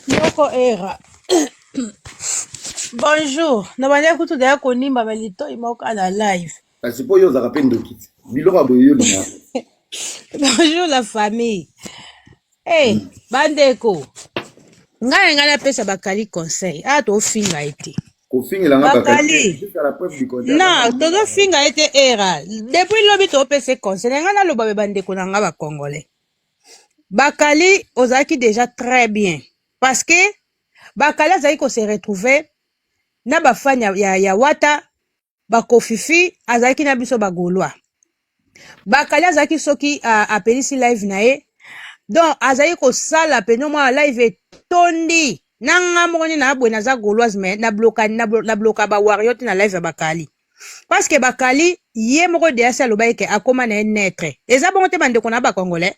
Yoko era. Bonjour. Nabanya kutu daya konimba melito imoka na live. Asipo yo zaka pendo kiti. Biloko aboyo linga. Bonjour la famille. Hey, bandeko. Nga pesa bakali conseil. Ah, to finga ete. Ko finga nga bakali. Jusqu'à la preuve du contraire. Non, to finga ete era. Depuis lobi to pesa conseil. Nga na loba be bandeko na nga ba congolais. Bakali ozaki déjà très bien. Parce que bakali azaki ko se retrouver na bafanya ya wata bakofifi azaki na biso bagolwa bakali azaki soki apelisi live na ye donc azaki kosala peno mwa live etondi nanga moko nde na bwe naza gauloise me na bloka bawario te na live ya bakali parce que bakali ye moko deyasi alobaki ke akoma na ye netre eza bongo te bandeko na bakongolais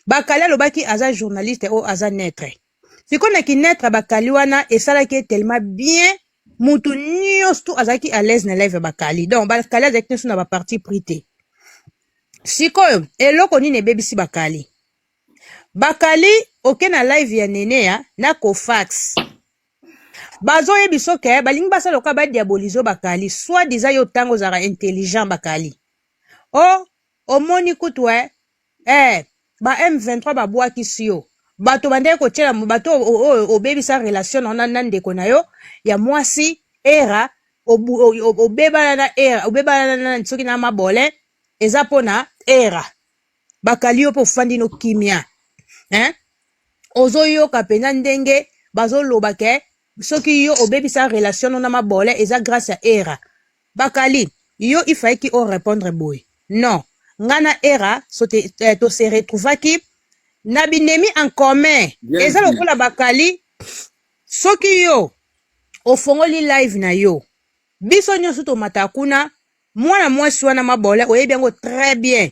bakali alobaki aza journaliste o aza netre sikonaki netre bakali wana esalaki tellement bien mutu nyonso azaki à l'aise na live bakali donc bakali azaki nyonso na baparti pris te sikoyo eloko nini ebebisi bakali oke na live ya nene ya na kofax bazoyebi soke balingi basala loka badiabolizo bakali soit diza yo ntango ozalaka intelligent bakali omoni kutu ba M23 babwakisi yo bato bandeki kotiela bato obebisa relation na ndeko na yo ya mwasi era obebana na era obebana na soki na mabole eza pona era bakali yo po fandi no kimia ozoyoka pena ndenge bazoloba ke soki yo obebisa relation na mabole eza grâce à era bakali yo ifaiki o répondre boy non ngana era to se retrouvaki na binemi en commun eza lokola bakali soki yo ofongoli live na yo biso nyonso tomata kuna mwana mwasi wana mabole oyebi yango très bien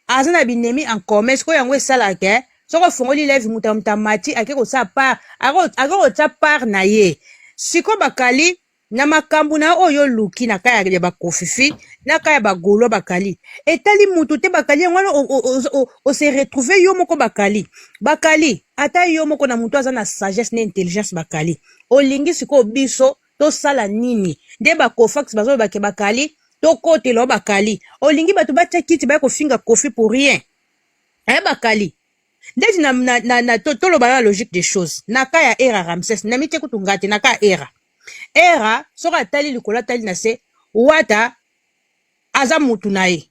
aza na binemi en commun sikoyo yango esalaka soko ofongoli live muta mati ake kosala part ake kotia part na ye siko bakali na makambo na oyo luki na kaya ya bakofifi na kaya bagolo bakali etali mutu te bakali yango wana se retrouver yo moko bakali ata yo moko na mutu aza na sagesse na intelligence bakali olingi siko biso tosala nini nde bakofax bazolobake bakali tokotela bakali olingi bato batia kiti baya kofinga kofi pour rien bakali ndeti na toloba na logique des choses na kaya era Ramses na mitie kutu ngati na kaya era soka atali likolo atali na se wata aza mutu na ye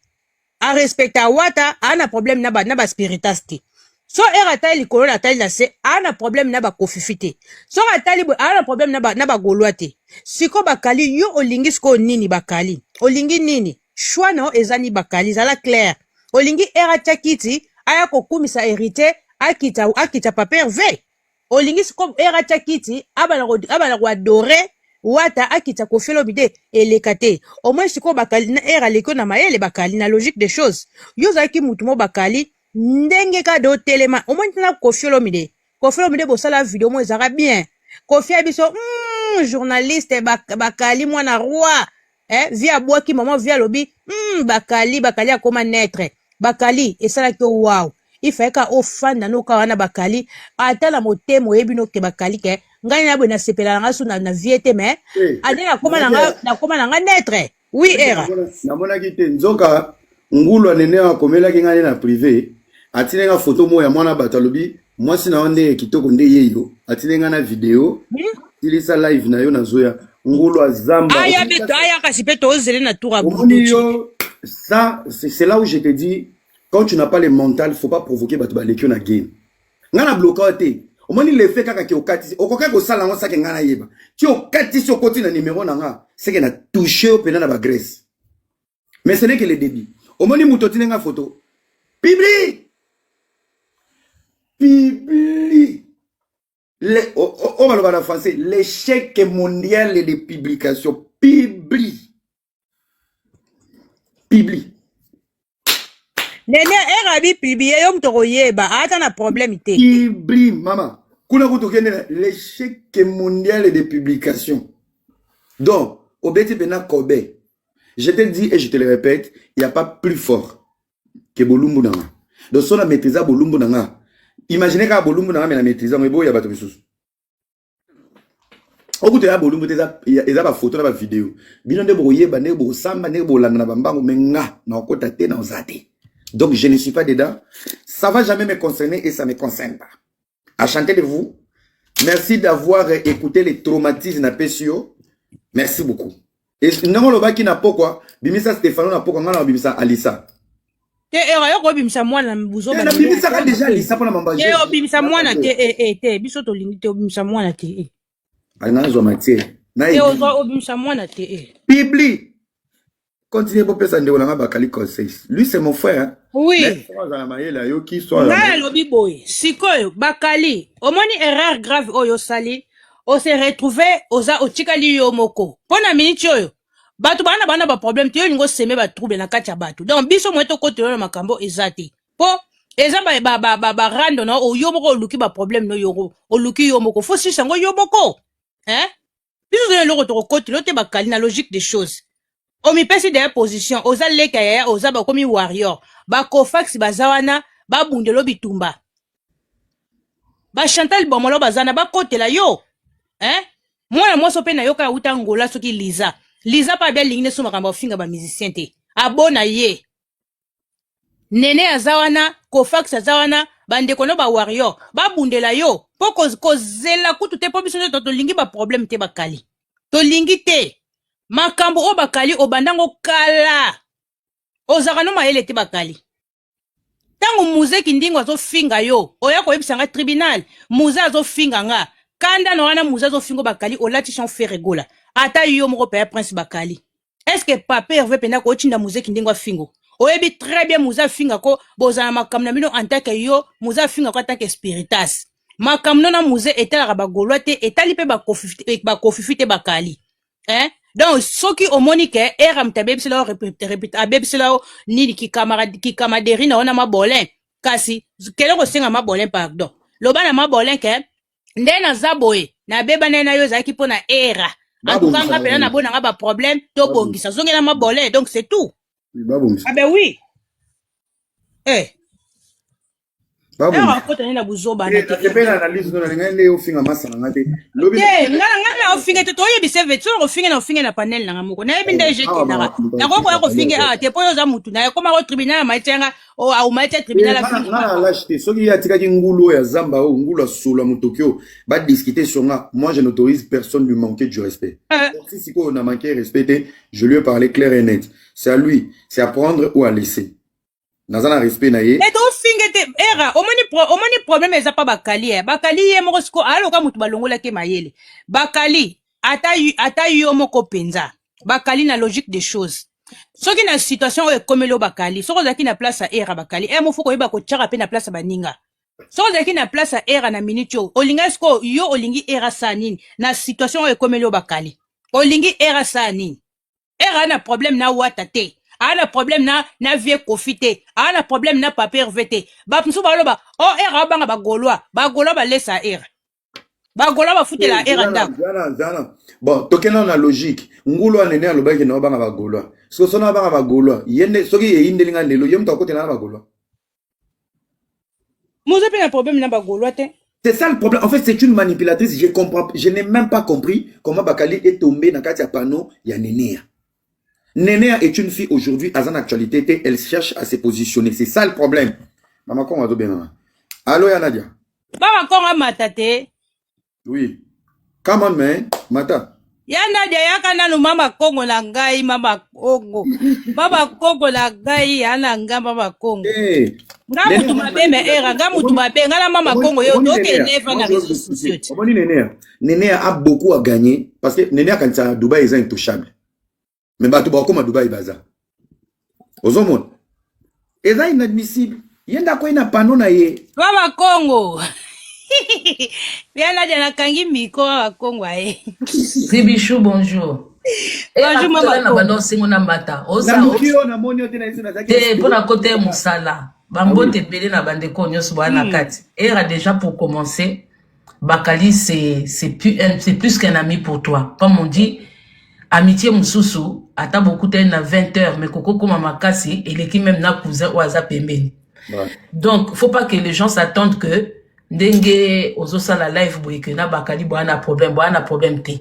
arespecta wata ana problème na baspiritas te so era atali likolo atali na se ana problème na bakofifi te soka atali ana problème na bagolwa te siko bakali yo olingi siko nini bakali olingi nini choix na ezani bakali zala clair olingi era tia kiti aya kokumisa hérité akita papier ve olingi siko era tia kiti abana koadore wata akita kofelo bide eleka te au moins siko bakali na era leko na mayele bakali na logique des choses yo zaki mutu mo bakali ndenge ka do telema au moins na kofelo mide bosala video mo ezara bien kofia biso journaliste bakali mwana roi via bwaki maman via lobi bakali akoma netre bakali esalaki wow ifaika ofanda noka wana bakali ata na motemo oyebi noke bakali ke ngai na bwe na sepela nga su na viete me ade na koma na nga netre oui era namonaki te nzoka ngulu anene akomelaki ngai na privé atinenga photo moya mwana bato alobi mwasi na onde kitoko nde yeyo atinenga na video tilisa live na yo na zoya ngulu azamba aya kasi pe tozele na tour à ça c'est là où je te dis quand tu n'as pas le mental faut pas provoquer bato balekio na game ngana bloqué au moins il fait kaka ki okatisi okoka ko sala ngo sake ngana yeba ti okatisi okoti na numéro na nga c'est que na touché au pena na ba Grèce mais ce n'est que le début au moins muto tinenga photo publie on va le voir en français l'échec mondial de publication publie nene era bi publier yo mtoko yeba ata na problème te publie mama kuna kutokende l'échec mondial de publication donc obeti pena kobe je te dis et je te le répète il n'y a pas plus fort que bolumbu nanga donc si on a maîtrisé bolumbu nanga imaginez ka bolumbu nanga mais na maîtrisé mais bo ya bato bisusu okuta ya bolumbu eza ba photo na ba vidéo bino nde boyeba nde bosamba nde bolanda na bambango menga na okota te na ozate. Donc je ne suis pas dedans, ça va jamais me concerner et ça me concerne pas. À chanter de vous. Merci d'avoir écouté les traumatismes na PSO. Merci beaucoup. Et non le baki na pokwa bimisa Stéphano na pokwa ngana bimisa Alissa. Te era yo ko bimisa mwana mbuzo ba. Na bimisa ka déjà Alissa pona mamba. Yo bimisa mwana te biso to lingi te bimisa mwana te. Alina zo matie. Na yo bimisa mwana te. Bibli. Continuez pour personne de Olanga Bakali conseil. Lui c'est mon frère. Oui. Na lobi boy. Sikoyo Bakali, omoni erreur grave oyo sali. On s'est retrouvé oza otikali yo moko. Pona minute oyo. Batu bana ba problème te yo ningo seme ba trouble na kati ya batu. Donc biso mweto kote yo makambo ezati. Po eza ba rando na oyo moko oluki ba problème no yoro. Oluki yo moko. Faut si sango yo moko. Hein? Biso zo loko to kote lo te Bakali na logique des choses. Omi pesi de position oza leka ya oza ba komi warrior. Ba Kofax bazawana ba bundelo bitumba. Ba Chantal Bomolo bazana ba kote la yo. Hein? Moi moi sope na yoka uta ngola soki Liza pa bel ligne so makamba finga ba musicien te. Abona ye. Nene azawana, Kofax azawana, bande kono ba warrior, ba bundela yo. Po kozela kutu te po biso to lingi ba problème te Bakali. To lingi te. Makambo o Bakali o bandango kala. Ozaka no mayele te Bakali. Tango muze kindingo azo finga yo. Oya ko yebisanga tribunal. Muze azo finga nga. Kanda no wana muze azo fingo Bakali o lati chan fe regola. Ata yo moko paya Prince Bakali. Est-ce que papa herve pena ko chinda muze kindingo fingo? Oyebi très bien muze finga ko bozana makamna mino en tant que yo muze finga ko en tant que spiritas. Makamno na muze etala ba golwa te etali pe ba kofifite Bakali. Hein? Donc soki omoni ke era mtabebisela répète abebisela nini ki camarade na ona mabolin kasi keloko senga mabolin pardon lobana mabolin ke ndena zaboye na beba na yo zaki pona era akukanga pena na bona ba problème to bongisa zongela mabolin donc c'est tout. Ah ben oui. Eh ngana ofinga te toye biseve tso ofinga na ofinga na panel na moko na ebinda jeki na na ko ko ofinga te po yo za mutu na koma ko tribunal maitenga o au maite tribunal na lâcheté soki ya tika ki ngulu ya zamba o ngulu asula mutokyo ba discuter sur nga. Moi je n'autorise personne lui manquer du respect. Si siko on a manqué respect, je lui ai parlé clair et net. C'est à lui, c'est à prendre ou à laisser. Nazana respect na ye. Eto finge te era omoni problème eza pa Bakali Bakali ye moko siko aloka mutu balongola ke mayele. Bakali ata yo moko penza. Bakali na logique des choses. Soki na situation oyo ekomelo Bakali, soko zaki na place à era Bakali, mo foko yeba ko tchaka pe na place baninga. Soko zaki na place à era na minute yo, olinga siko yo olingi era sa nini na situation oyo ekomelo Bakali. Olingi era sa nini. Era na problème na wata te. Ana problème na vie profiter. Ana problème na papier vete. Ba msu ba loba. Oh era banga ba golwa ba laissa era. Ba golwa ba fute la era ndako. Zana. Bon, tokena na logique. Ngulu anene aloba ke na banga ba golwa. So sona banga ba golwa. Yende soki ye indelinga ndelo yem to kote na ba golwa. Muze pe na problème na ba golwa te. C'est ça le problème. En fait, c'est une manipulatrice. Je n'ai même pas compris comment Bakali est tombé dans le panneau. Il y a Nénéa. Nénéa est une fille aujourd'hui, à son actualité, elle cherche à se positionner. C'est ça le problème. Maman, comment va bien? Allô, Yanadia? Maman, comment matate? Oui. Come on, man. Mata. Yanadia, yakana no mama Kongo la ngai, mama Kongo. Mama Kongo la ngai, yananga mama Kongo. Hey. Nga mutu mabeme era, nga mutu mabeme, nga la mama Kongo yo, doke neva na réseaux sociaux. Comment dit Nénéa? Nénéa a beaucoup à gagner, parce que Nénéa, quand il est à Dubaï, il est intouchable. Mais bah tu vas comme à Dubaï baza. Aux hommes. Et là inadmissible. Yenda ko ina pano na ye. Mama Kongo. Yana jana kangi miko mama Kongo aye. Zibichou bonjour. Bonjour mama na bando singo na mata. Oza mukio na monyo te na iso na zaki. Te pona côté musala. Bambo te belé na bande ko nyoso bana kati. Era déjà pour commencer, Bakali c'est plus qu'un ami pour toi. Comme on dit amitié mususu ata beaucoup na 20h mais koko koma makasi et l'équipe même na cousin ou aza pembeni. Donc faut pas que les gens s'attendent que ndenge ozosa la live boye que na Bakali boana problème te.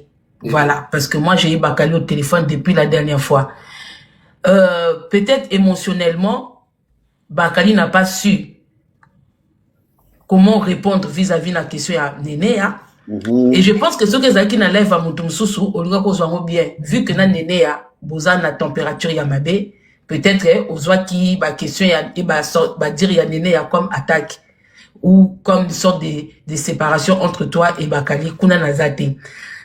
Voilà, parce que moi, j'ai eu Bakali au téléphone depuis la dernière fois. Peut-être émotionnellement, Bakali n'a pas su comment répondre vis-à-vis de la question à Néné. Hein? Et je pense que ce que Zaki n'enlève à Moutoumsousou, au lieu qu'on soit bien, vu que na Néné a besoin de la température Yamabe, peut-être aux soit qui, la question va dire y a Néné a comme attaque ou comme une sorte de séparation entre toi et Bakali, kuna nazate.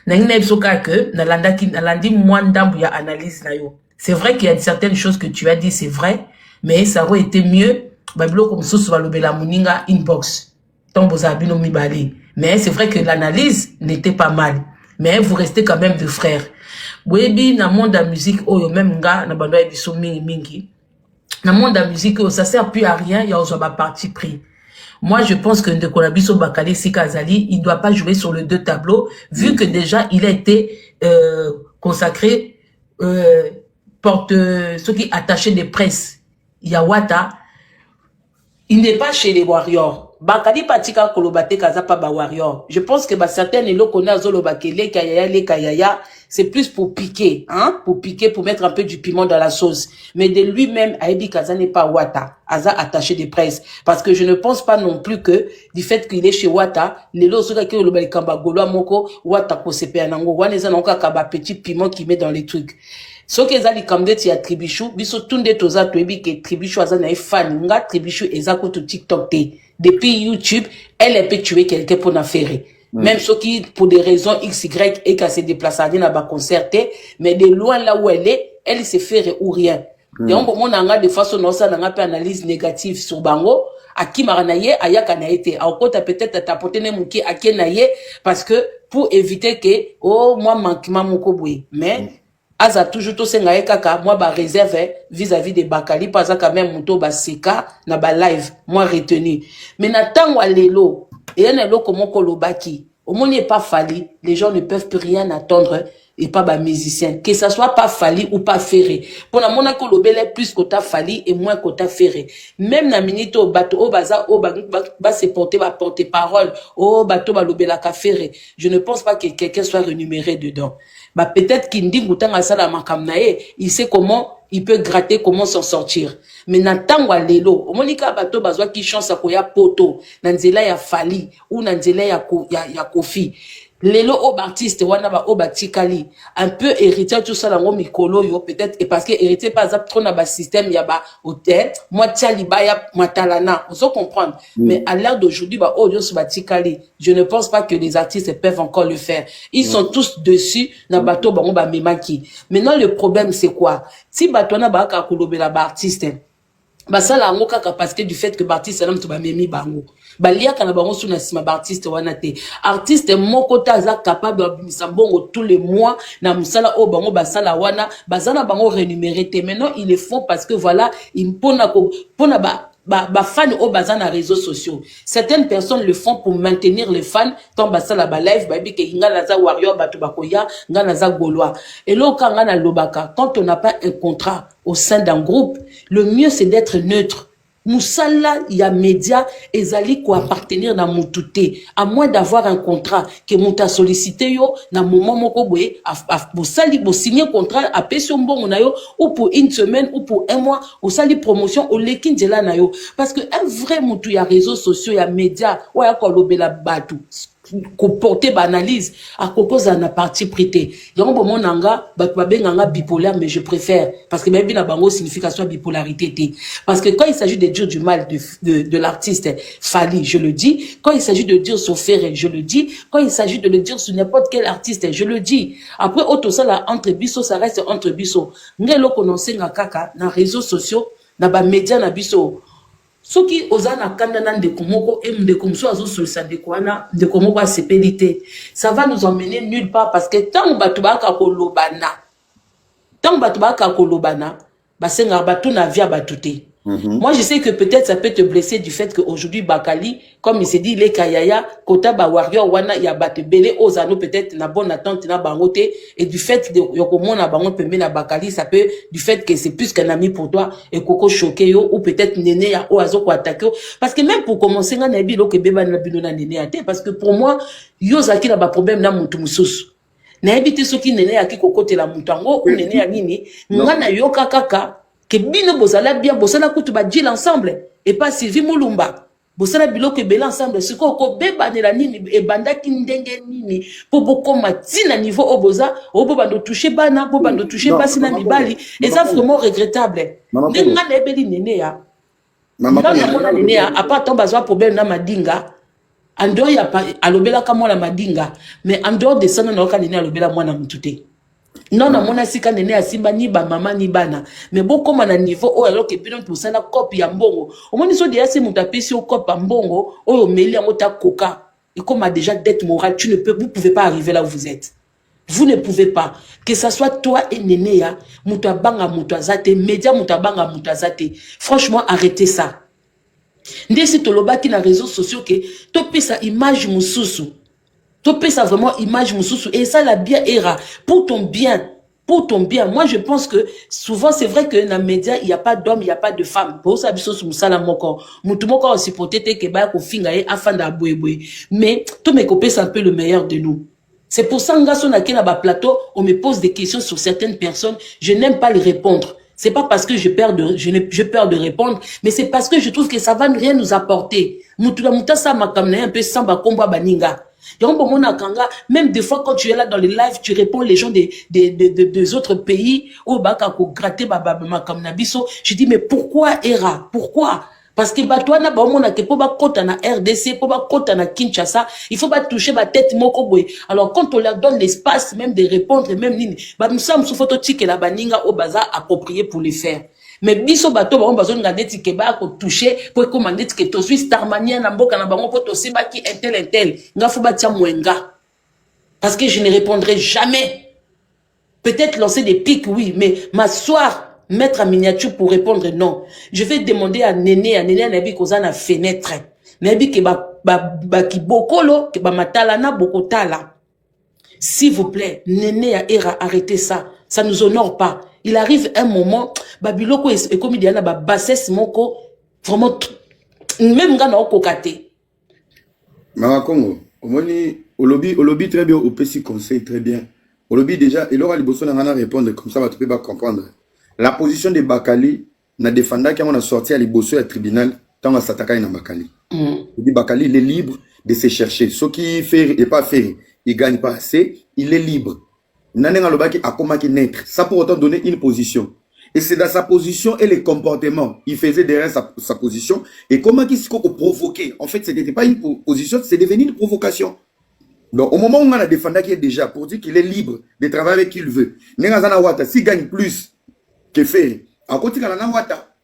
Nangina soka que nalandi mwandambu ya analyse na yo. C'est vrai qu'il y a certaines choses que tu as dit, c'est vrai, mais ça aurait été mieux, babilo comme sous balobela muninga inbox. Tombozabino mibali. Mais c'est vrai que l'analyse n'était pas mal. Mais vous restez quand même deux frères. Webi na monde de la musique, oh yo même nga na bando ebiso mingi. Na monde de la musique, oh, ça sert plus à rien, il y a aussi un parti pris. Moi, je pense que Ndekolabiso Bakali Sikazali, il ne doit pas jouer sur les deux tableaux, vu que déjà, il a été consacré ceux qui attachaient des presses. Yawata, il n'est pas chez les Warriors. Bakali Patika Kolobate Kazapa ba Warrior. Je pense que certains élo connaissent Zolobakele, Kayaya, les Kayaya, c'est plus pour piquer, hein, pour piquer, pour mettre un peu du piment dans la sauce. Mais de lui-même, Aïdi Kaza n'est pas Wata, Aza attaché des presses. Parce que je ne pense pas non plus que, du fait qu'il est chez Wata, les lots, ceux qui ont le Balikamba Golo Moko, Wata Kosepe Anango, Waneza Nanka Kaba petit piment qui met dans les trucs. Ce que zali kamde ti ya Tribichou, biso tunde toza toebi que Tribichou aza na fan, nga Tribichou ezako to TikTok te. Depuis YouTube, elle peut tuer quelqu'un pour la faire. Même ceux qui, pour des raisons X, Y, et qu'elle se déplace à la concerté, mais de loin là où elle se fait ou rien. Et on peut de façon non ça n'a pas analyse négative sur Bango. À qui maranaye, à yakanaïté. À okota peut-être à tapoter ne mouki à kenaye, parce que pour éviter que, oh, moi manquement mouko boui. Mais, Aza toujours to sengaye kaka, moi ba réserve vis-à-vis de Bakali, pas quand même mouto ba seka, na ba live, moi retenu. Mais na tango lelo, et un elo comme kolobaki, au moins n'est pas fallu, les gens ne peuvent plus rien attendre, et pas ba musicien. Que ça soit pas fallu ou pas ferré. Pour la mona kolobele plus que t'as fallu et moins que t'as ferré. Même na minute au bateau, au baza, au ba se porter, ba porter parole, au bateau ba lobela ka ferré. Je ne pense pas que quelqu'un soit rémunéré dedans. Bah peut-être qu'il dit il sait comment il peut gratter, comment s'en sortir. Mais n'attends lelo, au monika bato bazwa qui chance à koya poto, nanzela ya fali ou nanzela ya kofi. Lelo au artiste wana ba au batikali un peu héritier tout ça dans mikolo yo peut-être et parce que héritier pas trop na ba système ya ba hôtel moi tialiba ya matalana on se comprendre mais à l'heure d'aujourd'hui ba audio sur batikali je ne pense pas que les artistes peuvent encore le faire ils sont tous dessus na bato bango ba memaki maintenant le problème c'est quoi si bato na ba ka kolobela ba artiste ba sala ngo kaka parce que du fait que artiste na mto ba memi bango balia kana bango suna sima ba artiste wana te artiste moko taza capable de bongo tous les mois na musala o bango basala wana bazana bango rémunéré te maintenant ils le font parce que voilà ils pona ba fans au bazan na réseaux sociaux certaines personnes le font pour maintenir les fans tant basala ba live ba bi ke ngana za warrior batu bakoya ngana za golois et là quand ngana lobaka quand on n'a pas un contrat au sein d'un groupe le mieux c'est d'être neutre. Moussala, il y a média, et zali ko appartenir na moutouté, à moins d'avoir un contrat que mouta sollicité yo, na moment moko boye, bo sali, bo signer contrat, à pétion bon na yo, ou pour une semaine, ou pour un mois, ou sali promotion, ou lekin djela na yo. Parce que un vrai moutou, il y a réseaux sociaux, il y a média, ou ya ko lobela batou. Porter banalise à cause d'un parti prêté. Donc bon mon anga nganga bipolaire mais je préfère parce que même bien bango signification bipolarité parce que quand il s'agit de dire du mal de l'artiste Fali je le dis quand il s'agit de dire sur Ferré je le dis quand il s'agit de le dire sur n'importe quel artiste je le dis après auto ça là entre biso ça reste entre biso ngelo connaissez nga kaka na réseaux sociaux na ba médias na biso ceux qui osent na kanda na ndeko moko et ndeko mso azo solisa ndeko wana ndeko moko asepelité ça va nous emmener nulle part parce que tant batu ba ka kolobana basenga batu na via batuté. Moi je sais que peut-être ça peut te blesser du fait qu'aujourd'hui Bakali comme il s'est dit les kayaya kota ba warrior wana ya bate belé ozano peut-être na bonne attente na bangoté et du fait de yokomo na bango pembe na Bakali ça peut du fait que c'est plus qu'un ami pour toi et koko choqué yo ou peut-être néné ya oazo ko attaquer parce que même pour commencer nga na bi lo ke beba na bino na néné até parce que pour moi yo zaki na ba problème na mutu mususu na ebite soki nene ya ki kokotela mutango ou nene ya nini ngana yoka kaka que bino bozala bien bosala kutu ba deal ensemble et pas Sylvie Mulumba bosala biloko ebele ensemble siko ko bebanela nini ebandaki ndenge nini po bokoma tina niveau oboza obo bando toucher bana bo bando toucher basi na mibali et ça vraiment regrettable ndenge na ebeli nene ya mama nene ya a part bazwa problème na madinga en dehors ya alobela ka mwana madinga mais en dehors de ça na ka nene alobela mwana mutute non na mona sika nene ya simba ni ba mama ni bana mais bokoma na niveau oyo alors que bino tosala copie ya mbongo omoni so déjà c'est mutapesi o copie ya mbongo oyo meli yango ta koka et comme a déjà dette morale vous pouvez pas arriver là où vous êtes. Vous ne pouvez pas. Que ça soit toi et Nénéa, Moutabanga Moutazate, Média Moutabanga Moutazate. Franchement, arrêtez ça. Ndesi toloba ki na réseaux sociaux que topé sa image moussousou. Topé sa vraiment image moussousou. Et ça la bien era. Pour ton bien. Pour ton bien. Moi, je pense que souvent, c'est vrai que dans les médias, il n'y a pas d'homme, il n'y a pas de femme. Pour ça, aussi peut-être que ba ko finga e afanda boy. Mais tous mes copains, c'est un peu le meilleur de nous. C'est pour ça que sur na plateau, on me pose des questions sur certaines personnes. Je n'aime pas les répondre. C'est pas parce que j'ai peur de répondre, mais c'est parce que je trouve que ça va rien nous apporter. Muta sa makamna un peu samba komba baninga. Même des fois quand tu es là dans les lives, tu réponds les gens des autres pays ou baka ko gratter makamna biso. Je dis mais pourquoi Era? Pourquoi? Parce que batouana ba mona ke po ba kota na RDC, po ba kota na Kinshasa, il faut pas toucher ba tête moko boy. Alors quand on leur donne l'espace même de répondre même nini, ba nous sommes sous photo tike la baninga au bazar approprié pour les faire. Mais biso bato ba on bazon ngade tike ba ko toucher pour commander tike to suis starmania na mboka na bango po to simba ki intel nga fo ba tia mwenga. Parce que je ne répondrai jamais. Peut-être lancer des pics oui, mais m'asseoir mettre en miniature pour répondre non. Je vais demander à Néné Nabi koza na fenêtre. Nabi ke ba ki bokolo ke ba matala na bokotala. S'il vous plaît, Néné à Era, arrêtez ça. Ça nous honore pas. Il arrive un moment, babiloko et comme il y a na ba bassesse moko vraiment même ngana okokate. Mama Congo, au lobby très bien, au petit conseil très bien. Au lobby déjà, il aura les bossons à répondre comme ça, va te pas comprendre. La position de Bakali, na défendant qu'on a sorti à l'Ibosso au tribunal, tant à s'attaquer à Bakali. Il dit Bakali, il est libre de se chercher. Ce qui fait et pas faire, il gagne pas assez, il est libre. Nanen Alobaki a comment naître. Ça pour autant donner une position. Et c'est dans sa position et les comportements. Il faisait derrière sa position. Et comment il s'est provoqué. En fait, ce n'était pas une position, c'est devenu une provocation. Donc, au moment où on a défendu qu'il est déjà pour dire qu'il est libre de travailler avec qui il veut. Nengazana Wata, s'il gagne plus que fait, en continue à la Wata.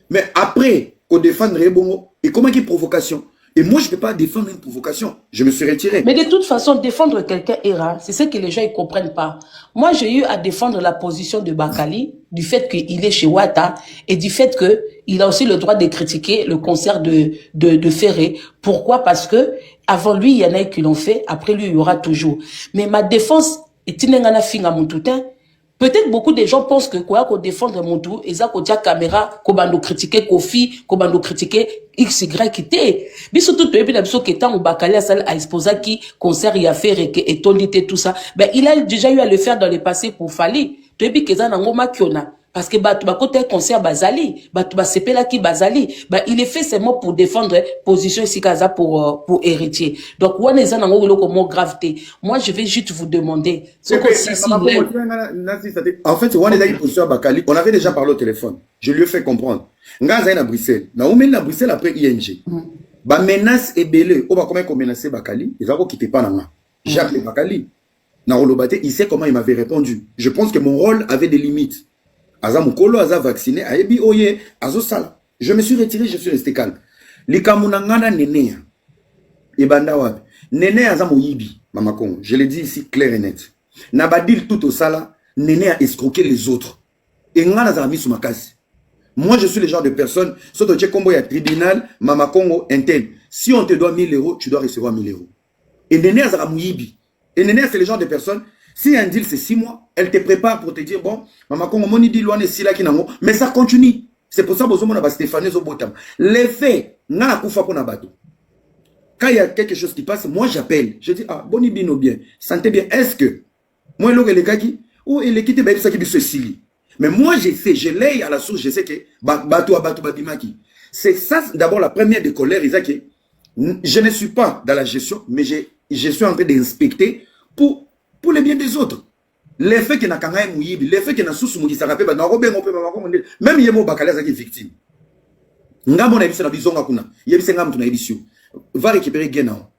Mais après, qu'on défende Rebongo, et comment il y a provocation? Et moi, je ne peux pas défendre une provocation. Je me suis retiré. Mais de toute façon, défendre quelqu'un Era, c'est ce que les gens ne comprennent pas. Moi, j'ai eu à défendre la position de Bakali, du fait qu'il est chez Wata, et du fait qu'il a aussi le droit de critiquer le concert de Ferré. Pourquoi? Parce que avant lui, il y en a qui l'ont fait, après lui, il y aura toujours. Mais ma défense est une finga moutoutin. Peut-être beaucoup de gens pensent que quoi qu'on défendre Moutou, et ça qu'on dit caméra, qu'on va nous critiquer Kofi, qu'on va nous critiquer X, Y, qui t'est. Mais surtout, tu as vu l'absolu que tant au Bakali a exposé qui concert y a fait et tondité tout ça. Ben, il a déjà eu à le faire dans le passé pour Fali. Tu as vu que ça n'a pas kiona. Parce que bah tu vas côté concert bazali, bah tu vas sepela qui bazali, bah il est fait seulement pour défendre position ici kaza pour héritier. Donc on est dans un gravité. Moi je vais juste vous demander. En fait, on est dans une position à Bakali. On avait déjà parlé au téléphone. Je lui ai fait comprendre. Ngaza est à Bruxelles. Na on à Bruxelles après ING. Bah menace et belé. On va comment menacer Bakali. Ils vont quitter pas nanga. J'ai appelé Bakali. Na Olobate, il sait comment il m'avait répondu. Je pense que mon rôle avait des limites. Aza mukolo aza vacciné ayebi oye azo sala. Je me suis retiré, je suis resté calme. Likamunangana Néné ebanda wapi. Néné aza moyibi Mama Congo. Je l'ai dit ici clair et net. Nabadil tout au sala, Néné a escroqué les autres. Et ngana za mis makasi. Moi je suis le genre de personne soto che kombo ya tribunal Mama Congo interne. Si on te doit 1000 €, tu dois recevoir 1000 €. Et Néné aza moyibi. Et Néné c'est le genre de personne. Si un deal c'est 6 mois, elle te prépare pour te dire bon, Mama Congo moni dit loin si là qui nango, mais ça continue. C'est pour ça que vous avez Stéphane Zobotam. Les faits, n'a pas pour bateau. Quand il y a quelque chose qui passe, moi j'appelle, je dis ah boni bino bien, sentez bien. Est-ce que Moi, il est qui ou il est qui te ça qui se sili. Mais moi, je sais, je l'ai à la source, je sais que bateau babimaki. C'est ça, d'abord, la première des colères, Isaac. Je ne suis pas dans la gestion, mais je suis en train d'inspecter pour le bien des autres. L'effet que n'a qu'un mouyibi, l'effet que n'a sous mouyi, ça rappelle, même Yemo Bakala est victime. Ngamo na ebisa na bizonga kuna. Yebisa ngam tuna ebisio. Va récupérer Guénan.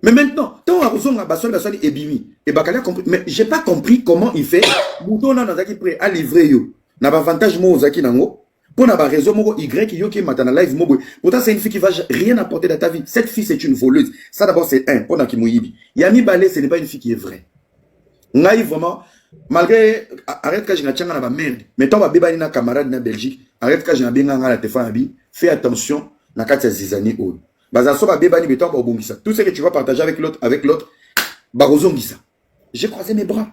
Mais maintenant, tant à Rozonga basoni ebimi. Et Bakala compris. Mais j'ai pas compris comment il fait. Moutona na zaki prêt à livrer yo. Na ba avantage mo zaki nango. Pour na ba raison mo Y yo qui matana live mo boy. Pourtant c'est une fille qui va rien apporter dans ta vie. Cette fille c'est une voleuse. Ça d'abord c'est un. Pour na ki moyibi. Yami Balé ce n'est pas une fille qui est vraie. Ngai vraiment malgré arrête quand je na tchanga na ba merde. Mais toi ba bebani na camarade na Belgique. Arrête quand je na benga na téléphone abi. Fais attention na kati ya zizani oyo. Bazaso ba bebani beto ba obongisa. Tout ce que tu vas partager avec l'autre ba rozongisa. J'ai croisé mes bras.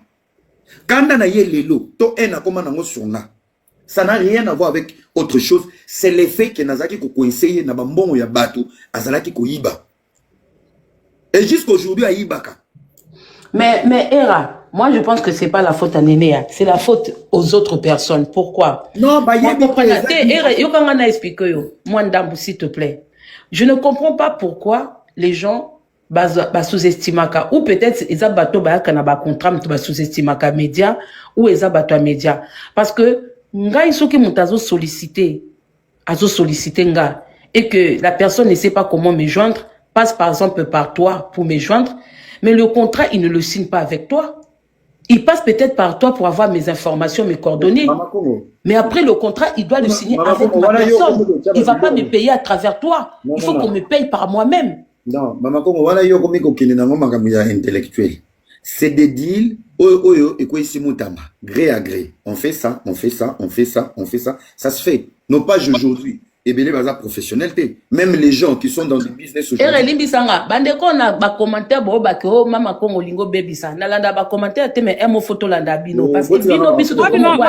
Kanda na ye lelo to ena koma nango sona. Ça n'a rien à voir avec autre chose, c'est l'effet que nazaki ko conseiller na ba mbongo ya bato azalaki ko yiba. Et jusqu'aujourd'hui à yibaka. Mais Era, moi je pense que c'est pas la faute à Nénéa, c'est la faute aux autres personnes. Pourquoi? Non, bah Era, yo expliqué yo. Moi Ndambu s'il te plaît. Je ne comprends pas pourquoi les gens sous-estimaka ou peut-être ils abato ba kana ba contrat ba sous-estimaka média ou ils abato média parce que nga isoki mutazo solliciter nga et que la personne ne sait pas comment me joindre, passe par exemple par toi pour me joindre, mais le contrat il ne le signe pas avec toi. Il passe peut-être par toi pour avoir mes informations, mes coordonnées. Mais après le contrat, il doit le signer avec ma personne. Il ne va pas me payer à travers toi. Il faut qu'on me paye par moi-même. Non, Maman Congo, voilà yo comme intellectuel. C'est des deals, et quoi ici moutama, gré à gré. On fait ça, on fait ça, on fait ça, on fait ça. Ça se fait. Non pas aujourd'hui. Et bien les bazar professionnels, même les gens qui sont dans le business aujourd'hui. Limbisanga, bande ko na ba commentaire bo ba ke o mama Congo lingo baby sa. Na landa ba commentaire te mais emo photo landa bino parce que bino biso to ko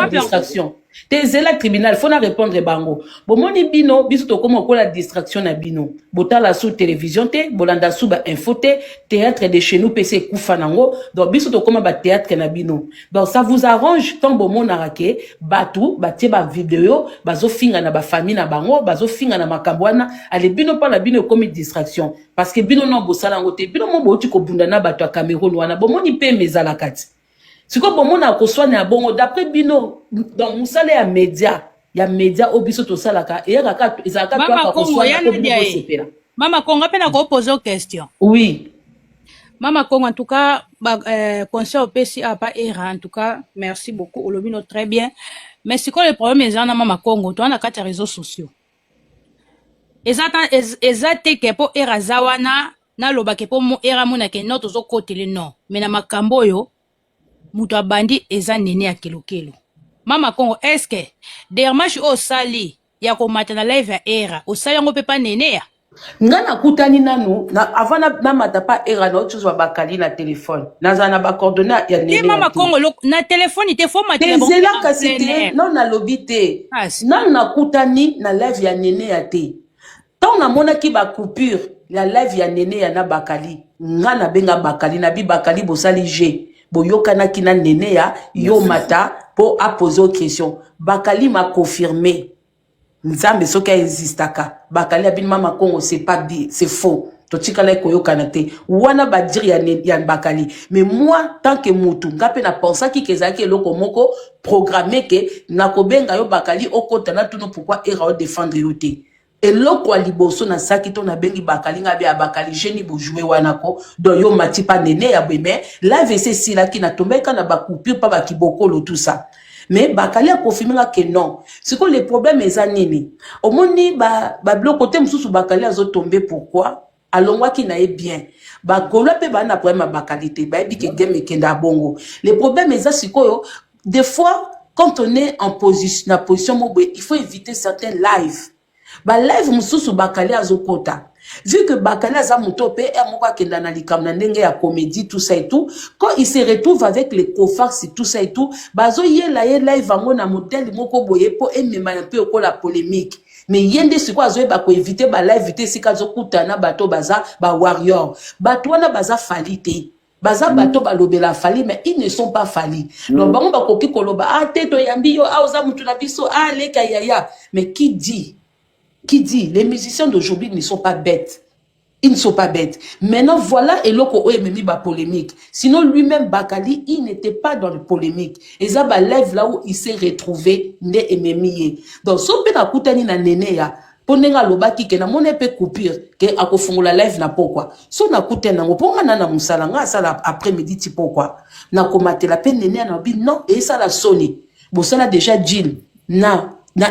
distraction. T'es là tribunal, faut na répondre bango. Bon moni bino biso to ko la distraction na bino. Botala sous télévision te, bolanda sous ba info te, théâtre de chez nous PC kufa nango. Donc biso to ko ba théâtre na bino. Donc ça vous arrange tant bon mon arake, batu, batie ba vidéo, bazo finga na ba famille na bango. Bazo finga na makabwana ale bino pa na bino comme distraction parce que bino non bosala ngote bino mo boti ko bunda na bato ya Cameroun wana bomoni pe mezala kati siko bomona ko soana bongo d'après bino dans musala ya média obiso to salaka et kaka ezaka to ko soana ko Mama Congo pe na ko poser une question. Oui. Mama Congo en tout cas conseil au PCA pas Era en tout cas merci beaucoup olobino très bien mais c'est quoi le problème est na Mama Congo toi na kati réseaux sociaux. Ezate ke po Era zawana na loba ke po mo Era mona ke no tozo kotele no mais na makambo yo muto abandi eza nene ya kelokelo. Mama Congo est-ce que dermash o sali ya ko matana live ya Era o sali ngo pe pa nene ya ngana kutani nanu na avant na mata pa Era na autre chose bakali na téléphone nazana ba coordonnées ya nene. Mama Congo na téléphone te faut matela bon zela kasite non na lobité non na kutani na live ya nene ya te. Tant na mona ki ba coupure la live ya nene ya na bakali ngana benga bakali na bi bakali bosali G boyokana ki na nene ya yo mata pour a poser aux questions bakali m'a confirmé nzambe soki existaka bakali abin Mama Congo c'est pas c'est faux to tikala ko yokana te wana ba dire ya bakali mais moi tant que mutu ngape na pensa ki kezaki eloko moko programmer que na kobenga yo bakali okota na tuno pourquoi Era o défendre yo te. Et l'autre à liboso na saki to na bengi bakali ngabe abakali jeni bo jouer wanako do yo mati pa nene ya bébé la VC si la ki na tombeka na ba coupure pa ba kibokolo tout ça mais bakali a confirmé que non c'est que le problème est nini au moni ba blocoté msusu bakali azo tomber pourquoi alongwa ki na e bien ba kolo pe ba na problème bakali te ba bi ke game kenda bongo le problème est sikoyo des fois quand on est en position na position mo il faut éviter certains lives. Ba live mususu bakali azokota vu que bakali aza mutope moko akenda na likamna ndenge ya comédie tout ça et tout quand il se retrouve avec les cofards tout ça et tout bazo yela live ango na modèle moko boye po emema un peu ko la polémique mais yende siko azo ba ko éviter ba live vite sika zokutana bato baza ba warrior bato wana baza falite baza bato balobela fali mais ils ne sont pas fali donc bango bakoki koloba ah teto yambi yo ah oza mutu na biso ah leka yaya mais qui dit les musiciens d'aujourd'hui ne sont pas bêtes. Ils ne sont pas bêtes. Maintenant, voilà Eloko Oememi ba polémique. Sinon, lui-même, Bakali, il n'était pas dans le polémique. Et ça, bah, lève là où il s'est retrouvé, ne Ememi. Donc, si on peut na na nene ya, ponenga lobaki ke na mone pe coupure, ke ako fungola live na pourquoi. So na kutena ngo, ponga na musala, nga sala après-midi ti pourquoi. Na komate la peine nene na bi, non, et ça la soni. Bon, ça la déjà Jill, na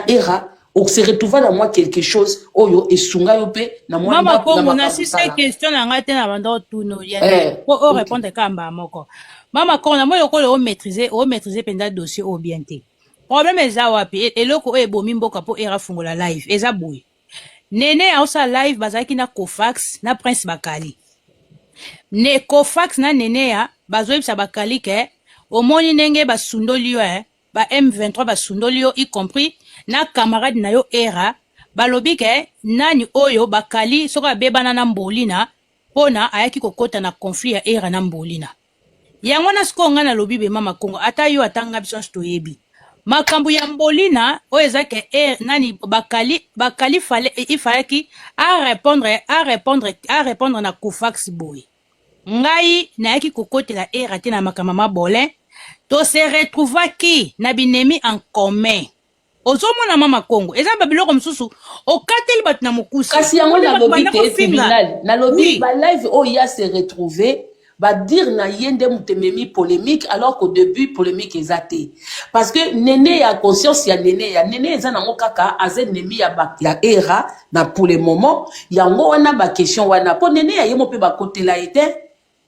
era, on se retrouve dans moi quelque chose oyo et sunga yope na moi mama kongo na si c'est question na ngate na bando tuno ya o répondre kamba moko mama kongo na moyo ko o maîtriser penda dossier au bien te problème eza wapi eloko e bomi mboka po era fungola live eza boy nene ausa live bazaki na Kofax na Prince Bakali ne Kofax na nene ya bazoyebisa Bakali ke omoni nenge basundoli yo ba M23 basundoli yo y compris na camarade na yo era balobi ke nani oyo Bakali soka bebana na Mbolina pona ayaki kokota na conflit ya era na Mbolina yango na siko nga na lobi be mama Kongo ata yo atanga biso stoyebi makambu ya Mbolina oyo ezake nani Bakali ifaki a répondre na Kofax boy ngai na yaki kokotela era te na makamama bolin to se retrouvaki na binemi en commun ozomona mama Kongo eza babiloko msusu okateli bato na mokusi kasi yango na lobi te tribunal na lobi ba live o ya se retrouver ba dire na yende mutememi polémique alors qu'au début polémique ezate parce que nene ya conscience ya nene eza nango kaka azenemi ya era na pour le moment yango wana ba question wana po nene ya yemo pe ba kotela ete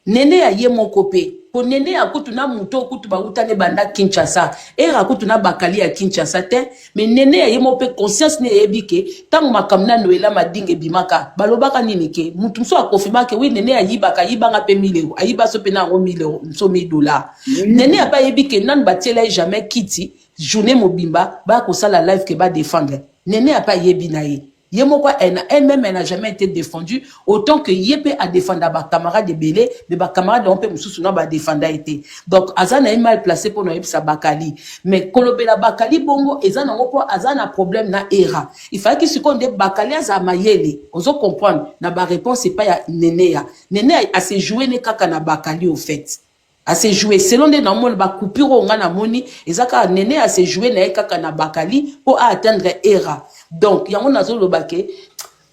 nene ya yemo kopé po nene ya kutu na muto kutu ba utane banda Kinshasa era kutu na Bakali ya Kinshasa te mais nene ya yemo pe conscience ne ebike tangu makamna noela madinge bimaka balobaka nini ke mutu so akofima ke oui nene ya yibanga pe 1000 euros ayiba so pe na 1000 euros so $1000 nene ya ba ebike nan batiela jamais kiti journée mobimba ba ko sala live ke ba défendre nene ya pa yebi na ye elle-même, elle n'a jamais été défendue autant que Yépe a défendu ba camarade de Belé, mais ba camarade on peut moussoussouna ba défendre été. Donc Azana est mal placé pour nous sa Bakali. Mais Kolobela Bakali bongo Azana on Azana problème na era. Il fallait qu'il se connaisse Bakali à Mayele. On doit comprendre. Na ba réponse c'est pas ya Nénéa. Nénéa a se joué ne kaka na Bakali au fait. A se jouer selon des normes ba coupure on a moni ezaka Néné a se jouer na kaka na Bakali pour atteindre era. Donc yango nazo lobake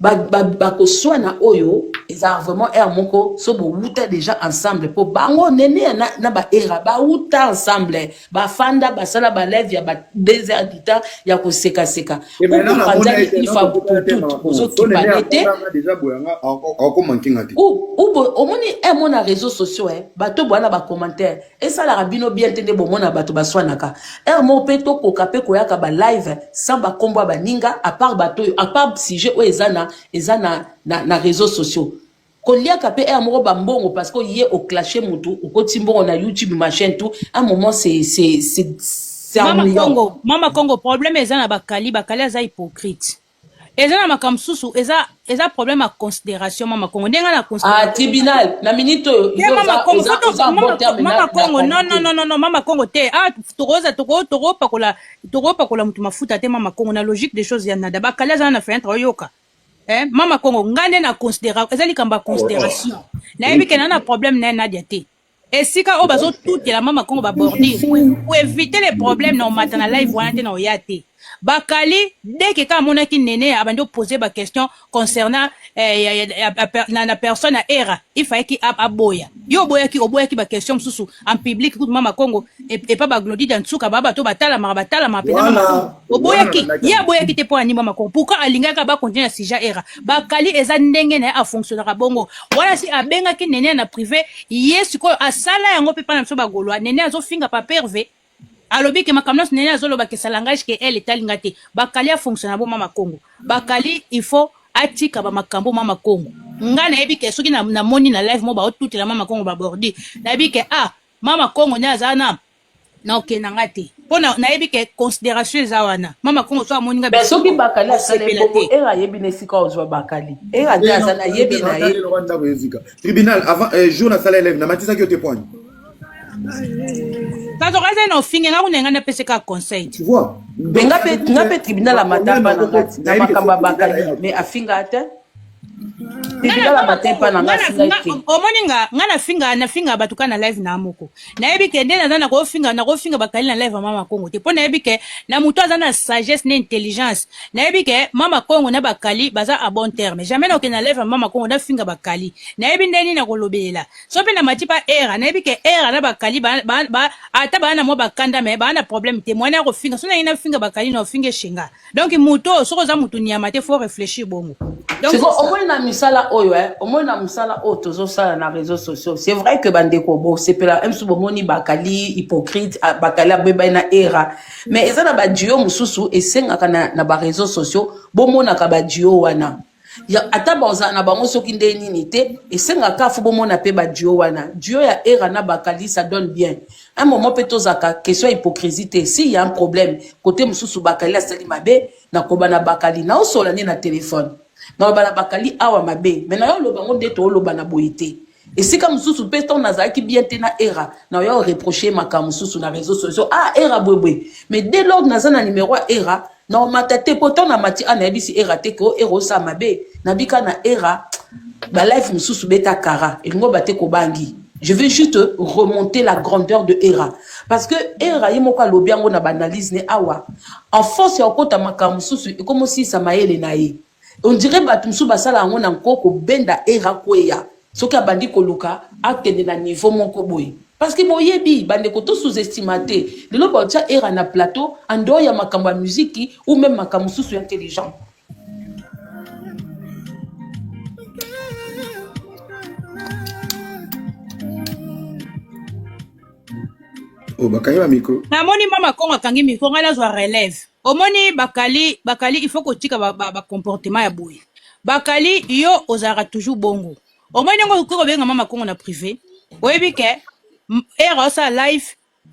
ba ko soina oyo eza vraiment er moko so bo wuta déjà ensemble pour bango nene na ba era ba wuta ensemble ba fanda ba sala ba live ya ba désert dita ya ko seka et maintenant il faut tout zo qui palete déjà boyanga encore manquer ngati ou moni e mona réseaux sociaux bato bwana ba commentaire et ça la rabino bien tende bo mona bato ba swanaka er mo peto ko kape ko yaka ba live sans ba kombo ba ninga à part sujet o ezana na réseaux sociaux kolia kapé un moko bambongo parce que yé au clasher mutu au timbongo na YouTube machin tout à un moment c'est mama Kongo problème ezana bakali aza hypocrite ezana makamsusu eza problème à considération mama Kongo ndenga na considération tribunal na minute mama Kongo non mama Kongo te toko pakola mutu mafuta te mama Kongo na logique des choses ya nada bakali ezana na fait oyoka mama Kongo ngane na considération ezali kamba considération na yebi ke na problème na Nadia te esika o bazo tout la mama Kongo ba bordir pour éviter les problèmes na matin na live wana te na oyate Bakali dès que quand monaki nene abandi poser ba question concernant la personne à era il fallait qu'il aboya yo boya ki ba question susu en public tout mama Kongo et pas ba glodi dans tsuka baba to batala ma pena oboya ki ya boya ki te po ani mama Kongo pourquoi alingaka ba continuer si ja era Bakali eza ndenge na a fonctionner bongo wala si abenga ki nene na privé yesu ko asala yango pe pa na so ba golwa nene azo finga pa perve alobi ke makamnos nene azoloba ke salangage ke elle etalinga te Bakali a fonctionner bo mama Kongo Bakali il faut atika ba makambo mama Kongo nga na yebi ke soki na moni na live mo ba otutela mama Kongo ba bordi na yebi ke mama Kongo ne azana na okendanga te mpo nayebi ke considération eza wana mama kongo so amoninga mais soki bakali asala ebongo era ayebi na esika ozwa bakali era te aza na yebi na ye tribunal avant jour na sala élève na matisaki yo te poigne kazokaza na ofinge nga kunenga napeseka conseil tu vois mais nga pe tribunal amatapa na ngati na makambo ya bakali mais afinga te omoni nga nafinga bato ka na live na moko nayebi ke nde naza nakofinga bakali na live ya mama kongo te mpo nayebi ke na moto aza na sagesse na intelligence nayebi ke mama kongo na bakali baza a bon terme jamais naoke na live ya mama kongo nafinga bakali nayebi nde nini nakolobelela so mpe na mati pa era nayebi ke era na bakali ata baa na mwa bakanda me baa na problème te mwana ya kofinga so nangi nafinga bakali na ofinga eshenga donc moto soko oza moto nyama te faut réfléchir bongo omoi na misala oyo omoi na misala oyo tozosala na réseaux sociaux c'est vrai que bandeko bosepela msu bomoni bakali hypocrite bakali abebai na era mais eza na badio mosusu esengaka na baréseaux sociaux bomonaka badio wana ata bazala na bango soki nde nini te esengaka fo bomona mpe badio wana dio ya era na bakali ça donne bien un moment mpe tozaka question ya hypocrisie te si y a un problème côté mosusu bakali asali mabe nakoba na bakali naosola nde na telefone na bala bakali awa mabe mais na yo loba ngo ndeto loba na boité et si comme sous pe ton nazaki bien te na era na yo reprocher makam sous na réseaux sociaux era bwebwe mais dès lors nazana numéro era na matate pourtant na mati ana bisi era te ko ero sa mabe na bika na era ba life mususu beta kara et ngo bate ko bangi. Je vais juste remonter la grandeur de era parce que era yimoka lobiango na banalise ne awa en force ya okota makam mususu et comme si ça maele na ye. On dirait batumsu basala ngo na nkoko benda era kweya soki abandi koluka akende na niveau moko boye parce que boyebi bande ko to sous-estimaté lelo ba tia era na plateau ando ya makambo ya musique ou même makambo susu intelligent oh bakangi ba micro namoni mama kongo akangi micro ngai nazwa relève omoni bakali il faut kotika ba comportement ya boye bakali yo ozalaka toujours bongo omoni ngo kobenga mama kongo na privé oyebi ke era osa live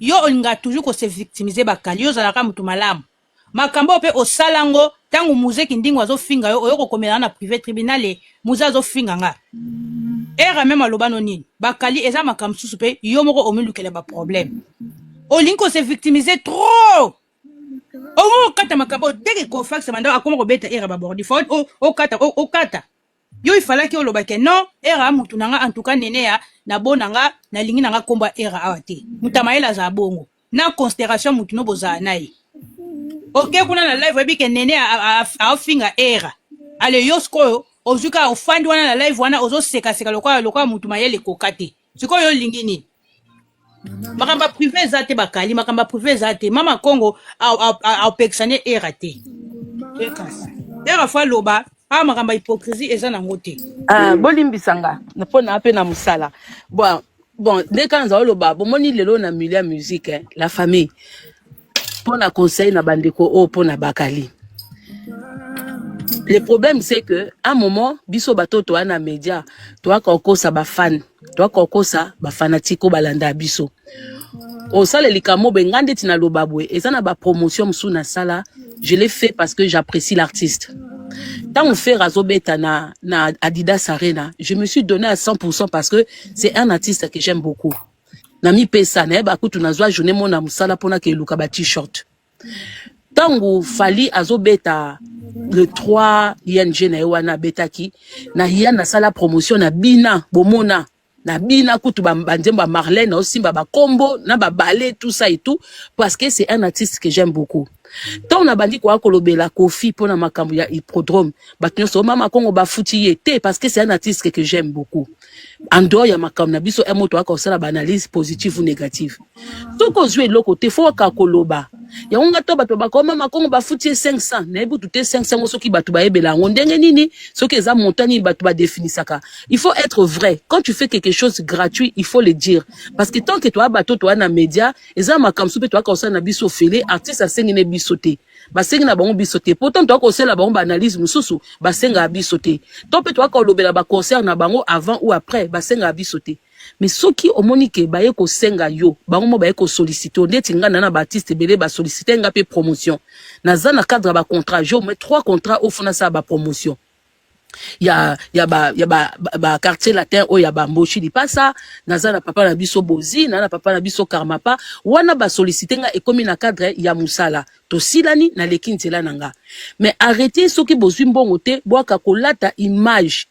yo olinga toujours ko se victimiser bakali yo ozalaka mutu malamu makambo mpe osalango ntango muzeki ndingo azofinga yo oyo kokomela na privé tribunal muze azofinga nga era meme alobano nini bakali eza makambo susu mpe yo moko omilukele baproblème olingi ko se victimiser trop omo kata makambo deke kofax manda akoma kobeta era babordi faut okata yo ifalaki olobake non era mutu nanga en tout cas nene ya na bonanga na lingi nanga komba era awate mutamayela za bongo na considération mutu no bozala naye ok kuna na live ebike nene afinga era ale yo skoyo ozuka ofandi wana na live wana ozoseka lokwa mutu mayele kokate sikoyo yo lingi nini makamba privé zate bakali makamba privé zate mama kongo aopekisane era te era fa loba makamba hypocrisie eza nango te bolimbisanga mpona ape na musala bon nde kana nzala loba bomoni lelo na milieu ya musique la famille mpona conseil na bandeko oyo mpona bakali. Le problème c'est que à un moment biso bato to na média to akokosa ba fan to akokosa ba fanatiko balanda biso o sala likamo bengande tina lobabwe ezana ba promotion msuna sala je l'ai fait parce que j'apprécie l'artiste. Quand on fait Razobeta na Adidas Arena, je me suis donné à 100% parce que c'est un artiste que j'aime beaucoup. Nami pesa na ba kutu na zwa journée mona musala pona ke luka ba t-shirt. Tango fali azobeta le 3 ING na wana betaki na hiana sala promotion na bina bomona na bina kutu banzemba Marlène osimba ba combo na ba ballet tout ça et tout parce que c'est un artiste que j'aime beaucoup. Tant on a bandi kwa kolobela Kofi pona makambo ya hippodrome batunyo so mama kongo ba futi te parce que c'est un artiste que j'aime beaucoup. En dehors ya makambo na biso emoto akosala ba analyse positive ou négative. Toko zwe loko te fo ka koloba. Ya unga to bato bakoma makongo ba futi 500 na ebu tuté 500 soki bato ba ebela ngondenge nini soki eza montagne bato ba définisaka. Il faut être vrai. Quand tu fais quelque chose gratuit, il faut le dire parce que tant que toi bato to na média eza makambo supe to akosala na biso fele artiste asengine bisoté. Basengi na bango bisoté. Pourtant to akosala bango analyse mususu basenga bisoté. To pe to akolobela ba concert na bango avant ou après basenga bisoté. mais soki omonike baye ko senga yo bango baye ko solliciter ndeti nga na Baptiste Bele ba solliciter nga pe promotion naza na cadre ba contrat jo mais 3 contrats au fond ça ba promotion ya ba quartier latin o ya ba mboshi li pasa naza na papa na biso bozi na papa na biso karmapa wana ba solliciter nga ekomi na cadre ya musala to silani na leki nzela nanga mais arrêtez soki bozwi mbongo te boaka kolata image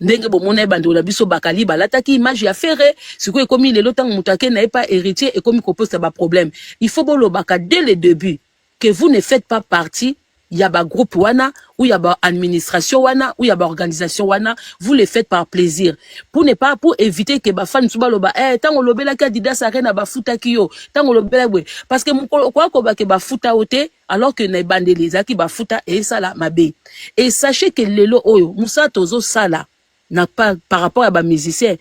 ndenge bomona ebando la biso bakali balataki image ya ferre siko ekomi lelo tango mutake na pas héritier ekomi ko pose ba problème il faut bolobaka dès le début que vous ne faites pas partie y a ba groupe wana ou y a ba administration wana ou y a ba organisation wana vous le faites par plaisir pour ne pas pour éviter que ba fan suba loba tango lobela ka Adidas arena ba futa kiyo tango lobela bwe parce que quoi ko ba ke ba futa ote alors que na bandeleza ki ba futa et ça la mabe et sachez que lelo oyo musa tozo sala na pas par rapport à ba musicien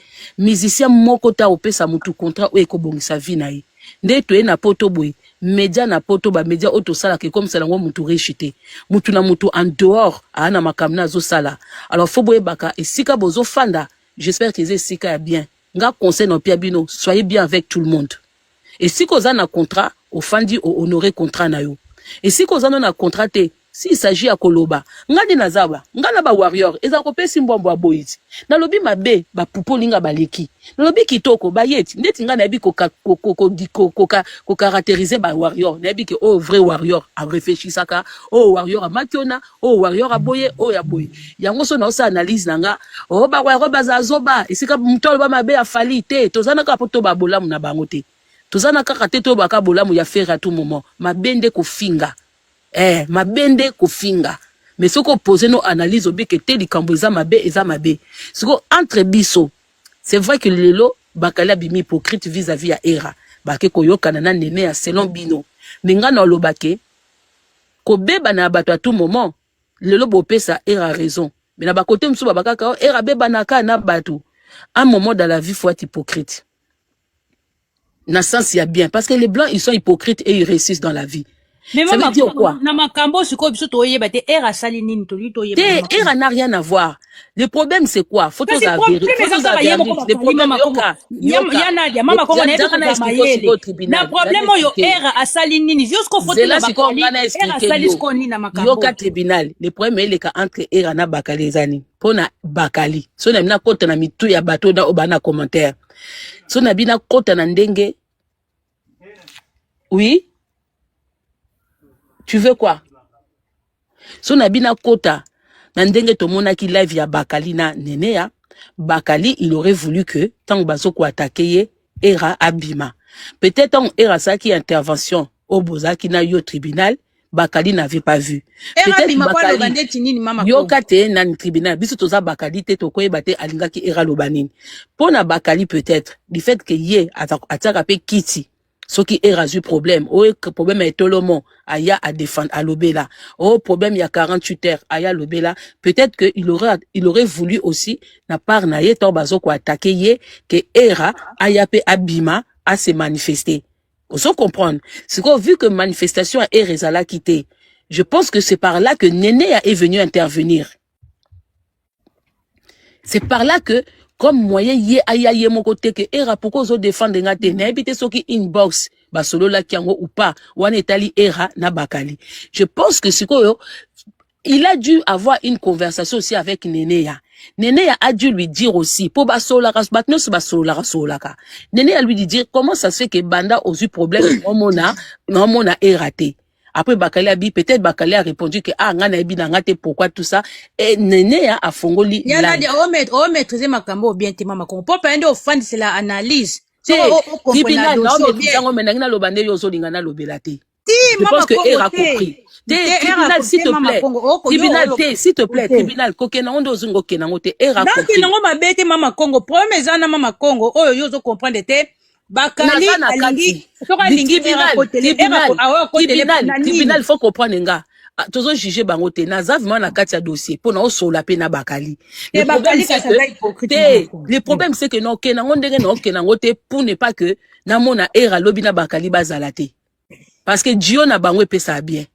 moko ta opesa mutu contrat ou ekobongisa vie na ye nde to na poto boy média na poto ba média auto sala que comme ça ngo mutu réchité mutu na mutu en dehors ana makamna zo sala alors faut boye baka et sika bozo fanda j'espère que sika bien nga conseil no pia bino soyez bien avec tout le monde et si koza na contrat au fandi au honorer contrat na yo et si koza na contrat te s'il s'agit à koloba ngadi nazaba ngana ba warrior eza ko pesi mbombo aboyiti na lobi mabe ba pupo linga baleki na lobi kitoko bayeti ndeti ngana yabi ko caractériser ba warrior na yabi ke oh vrai warrior a réfléchi saka oh warrior a makiona oh warrior a boye oh ya boye yango so na osa analyse nanga oh ba warrior bazazoba isika mutolo ba mabe afali te tozana ka poto ba bolamu na bango te tozana ka te to baka bolamu ya faire à tout moment mabende ko finga mabende kofinga mais soko poser nos analyses obi que te likambo eza mabe soko entre biso c'est vrai que lelo bakala bimi hypocrite vis-à-vis à era bake koyokana na nene ya selon bino ninga na lobake ko beba na bato à tout moment lelo bopesa era raison mais na bakote mso babaka era beba na ka na bato un moment dans la vie faut être hypocrite na sens ya bien parce que les blancs ils sont hypocrites et ils réussissent dans la vie. Mais ça veut dire quoi? Na makambo siko biso toyeba te era sali nini toyeba. Era n'a rien à voir. Le problème c'est quoi? Faut tous avouer. Le problème ya mama kongo na problème yo era asali nini jusqu'au faut la bakali. Era sali siko nini na makambo. Yoka tribunal. Le problème est le cas entre era na bakali zani. Pona bakali. So na mina kota na mitu ya bato na obana commentaire. So na bina kota na ndenge. Oui. Tu veux quoi? So nabina kota na ndenge tomona ki live ya Bakali na Nenea, Bakali il aurait voulu que tant baso ko attaquer era abima. Peut-être en era ça qui intervention au bozaki na yo tribunal, Bakali n'avait pas vu. Peut-être Bakali yoka te na tribunal biso toza Bakali te to koyeba te alinga ki era lobanini. Pona Bakali peut-être du fait que ye ataka pe kiti ce qui est rasu problème, oh problème est tout le monde, aya à défendre à l'obéla, oh problème il y a 48 heures, aya l'obéla, peut-être que il aurait voulu aussi, na part na ye torbazo ko attaquer ye, que era aya pe abima à se manifester. Vous comprendre. C'est qu'on vu que manifestation est rezala quitté. Je pense que c'est par là que Nenea est venu intervenir. C'est par là que comme moyen ye ayaye mon côté que era pourquoi zo défendre ngate na habité soki inbox ba solo la kiango ou pas wana etali era na Bakali. Je pense que sikoyo il a dû avoir une conversation aussi avec Nenea. Nenea a dû lui dire aussi pour ba solo la batno ba solo la ka. Nenea lui dire comment ça se fait que banda a eu problème non mona eraté. Après Bakali a dit peut-être Bakali a répondu que ngana ebi na ngate pourquoi tout ça et Nenea a fongoli yana de o maîtriser makambo bien te mama ko papa ende offend c'est la analyse so o tribunal na o maîtriser ngo menanga lo bande yo zo linga na lobela te. Je pense que era compris. Tribunal s'il te plaît. Tribunal s'il te plaît tribunal kokena ondo zungo kenango te era compris. Donc nango mabete mama Congo problème ezana mama Congo oyo yo zo comprendre te Bakali alingi tribunal faut comprendre nga tozo juger bango te naza vraiment na kati ya dossier pour na osola pe na Bakali le problème c'est que non kenango ndenge na kenango te pour ne pas que na mona era lobi na Bakali bazala te parce que Dio na bango pe ça bien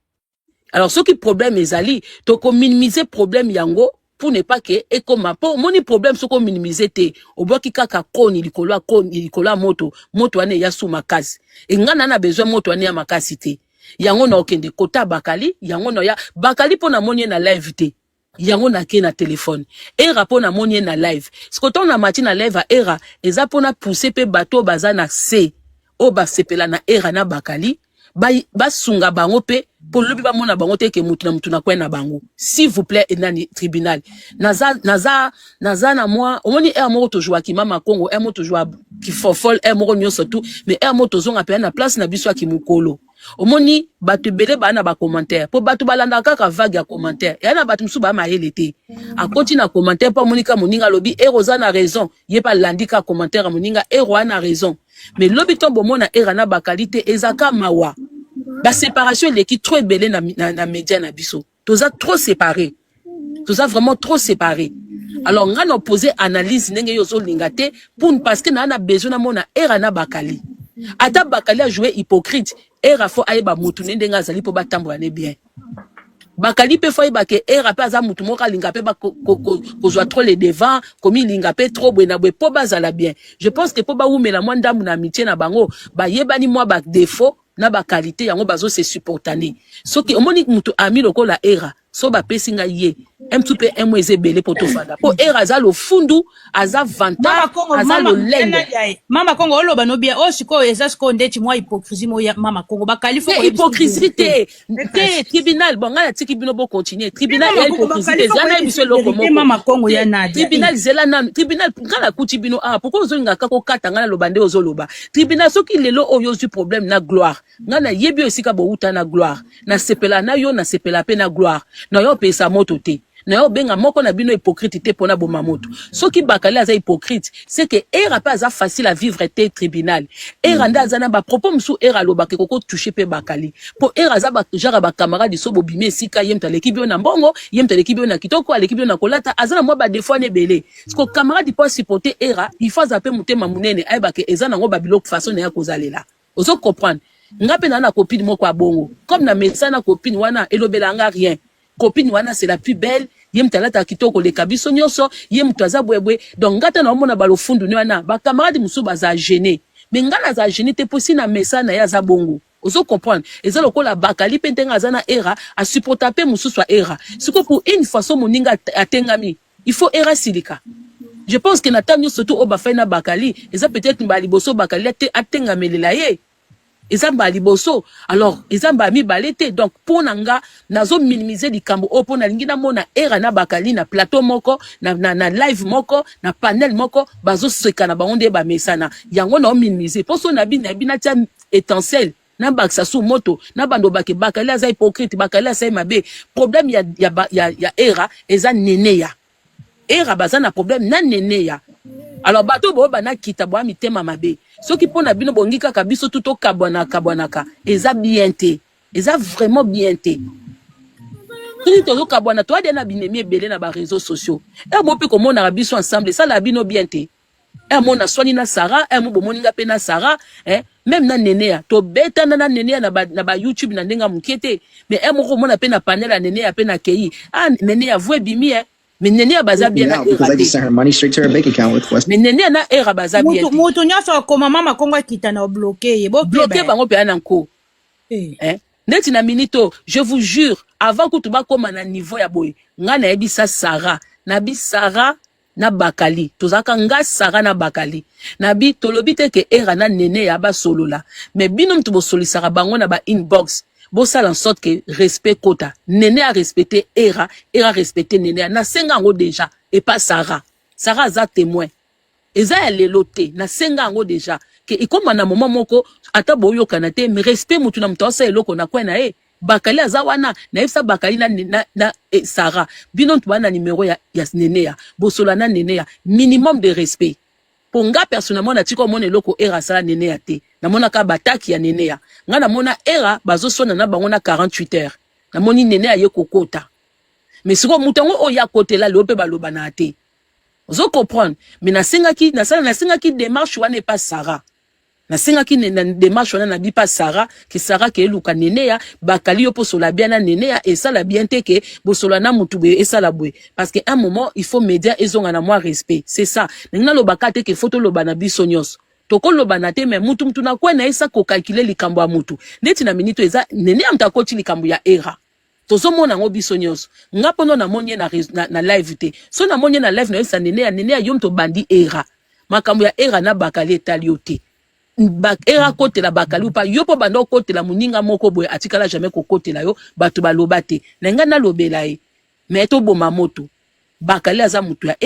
alors ce qui problème ezali to ko minimiser problème yango pour ne pas que et comme pour moni problème ce qu'on minimiser te oboki kaka koni likola moto ane ya sous makasi et ngana na besoin moto ane ya makasi te yango na okende kota bakali yango na ya bakali pona moni na live te yango na ke na téléphone era pona moni na live skoto na mati na live a era eza pona pousser pe bateau baza na c o ba sepela na era na bakali ba sunga bango pe pour lobi ba mona bango te ke mutu na kwena bango s'il vous plaît enani tribunal naza na moi omoni mo to joa ki mama Congo mo to joa ki fofol mo nyo surtout mais mo to zonga pe na place na biso ki mukolo omoni batu bele ba na ba commentaire po batu balanda kaka vague ya commentaire ya na batu musu ba mayele te a continue na commentaire pa monika moninga lobi eroza na raison ye pa landika commentaire moninga ero na raison mais lobi tombo mona era na ba qualité ezaka mawa ba séparation l'équipe trop belé na média na biso toza trop séparé toza vraiment trop séparé alors nga na poser analyse ndenge yozo lingate pour parce que na besoin na mona era na bakali ata bakali a joué hypocrite era fo ayeba mutu ndenge azali po batambola ne bien bakali pe foi bake era pe aza mutu moka linga pe ba ko joa trop les devants comme linga pe trop bwena bwe po bazala bien je pense que po ba umela mwanda mu na amitié na bango ba yebani mwa ba défaut na ba qualité yango bazo se supportaner soki omoni mutu ami lokola era so ba pesinga ye mtupe mweze belé poto fanda po era za lo fundu aza vanta aza lo lendo mama Congo oloba no bien o siko eza siko ndeti mwa hypocrisie mo ya mama Congo ba kalifo hypocrisie te tribunal bon ngala tiki bino bo continuer tribunal ya hypocrisie zana biso loko moko mama Congo ya nadi tribunal zela na tribunal ngala kuti bino pourquoi ozolinga kako kata ngala lobande ozoloba tribunal soki lelo oyo zu problème na gloire ngana yebi osika bo uta na gloire na sepela na yo na sepela pe na gloire na yo pesa moto te na yo benga moko na bino hypocrite te pona bo mamoto soki bakali aza hypocrite c'est que era pas aza facile à vivre te tribunal era nda aza na ba propos musu era loba ke koko toucher pe bakali po era aza ba genre ba camarade so bobime sika yemta l'équipe na mbongo yemta l'équipe na kitoko l'équipe na kolata aza na mwa ba défaut ne belé parce que camarade peut supporter era il faut zaper mutema munene ayeba ke eza na ngo ba biloko façon na ya kozalela ozo comprendre ngape na copine moko abongo comme na médecin na copine wana elobela nga rien copine wana c'est la plus belle yem talata kitoko le kabiso nyoso yem twaza bwebwe donc ngata na omona balo fundu ni wana ba camarade musu baza gêné mais ngana za gêné te posi na mesa na ya za bongo ozo comprendre eza lokola bakali pentenga za na era a supporter pe musu swa era siko pour une façon moninga atengami il faut era silika je pense que na tanyo surtout o ba fa na bakali eza peut-être mbali boso bakali atenga melela ye ezamba liboso alors ezamba mi balete donc pour nanga nazo minimiser likambo o pour na lingi na mona era na bakali na plateau moko na live moko na panel moko bazo seka na baonde ba mesana yango na minimiser pour so na bina tia étincelle na baksa sous moto na bando bakali aza hypocrite bakali aza mabe problème ya era eza neneya era bazana problème na neneya alors bato bo bana kita bo mitema mabe soki pona bino bongi kaka biso tout kabwanaka eza bien te eza vraiment bien te tuni tozo kabwana to adena binemi ebele na ba réseaux sociaux mo pe komona biso ensemble ça la bino bien te mo na swani na Sarah mo bomoninga pe na Sarah même na nenea to beta na nenea na ba YouTube na ndenga mukete mais mo komona pe na panel na nenea pe na kei nenea voe bimi mais nenea baza bien na because I just sent her money straight to her bank account with West. mais nenea na era baza bien mutu nyaso koma mama Congo kita na bloquer ye bloquer bango pe ananko neti na minito je vous jure avant que tu ba koma na niveau ya boy ngana ebisa Sarah na bi Sarah na bakali tozaka nga Sarah na bakali na bi tolobi te ke era na nene ya ba solola mais binom tu bo solisaka bango na ba inbox bo sala en sorte que respect kota nene a respecté era respecté nene na senga ngo déjà et pas Sarah za témoin eza ya lelote na senga ngo déjà que ikoma na moment moko ata boyo kanate mais respect mutu na mtosa eloko na kwena bakali azawana na ifsa bakali na Sarah binon tu bana numéro ya nene ya bosola na nene ya minimum de respect ponga personnellement na tiko mona eloko era sala nene ya te na mona ka bataki ya nene ya nga na mona era bazo sona na bango na 48 heures na moni nene ya ye kokota mais siko mutango o ya kotela le pe baloba na te ozo comprendre mais na sengaki démarche wana pas Sarah na senga ki na démarche wana na bipa Sarah ki Sarah ke luka nene ya bakali yo posola bien na nene ya et ça la bien te ke bosola na mutu be et ça la bwe parce que un moment il faut média ezonga na moi respect c'est ça nina lo bakate ke photo lo bana biso nyos toko lo bana te mais mutu na kwa na esa ko calculer likambo ya mutu ndeti na minito eza nene ya mtakoti likambo ya era tozomona ngo biso nyos ngapo no na monye na live te so na monye na live na esa nene ya yom to bandi era makambo ya era na bakali etali yote era kote la bakali ou pas yo po bando kote la muninga moko boye atikala jamais ko kote la yo batu baloba te na nga na lobela e mais to boma moto bakali aza mutu ya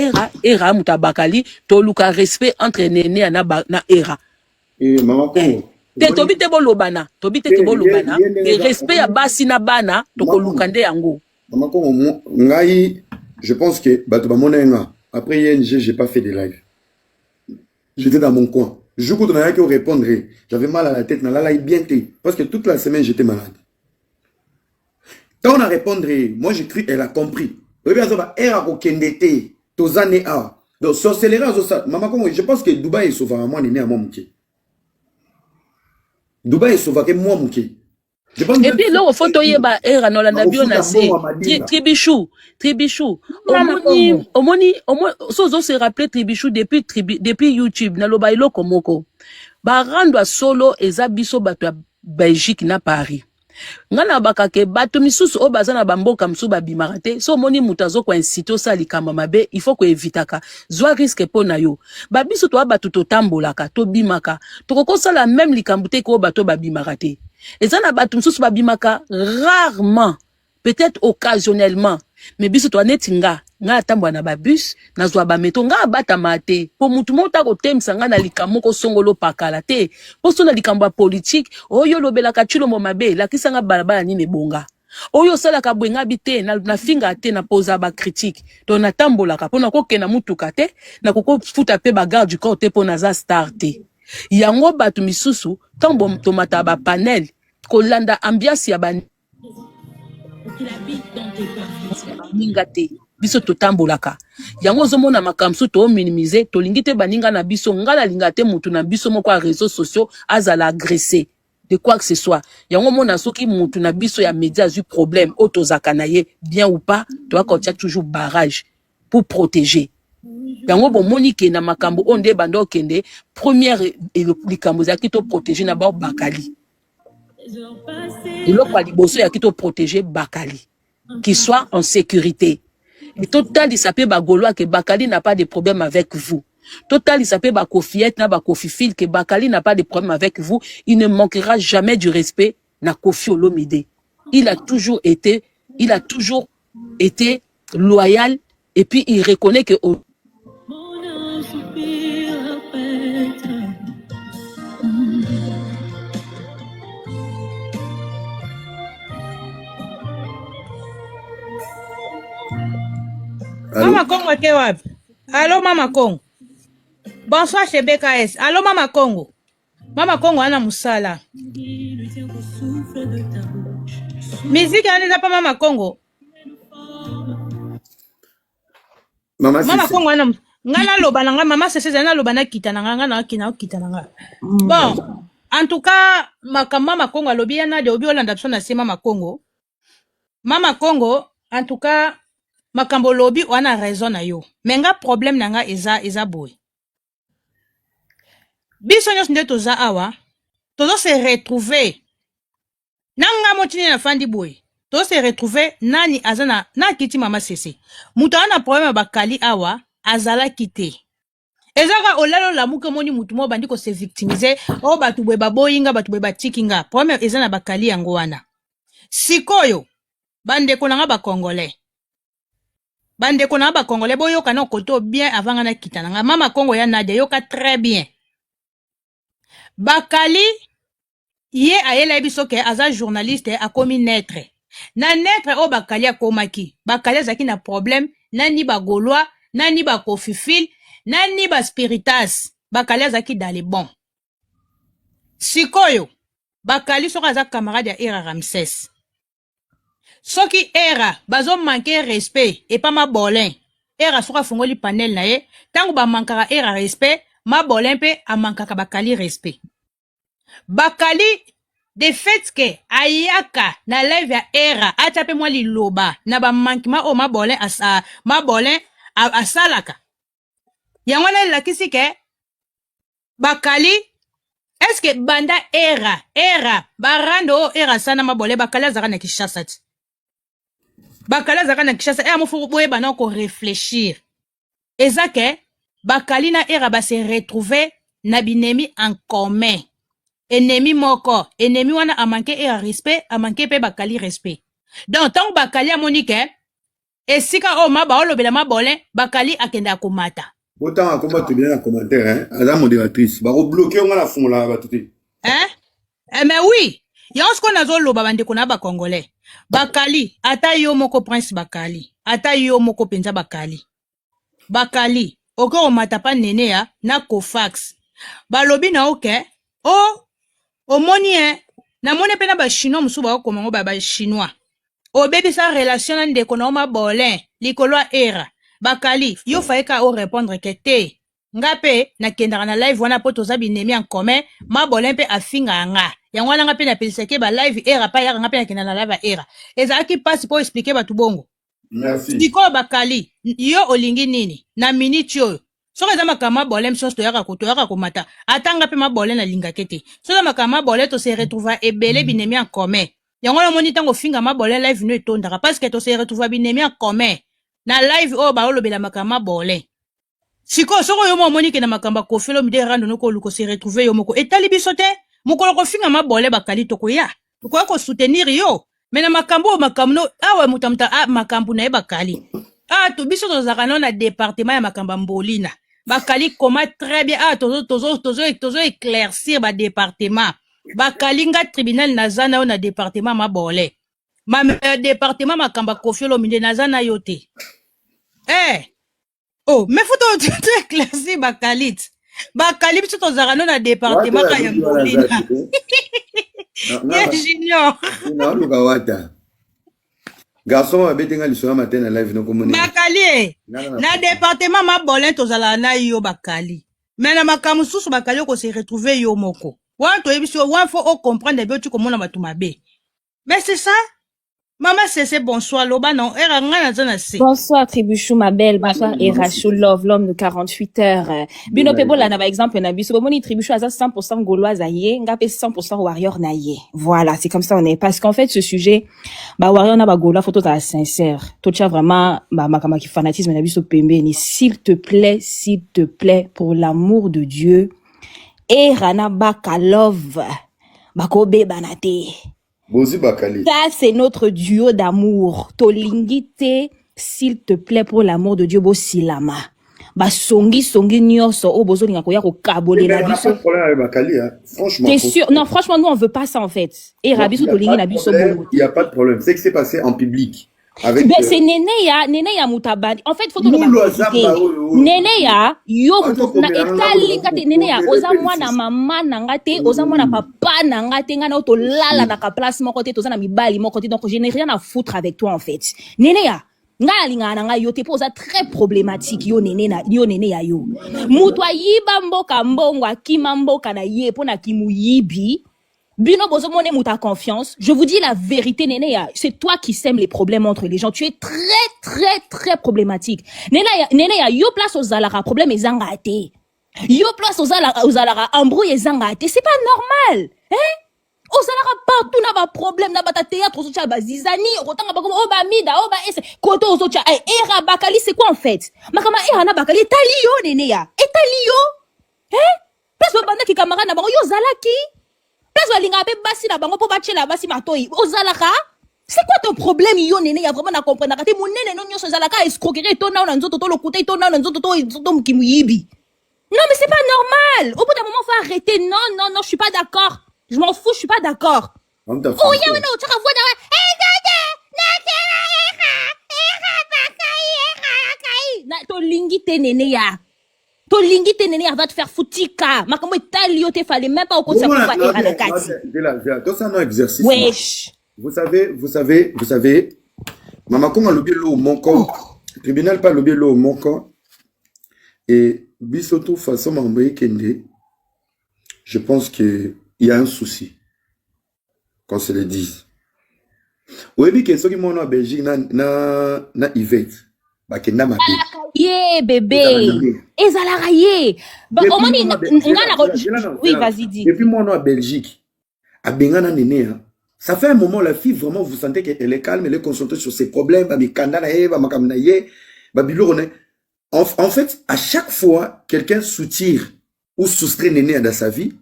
era mutu bakali to luka respect entre nene na era Mama Congo te tobite bolobana et respect ya basi na bana to ko luka nde yango Mama Congo ngai je pense que batu ba monenga après ING j'ai pas fait de live. J'étais dans mon coin. Le jour où on a qu'à répondre, j'avais mal à la tête, bien parce que toute la semaine j'étais malade. Quand on a répondu, moi j'ai cru, elle a compris. Donc je pense que Dubaï est sauvé à moi, né à moi. Dubaï est sauvé à moi. Et puis là, au photo yeba era no landa bio na se Tribichou omoni sozo se rappeler Tribichou depuis YouTube na loba iloko moko ba rando solo eza biso bato ya Belgique na Paris ngana bakake bato misusu o bazana bamboka msu ba bimarate so moni mutazo kwa incito sa likamba mabe il faut ko evitaka zwa risque pona yo ba biso to bato to tambolaka to bimaka to kokosa la même likambute ko bato ba bimarate ezana bato msusu ba bimaka rarement peut-être occasionnellement mais biso to netinga nga tambwa na ba bus na zwa ba meto nga bata mate po mutu mota ko temsa nga na likamo ko songolo pakala te po so na likambo politique oyo lobela ka chulo mo mabe la kisanga balabala ni nebonga oyo sala ka bwenga bite na finga te na posa ba critique to na tambola ka pona ko kena mutuka te na ko futa pe ba garde du corps te pona za star te yango batu misusu tambo tomata ba panel ko landa ambiance ya ba ningate biso totambolaka yango zomona makamsu to minimiser to lingite baninga na biso ngala lingate mutu na biso moko a réseaux sociaux azala agressé de quoi que ce soit yango mona soki mutu na biso ya média eu problème otozaka na ye bien ou pas doit continuer toujours barrage pour protéger yango bomoni ke na makambo onde bando kende première likambo za kito protéger na ba bakali iloko pa liboso ya kito protéger bakali qui soit en sécurité. Et total, il s'appelle Bagolois que Bakali n'a pas de problème avec vous. Total, il s'appelle Bakofiette, na Bakofifil, que Bakali n'a pas de problème avec vous. Il ne manquera jamais du respect na Kofi Olomide. Il a toujours été loyal et puis il reconnaît que Mama Congo ke wapi? Allô Mama Congo. Bonsoir chez BKS. Allô Mama Congo. Mama Congo ana musala. Musique aneza pa Mama Congo. Mama Congo ana ngana loba nanga mama sese na loba na kita nanga na kita nanga. Bon, en tout cas Mama Congo alobi yana de obi olanda biso na se Mama Congo. Mama Congo, en tout cas makambo lobi wana raison na yo menga problème nanga eza boy biso nyos nde toza awa tozo se retrouver nanga motini na fandi boy tozo se retrouver nani azana na kiti mama sese mutu ana problème bakali awa azala kite ezaka olalo la muke moni mutu mo bandi ko se victimiser o batu boy baboyinga batu boy batikinga problème ezana bakali yango wana sikoyo bande konanga ba congolais bande kona ba congolais boyoka na koto bien avant na kitananga Mama Congo ya Nadia yoka très bien bakali ye ayela biso ke aza journaliste akomi naître na naître o bakali akomaki bakali zaki na problème nani ba Gaulois nani ba Kofifil nani ba Spiritas bakali zaki dans les bons sikoyo bakali soka za camarade ya Era Ramses soki era bazo manquer respect et pas ma bolin era soka fungoli panel na ye tango ba mankaka era respect ma bolin pe a mankaka bakali respect bakali de fait que ayaka na live ya era achape mwa liloba na bamankima o mabole asalaka yango na elakisi ke bakali eske banda era barando o era sana mabole bakali azaka na Kinshasa ti bakali azaka na Kinshasa amofu boyeba na ko réfléchir eza ke bakali na era ba se retrouver na binemi en commun ennemi moko ennemi wana amanke era respect amanke pe bakali respect donc tant bakali amoni ke esika o maba olobela mabole bakali akenda komata Autant à combat tu bien en commentaire hein à modératrice ba bloquer on la fond là ba tout mais oui yango siko nazoloba bandeko na bakongolais bakali ata yo moko prince bakali ata yo moko penza bakali oko omata pa nene ya na Cofax balobi na oke omoni namoni pe na bachinois mosusu baokoma ngo bachinois obebisa relation na ndeko na oma bolin likolo ya era bakali yo faeka o répondre ke te nga pe nakendaka na live wana po toza binemi en commun mabolin mpe afinga nga yango wana nga pe napelisake ba live era pa yaka nga pe nakenda na live ya era ezalaki mpasi po explike bato bongo sikoyo bakali yo olingi nini na minute oyo soki eza makambo mabole msoso toyaka komata ata nga mpe mabole nalingaki te so eza makambo mabole tose retrouva ebele binemi en commun yango namoni ntango ofinga mabole live no etondaka parceke tose retrouva binemi en commun na live oyo baolobela makambo mabole sikoyo soki oyo mo omoni ke na makambo akofelo mide rando noko oluka se retrouve yo moko etali biso te mokolo kofinga mabole bakali tokoya kosoutenir yo me na makambo no awa mutamuta makambo na ye bakali to biso tozalaka no na département ya makambo mbolina bakali koma très bien tozo éclaircir ba département bakali nga tribunal naza na yo na département mabole département makambo kofiolo minde naza na yo te mais faut to éclaircir bakali biso tozalaka no na département ka ya mbolina junior na wata garçon abetenga lisona matin na live noko moni bakali na département mabolin tozala na yo bakali mais na makambo susu bakali ko se retrouver yo moko wana toyebiso wana faut o comprendre bien tu komona bato mabe mais c'est ça Maman c'est bonsoir loba non era ngana zana se bonsoir Tribuchou ma belle bonsoir Erachou Love l'homme de 48 heures bino pebola na ba exemple na biso bomoni Tribuchou aza 100% gauloise aye ngape 100% warrior na ye voilà c'est comme ça on est parce qu'en fait ce sujet ba warrior na ba gaulois faut être sincère tout ça vraiment ba makama ki fanatisme na biso pembeni s'il te plaît pour l'amour de Dieu Erana baka love bakobe banate Bozi Bakali. Ça, c'est notre duo d'amour. Tolingite, s'il te plaît, pour l'amour de Dieu, Bosilama. Songi nyonso, bozo linga koya ko kabole na biso. Pas de problème avec Bakali, hein. Franchement. T'es sûr? Non, franchement, nous, on veut pas ça, en fait. Et Rabiso tolingi na biso bongo. Il y a pas de problème. C'est que c'est passé en public. Avec c'est Neneya Mutabani. En fait, faut que Neneya, yo, na etali kate Neneya, oza mwana mama nangate, oza mwana papa nangate, ngana oto lala na ka place moko te, toza na mibali moko te, donc je n'ai rien à foutre avec toi, en fait. Neneya, nga linga nanga yo te posa très problématique yo Neneya yo. Mutwa yiba mboka mbongo akima mboka na ye pona kimu yibi. Bino bozomone muta confiance. Je vous dis la vérité, Neneya. C'est toi qui sèmes les problèmes entre les gens. Tu es très problématique. Neneya, yo place aux alara, problème est zangate. Yo place aux alara, embrouille est zangate. C'est pas normal. Hein? Aux alara partout na ba problème, na ba ta théâtre, aux autres ba zizani, otanga ba oh ba mida, oh ba ese, koto aux autres, era bakali, c'est quoi en fait? Makama era na bakali, talio, Neneya. Et talio? Hein? Place ba banda ki camarade na ba yo zalaki? C'est quoi ton problème yo nene ya vraiment na comprendre kati monene no nyoso zalaka escroquerie to na nzoto to lokuta to na nzoto to mukimuyibi. Non mais c'est pas normal. Au bout d'un moment faut arrêter. Non, je suis pas d'accord. Je m'en fous, je suis pas d'accord. Oh ya no chaka voix da na to lingi te nene ya. Tolingi tenene va te faire foutika. Makambo italio te fallait même pas au compte ça pour faire la carte. C'est un exercice. Wesh. Vous savez, maman comment le bielo mon corps, tribunal pas le bielo mon corps et bisoto façon m'envoyer kende. Je pense que il y a un souci. Qu'on se le dise. Oui, que ceux qui m'ont en Belgique, na Yvette. Bakenda mabe. Ye bébé. Ezalaka ye. Oui, vas-y, dis. Depuis mon nom à Belgique, à Bengana Néné, ça fait un moment, la fille, vraiment, vous sentez qu'elle est calme, elle est concentrée sur ses problèmes, en fait, à chaque fois, quelqu'un soutire ou soustrait Néné dans sa vie,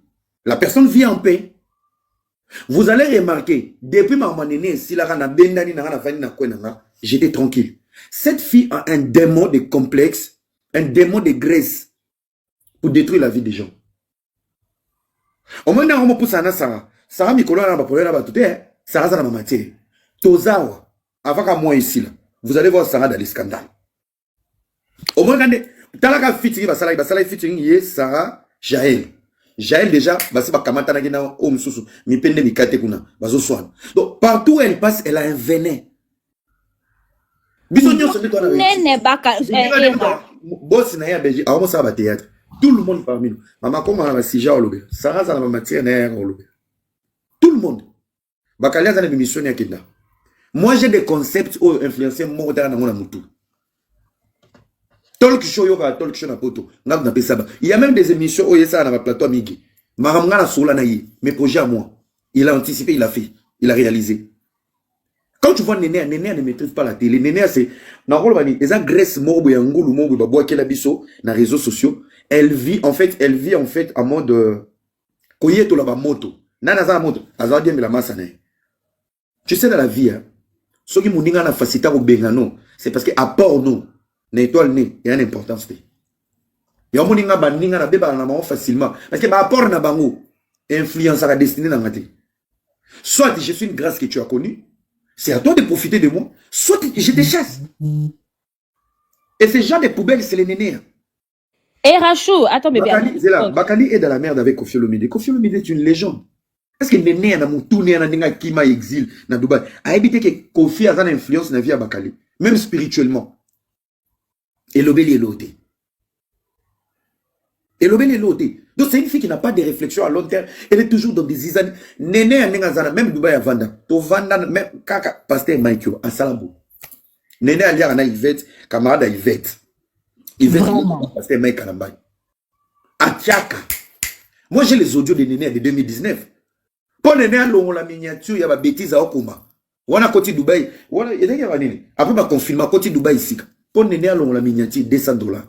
la personne vit en paix. Vous allez remarquer, depuis ma maman Néné, si la rana bendani na rana fani na kwenanga, j'étais tranquille. Cette fille a un démon de complexe, un démon de graisse pour détruire la vie des gens. Au moins, on pousse à Sarah. Sarah Mikolo n'a pas pour la batute, Sarah n'a pas matière. Tozawa, avant qu'à moi ici, là, vous allez voir Sarah dans les scandales. Au moins, quand Talaka featuring, Basala featuring, Sarah, Jaël. Jaël déjà, c'est pas Kamata Nagina, Om Soussou, mi pende mi kate kuna, bazo soin. Donc, partout où elle passe, elle a un venin. Nene baka. Boss na Belgique, avant ça va théâtre. Tout le monde parmi nous. Maman comment on va sija olobe. Sarah ça va matière na olobe. Tout le monde. Bakalia za na émission ya kenda. Moi j'ai des concepts ou influencer mon dans na mutu. Talk show yoka talk show na poto. Ngab na pesa ba. Il y a même des émissions où yesa na plateau migi. Maramanga na sola na yi. Mes projets à moi. Il a anticipé, il a fait, il a réalisé. Quand tu vois Néné, Néné ne maîtrise pas la télé. Néné, c'est... Les agresse morbo ya ngulu morbo babo akela biso na réseaux sociaux. Elle vit en fait en mode koyeto la ba moto. Nana za moto, azadi mi la masana. Tu sais dans la vie hein, ceux qui moninga na facilita au bengano, c'est parce que apport nous, na étoile né, il y a une importance. Ya moninga baninga na beba na ma facilement parce que ba apport na bango influence la destinée na ngati. Soit je suis une grâce que tu as connue. C'est à toi de profiter de moi. Soit je te chasse. Et ces gens de poubelles, c'est les nénés. Et Rachou, attends bébé. Bakali est dans la merde avec Kofi Olomide. Kofi Olomide est une légende. Est-ce que Néné a tourné à Nenga Kima exil na Dubaï a évité que Kofi a une influence dans la vie à Bakali, même spirituellement. Et l'obéli est l'ôté. Et l'obéli est l'ôté. Donc c'est une fille qui n'a pas de réflexion à long terme. Elle est toujours dans des zizanes. Néné a Nenga même Dubaï à Vanda. To Vanda, même Kaka, pasteur Maïkyo, à Salambo. Néné a lié à Yvette, camarade à Yvette. Yvette, pasteur Maïk Kalambay. À Tchaka. Moi j'ai les audios de Néné de 2019. Pour Néné a la miniature, il y a des bêtises à Okuma. On a côté Dubaï. Après ma confinement, côté Dubaï ici. Pour Néné a la miniature, $200.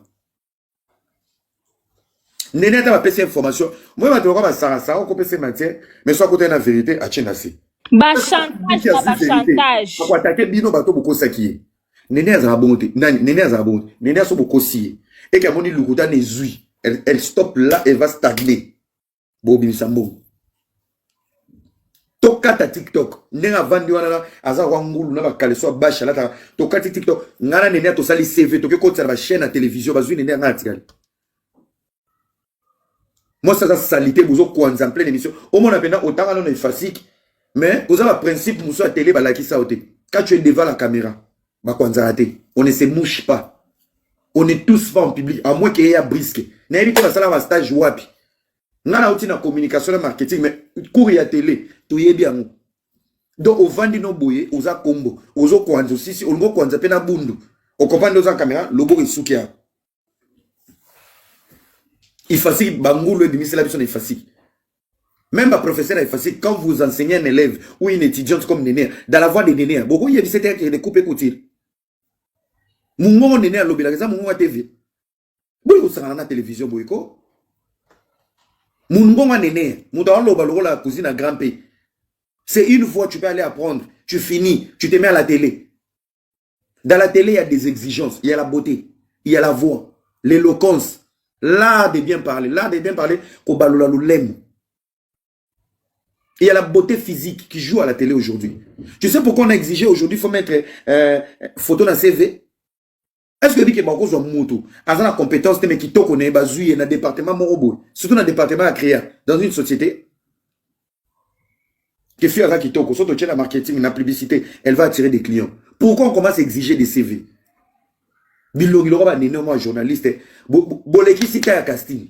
Néné a passé information. Moi, je vais Sarah, on peut se matière, mais soit côté la vérité, à Tchénassi. Ba chantage. Pour attaquer Bino Bato Boko Saki. Néné a zabonté. Néné a zabonté. Néné a soboko si. Et qu'à mon île, Lukuta ne zui. Elle stoppe là, elle va stagner. Bobi Sambo. Toka ta TikTok. Néné a vendu wana aza wangulu na ba kaleso basha la toka TikTok. Ngana Néné a to sali CV toke ko tsala ba chaîne à télévision bazui Néné a ngatikali. Moi, ça, salité, vous avez quoi en pleine émission. Au moins, on a autant de facile. Mais, vous avez un principe, vous avez télé, quand tu es devant la caméra, on ne se mouche pas. On est tous pas en public, à moins qu'il y ait un brisque. N'a pas ça dans stage wapi. On a aussi une communication, le marketing, mais cours à télé, tout y est bien. Donc, au vend nos boyés, aux combo, aux autres kwanza, si, on go kwanza pena bundu. On comprend dans la caméra, le beau est soukia. Il facile, Bangoulou et la mission est facile. Même ma professeur est facile. Quand vous enseignez un élève ou une étudiante comme Néné, dans la voix de Néné, beaucoup il y a 17 heures qui est coupé côté. Mon Néné à l'obéi, la raison, mon TV. Vous savez, la télévision, Boyko. Mon Néné, mon dans la cousine à grand pays. C'est une fois, tu peux aller apprendre, tu finis, tu te mets à la télé. Dans la télé, il y a des exigences, il y a la beauté, il y a la voix, l'éloquence. L'art de bien parler, il y a la beauté physique qui joue à la télé aujourd'hui. Tu sais pourquoi on a exigé aujourd'hui, il faut mettre photo dans CV? Est-ce que dit que beaucoup sont moto, à la compétence, mais qui toque, on est basé dans le département Morobo, surtout dans le département à créer, dans une société, qui fait un qui toque, surtout la marketing, la publicité, elle va attirer des clients. Pourquoi on commence à exiger des CV? Bilogilora, un énorme journaliste, Boleki Sika à casting.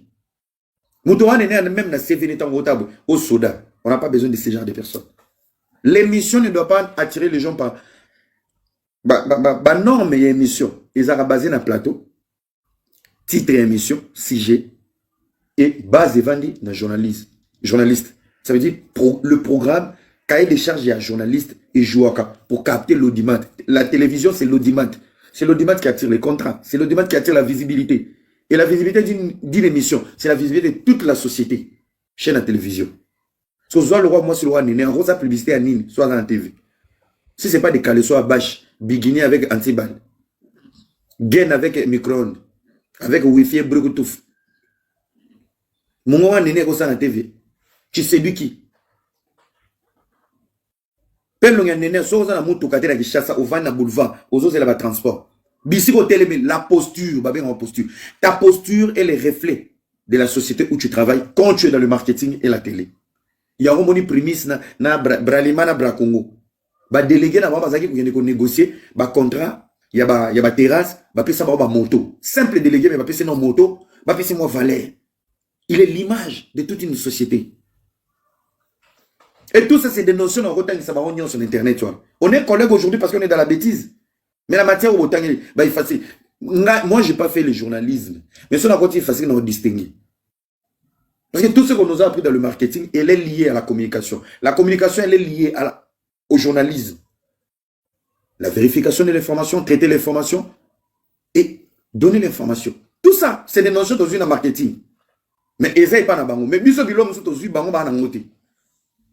Moutouane est même dans CV au soda. On n'a pas besoin de ce genre de personnes. L'émission ne doit pas attirer les gens par norme et émission. Ils sont basés dans le plateau. Titre et émission, sujet et base de vente dans journaliste. Ça veut dire le programme, cahier des charges, il y a journaliste et joueur pour capter l'audimat. La télévision, c'est l'audimat. C'est l'audimat qui attire les contrats. C'est l'audimat qui attire la visibilité. Et la visibilité d'une émission, c'est la visibilité de toute la société. Chaîne à télévision. Si soit le roi, moi, c'est le roi Néné, en gros, sa publicité à Nine, soit dans la TV. Si ce n'est pas décalé, soit à bâche, bikini avec anti-balle, gain avec micro-ondes, avec Wi-Fi et Bluetooth. Mon roi Néné, ça dans la TV. Tu séduis qui? Pelle Néné, soit dans la moto, quand tu chasse au van boulevard, aux autres, c'est là transport. Bisiko télé, la posture, ta posture est le reflet de la société où tu travailles quand tu es dans le marketing et la télé. Il y a un moni prémisse na bralima na brakongo. Ba délégué na ba zaki ko négocier ba contrat, il y a ba terrasse, ba pesa ba moto. Simple délégué mais ba pesa non moto, ba pesa moi valeur. Il est l'image de toute une société. Et tout ça c'est des notions en retard qui ça va on sur internet, tu vois. On est collègues aujourd'hui parce qu'on est dans la bêtise. Mais la matière au temps, bah, il facile. Moi, je n'ai pas fait le journalisme. Mais ça, on a facile de distinguer. Parce que tout ce qu'on nous a appris dans le marketing, elle est liée à la communication. La communication, elle est liée au journalisme. La vérification de l'information, traiter l'information et donner l'information. Tout ça, c'est des notions dans une marketing. Mais essaye pas na bango. Mais biso bilom so tozu bango ba na ngote.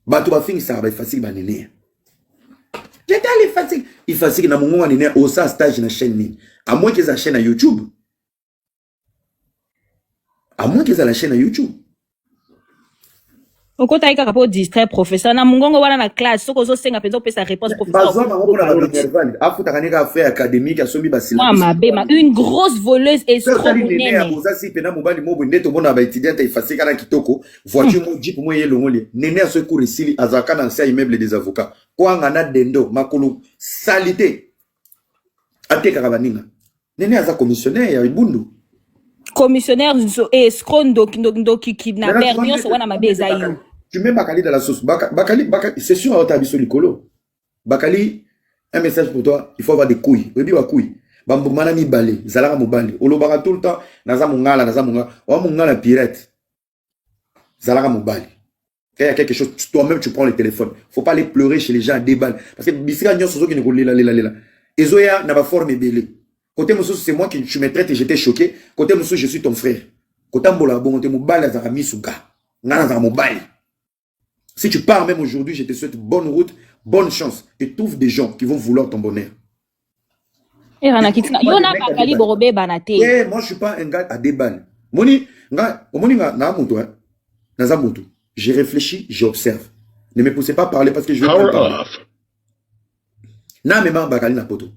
Ba to ba fingi ça ba facile ba nene. J'étais allé fatigué. Il fatigue na mongo nene au sa stage na chaîne ni. À moins qu'ils aient chaîne à YouTube. À moins qu'ils aient la chaîne à YouTube. Oko taika kapo distrait professeur na mungongo wana na classe soko zo senga penzo pesa réponse professeur. Bazoma ngoko na ba intervalle. Afu takanika affaire académique a somi basila. Mama bema une grosse voleuse escroc nene. Boza si pena mobali mobo ndeto bona ba étudiante ifasika na kitoko. Voiture mo jeep mo yelo ngoli. Nene a ce cours ici azaka na ancien immeuble des avocats. Kwa ngana dendo makulu salité. Ateka kabaninga. Nene aza commissionnaire ya Ibundu. Commissionnaire escroc ndoki kidnapper nyonso wana mabeza yo. Tu mets Bakali dans la sauce. Bakali, c'est sûr, tu as vu sur le colo. Bakali, un message pour toi, il faut avoir des couilles. Il dit wa couilles. Bambumana mi balé, zalara mo balé. Olobara tout le temps, naza mongala, wa mongala pirate. Zalara mo balé. Quand il y a quelque chose, toi-même tu prends le téléphone. Faut pas aller pleurer chez les gens à des balles. Parce que bisika nyon sozo qui ne roule là. Ezoya n'a pas forme belé. Côté monsieur, c'est moi qui tu me traites et j'étais choqué. Côté monsieur, je suis ton frère. Côté mbola bon, te mo balé zara mi suga. Ngana zara mo balé. Si tu pars même aujourd'hui, je te souhaite bonne route, bonne chance. Et trouve des gens qui vont vouloir ton bonheur. Eh, moi, je ne suis pas un gars à déballe. Je réfléchis, j'observe. Ne me poussez pas à parler parce que je vais pas parler. Na bakali na poto.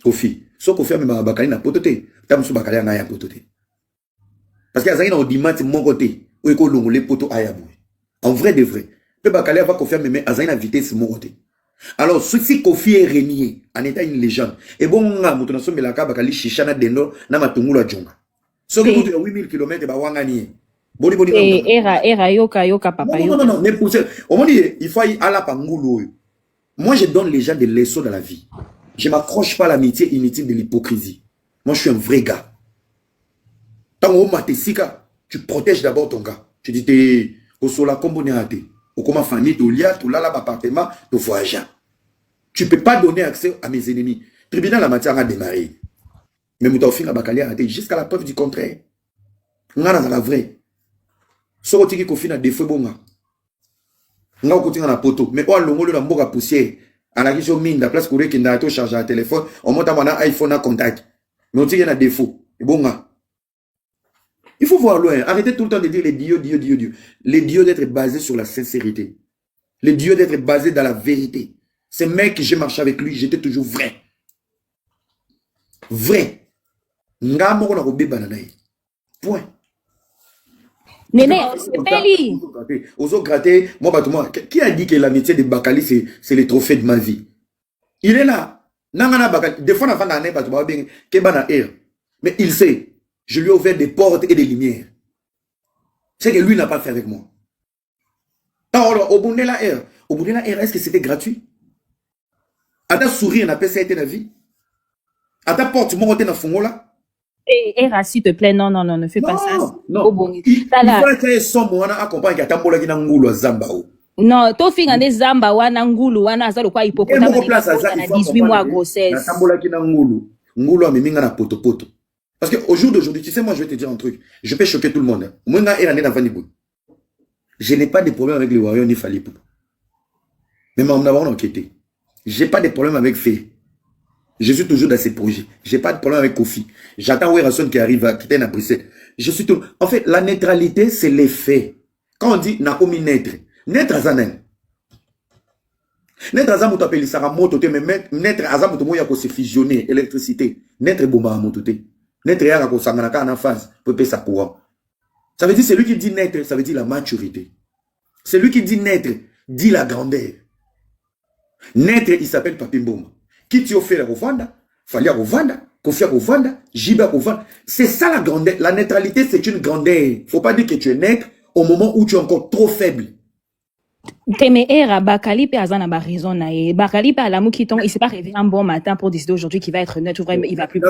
Kofi. So Kofi a bakali na poto te. Tamsu bakali na ya poto te. Parce qu'il y a un audimat de mon côté. Où il y a les poteaux ayabou. En vrai de vrai. Le Bakali va confirmer, mais à une vitesse de mon côté. Alors, si Kofi est régné, en état une légende, et bon, on a montré que la Bakali Shishana Deno, n'a pas tout la djonga. Si vous avez 8000 km, bah, wangani. Era, yoka, papa. Non, mais pour ça, au moins, il faut aller à la pangoulou. Moi, je donne les gens des leçons dans la vie. Je ne m'accroche pas à l'amitié inutile de l'hypocrisie. Moi, je suis un vrai gars. Tu protèges d'abord ton gars. Tu dis, au sola comme on est à au comment famille, tu lia, tu l'as l'appartement, tu voyages. Tu ne peux pas donner accès à mes ennemis. Tribunal la matière a démarré. Mais mon fin a bacalé arrêté jusqu'à la preuve du contraire. On a dans la vraie. Ce qui est confine à défaut bon. On a continué la poteau. Mais on a le mot de la mboga poussière. À la question mine, la place courir qui n'a pas chargé un téléphone, on monte à mon iPhone à contact. Mais on tient un défaut. Et bon, il faut voir loin. Arrêtez tout le temps de dire les dieux. Les dieux d'être basés sur la sincérité. Les dieux d'être basés dans la vérité. Ce mec, j'ai marché avec lui, j'étais toujours vrai. Vrai. Point. Néné, c'est Peli. Oso gratter. Moi, qui a dit que l'amitié de Bakali, c'est le trophée de ma vie? Il est là. Nangana Bakali. Des fois, on a fait un mais il sait. Je lui ai ouvert des portes et des lumières. C'est que lui n'a pas fait avec moi. Alors, au bout de la ère, est-ce que c'était gratuit? À ta sourire, n'a pas été la vie? À ta porte, mon côté, n'a pas là? Era, s'il te plaît, non, ne fais pas ça. Non. Il faut que son moana accompagne à Tambola qui n'a ngulu à Zambao. Non, to finga ne Zamba wana ngulu wana azalo kwa hippopotamus na 18 mois grossesse. Tambola qui n'a ngulu à miminga na poto. Parce qu'au jour d'aujourd'hui, tu sais, moi, je vais te dire un truc. Je peux choquer tout le monde. Moi, je n'ai pas de problème avec les Warriors ni Falipou. Mais on a enquêté. J'ai pas de problème avec Fé. Je suis toujours dans ces projets. J'ai pas de problème avec Kofi. J'attends Werrason qui arrive à quitter la Bruxelles. Je suis tout. En fait, la neutralité, c'est les faits. Quand on dit Nakomi naître, naître à Zanen. Naître à Zanen, on appelle ça mototé, mais naître à Zanen, on a se fusionner, électricité. Naître bomba à mototé. Naître à Zanen, en phase, peut payer sa courant. Ça veut dire, c'est lui qui dit naître, ça veut dire la maturité. C'est lui qui dit naître, dit la grandeur. Naître, il s'appelle Papimboma. Qui tu offert à Rovanda, Fali à Rovanda, Kofi à Rovanda, Jiba à Rovanda. C'est ça la grandeur. La neutralité, c'est une grandeur. Il ne faut pas dire que tu es naître au moment où tu es encore trop faible. Mais Era, Bakali pe azana ba raison na ye. Bakali pe alamu qui tombe, il s'est pas réveillé un bon matin pour décider aujourd'hui qu'il va être neutre, vraiment, il va plus.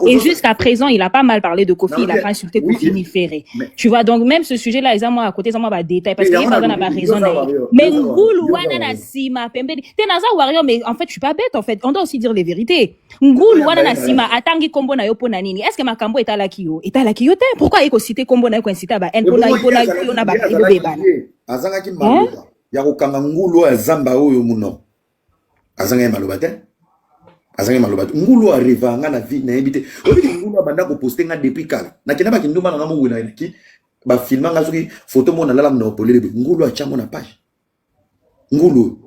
Et jusqu'à présent, il a pas mal parlé de Kofi, il a pas insulté Kofi ni Ferré. Tu vois, donc même ce sujet-là, ils ont moi à côté, ils ont moi ba détail parce qu'il y a pas raison na ye. Mais Ngulu wana na sima pembeni. T'es naza warrior, mais en fait, je suis pas bête en fait. On doit aussi dire les vérités. Ngulu wana na sima atangi kombo na yo pona nini. Est-ce que makambo est à la kiyo? Est à la kiyo te? Pourquoi il faut citer kombo na yo inciter ba en pona yo na ba beba. Azangaki maloba ya kokanga ngulu ya zamba oyo muno azanga maloba te ngulu arriva nga na vie na yebite obi ngulu abanda ko poster nga depuis kala na kina ba kinduma nga mo wela ki ba filma nga soki photo mo na lala na polele ngulu a chango na page ngulu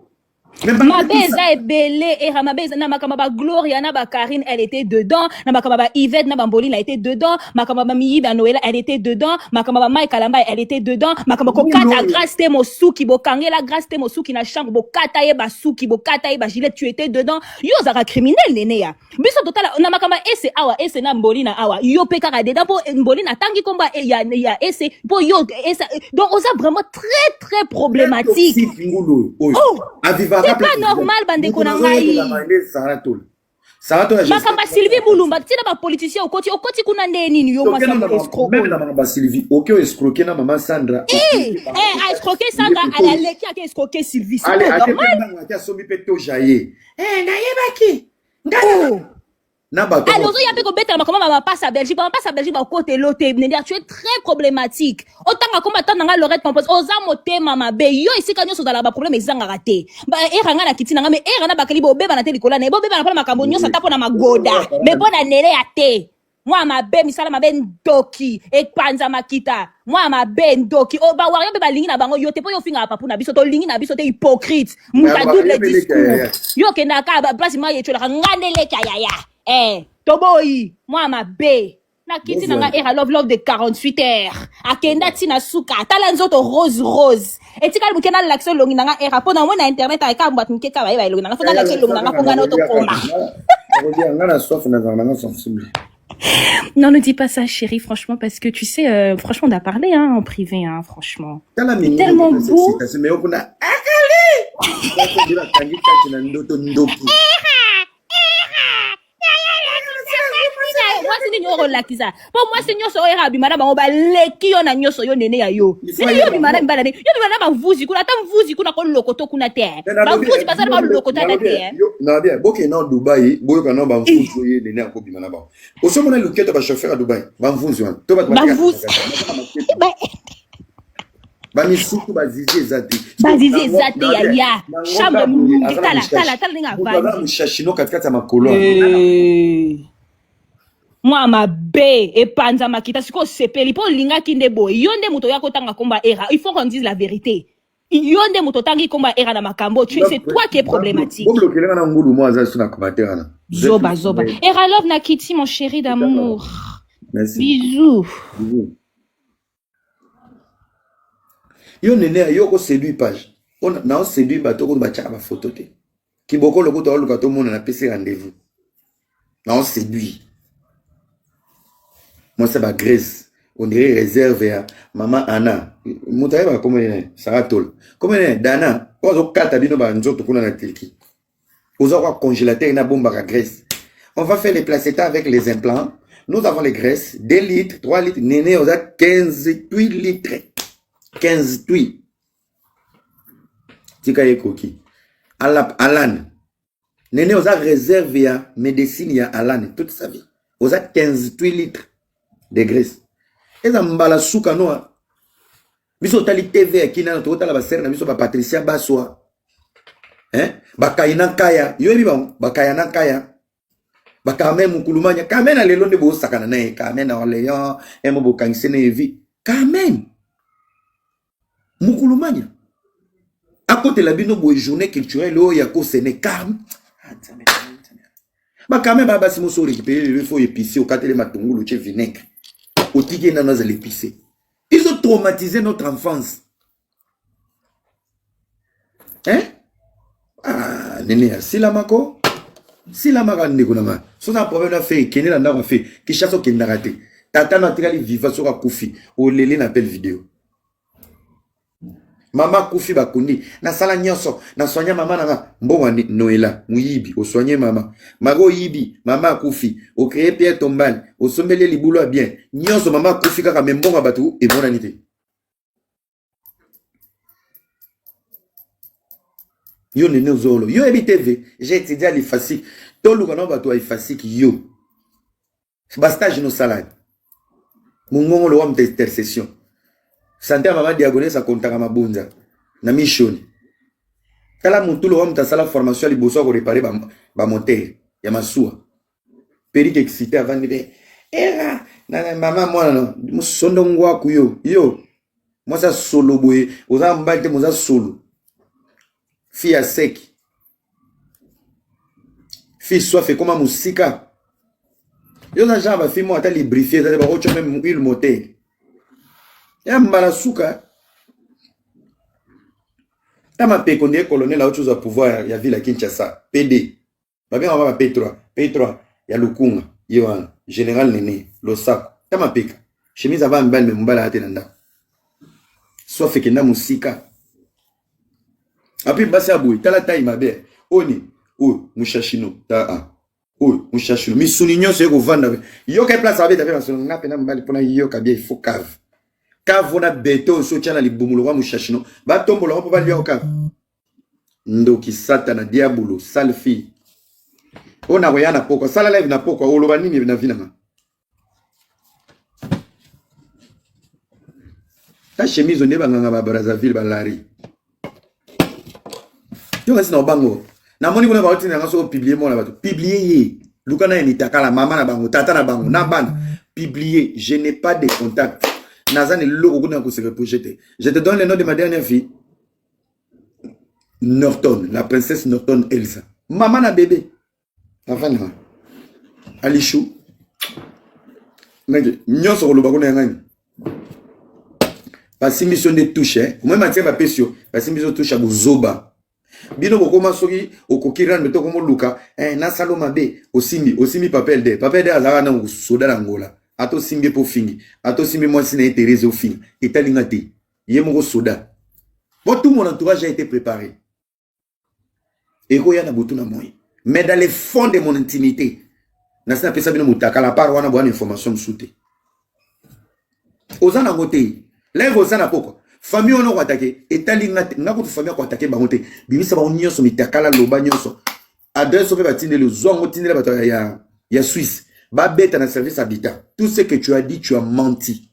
Mabeza est belé et Ramabeza na makamaba Gloria na ba Karine elle était dedans na makamaba Yvette na Bamboli elle était dedans makamaba Miyiba Noëlla elle était dedans makamaba Mike Kalamba elle était dedans makamaba Kokata grâce te mosuki bokangela grâce te mosuki na chambre bokata ye basuki bokata ye ba gilet tu étais dedans yo zaka criminel nene ya biso total na makamaba ese awa ese na Mboli na awa yo peka ka dedans pour Mboli na tangi komba ya ese pour yo ese donc on a vraiment très problématique. Oh Aviva c'est pas normal bandeko na ngai. Makamba Sylvie Boulumba tina ba politicien okoti kuna neni yo moi ça escroc. Même la maman Sylvie OK escroquer na maman Sandra. A escroquer Sandra à la leki a escroquer Sylvie. C'est pas normal. Allez somi peto jaye. Na yebaki. Alors, il y a peu de comment maman passe à Belgique, au côté l'autre, tu es très problématique. Autant que comme attendre dans l'oreille compose, osa moté mama be, yo ici quand nous sommes dans la problème ils ont raté. Bah eranga na kitina mais eranga bakali bo beba na telikola ne bo beba na pala makambo nyo sa tapo na magoda. Mais bona nele ate. Moi ma be misala ma ben doki e panza makita. Moi ma ben doki o ba wario be ba lingi na bango yo te po yo finga papu na biso to lingi na biso te hypocrite. Muta double discours. Yo ke na ka ba place ma ye chola ngandele kaya. Toboyi, moi ma bé. Na kiti nanga era love de 48 heures. Akenda tina suka, talanzo to rose. Et tika mukena l'action longi nanga era pona mo na internet ay ka mbat mukeka ba longi nanga fona l'action longi nanga ponga no to koma. Ngana soif na nanga sensible. Non, ne dis pas ça, chérie, franchement, parce que tu sais, franchement, on a parlé, hein, en privé, hein, franchement. C'est tellement beau. Moi c'est nyo relaxa pour moi c'est nyo so era bimana ba ba leki yo na nyo so yo nene ya yo nene yo bimana mbala ne yo bimana ba vuzi kuna ta vuzi kuna ko lokoto kuna te ba vuzi ba sala ba lokoto na te na bien boke na Dubai boyo kana ba vuzi ye nene ko bimana ba o so mona loketo ba chauffeur à Dubai ba vuzi wan to ba vuzi ba misuku ba zizi ezati ya chambre tala ninga ba mshashino katikati ya makolo moi ma bé et panza makita siko sepeli po linga kinde boy yonde muto yako tanga komba era il faut qu'on dise la vérité yonde muto tangi komba era na makambo tu c'est toi qui est problématique zoba era love na kiti mon chéri d'amour. Merci. Bisous. Yo nene yo ko séduit page on na séduit bato ko ba chaka ba photo te kiboko lokuto lukato mona na pesi rendez-vous na on séduit Moi, c'est ma Grèce. On dirait réserve à maman Anna. Moutaye va comment Sarah Tol. Comment Dana. Quand on a bino ba nzoto kuna na telki. Aux avoir congélateur na bombe à Grèce. On va faire les placetas avec les implants. Nous avons les graisses, 2 litres, 3 litres. Néné, on a 15 litres. 15 tuiles. Tika ye koki. Alan. Néné, on a réservé à médecine, il y a Alan toute sa vie. On a 15 litres de graisse. Et ça m'bala souka noa. Biso tali TV qui n'a pas la serre na biso ba Patricia Baswa. Hein? Bakayina kaya. Yo ebi ba bakayana kaya. Bakame mukulumanya. Kamen alelo ne bo sakana na kamen na oleyo emo bo kansene evi. Kamen. Mukulumanya. À côté la bino bo journée culturelle o ya ko sene kam. Bakame baba si moso récupérer il faut épicer au katele matungulu che vinaigre. Au tigé na nos l'épicer. Ils ont traumatisé notre enfance. Hein? Ah, néné, si la mako, si la maka nekonama. So na problème na fait, kene na ndako fait, ki chasso ki ndaraté. Tata na tikali viva so ka kufi, o lele na belle vidéo. Mama kufi bakundi, na sala nyonso, na soigner mama na mbonga Noëlla, muyibi, o soigner mama. Mago yibi, mama kufi, o créer Pierre Tombal, o sombele libulo bien. Nyonso mama kufi kaka mbonga batu e bonanité. Yo nene zolo, yo ebi TV, j'ai étudié à l'IFASIC. Tolu kana batu a l'IFASIC yo. Bastage no salade. Mungongo lo wa intercession. Santé à maman diagonale ça compte à ma bonza. Na mission. Kala mutulo wa mtasala formation à liboso ko réparer ba moteur. Ya masua. Péri qui excité avant de era na maman moi non. Musondo ngwa kuyo. Yo. Moi ça solo boy. Oza mbate mo za solo. Fille à sec. Fille soit fait comme musika. Yo na jamba fille moi ta librifier ça ba ocho même huile moteur. Ya mbala suka. Tama pe konde colonel a autre chose à pouvoir ya ville à Kinshasa. PD. Ba bien on va P3. P3 ya Lukunga. Yohan général Néné Losako. Tama peka. Chemise avant mbal me mbala atenanda. Soit fait que na musika. Api basi abui tala taille ma belle. Oni. Oh mushashino ta a. Oh mushashino. Misuni nyonso eko vanda. Yo ka place avec avec na ngapé na mbali pona yo ka bien il faut cave. Kavona beto sotia na libumulo wa mushashino ba tombolo ko ba liya ka ndoki satana diabolo salfi ona ko yana poko sala live na poko oloba nini na vinama ta chemise on ba nganga ba Brazzaville ba lari yo ngasi na bango na moni kuna ba otina ngaso publier mo na bato publier ye lukana ni takala mama na bango tata na bango na bana publier je n'ai pas de contact. Nazan est logo qu'on se reprojeté. Je te donne le nom de ma dernière fille. Norton, la princesse Norton Elsa. Maman na bébé. Enfin, non. Alichou. Nyon sur le bagon d'Angani. Parce que mission de touche. Moi, je m'attends à Pessio. Parce que mission de touche à Zoba. Bino bokoma soki okokiran beto komo luka na saloma be osimi papel de azara na soda na ngola. Ato simbi po fingi. Ato simbi moi si na Thérèse au fingi. Et talingate. Yemoko soda. Bon, tout mon entourage a été préparé. Et quoi y a na boutuna moi. Mais dans les fonds de mon intimité, nasa pesa bino mutaka la part wana bonne information msoute. Ozana ngote. Lève ozana poko. Famille ono ko attaquer. Et talingate. Ngako tu famille ko attaquer ba ngote. Bimisa ba onyoso mitakala loba nyonso. Adresse au batinde le zongo tinde bato ya Suisse. Babette dans le service habitat. Tout ce que tu as dit, tu as menti.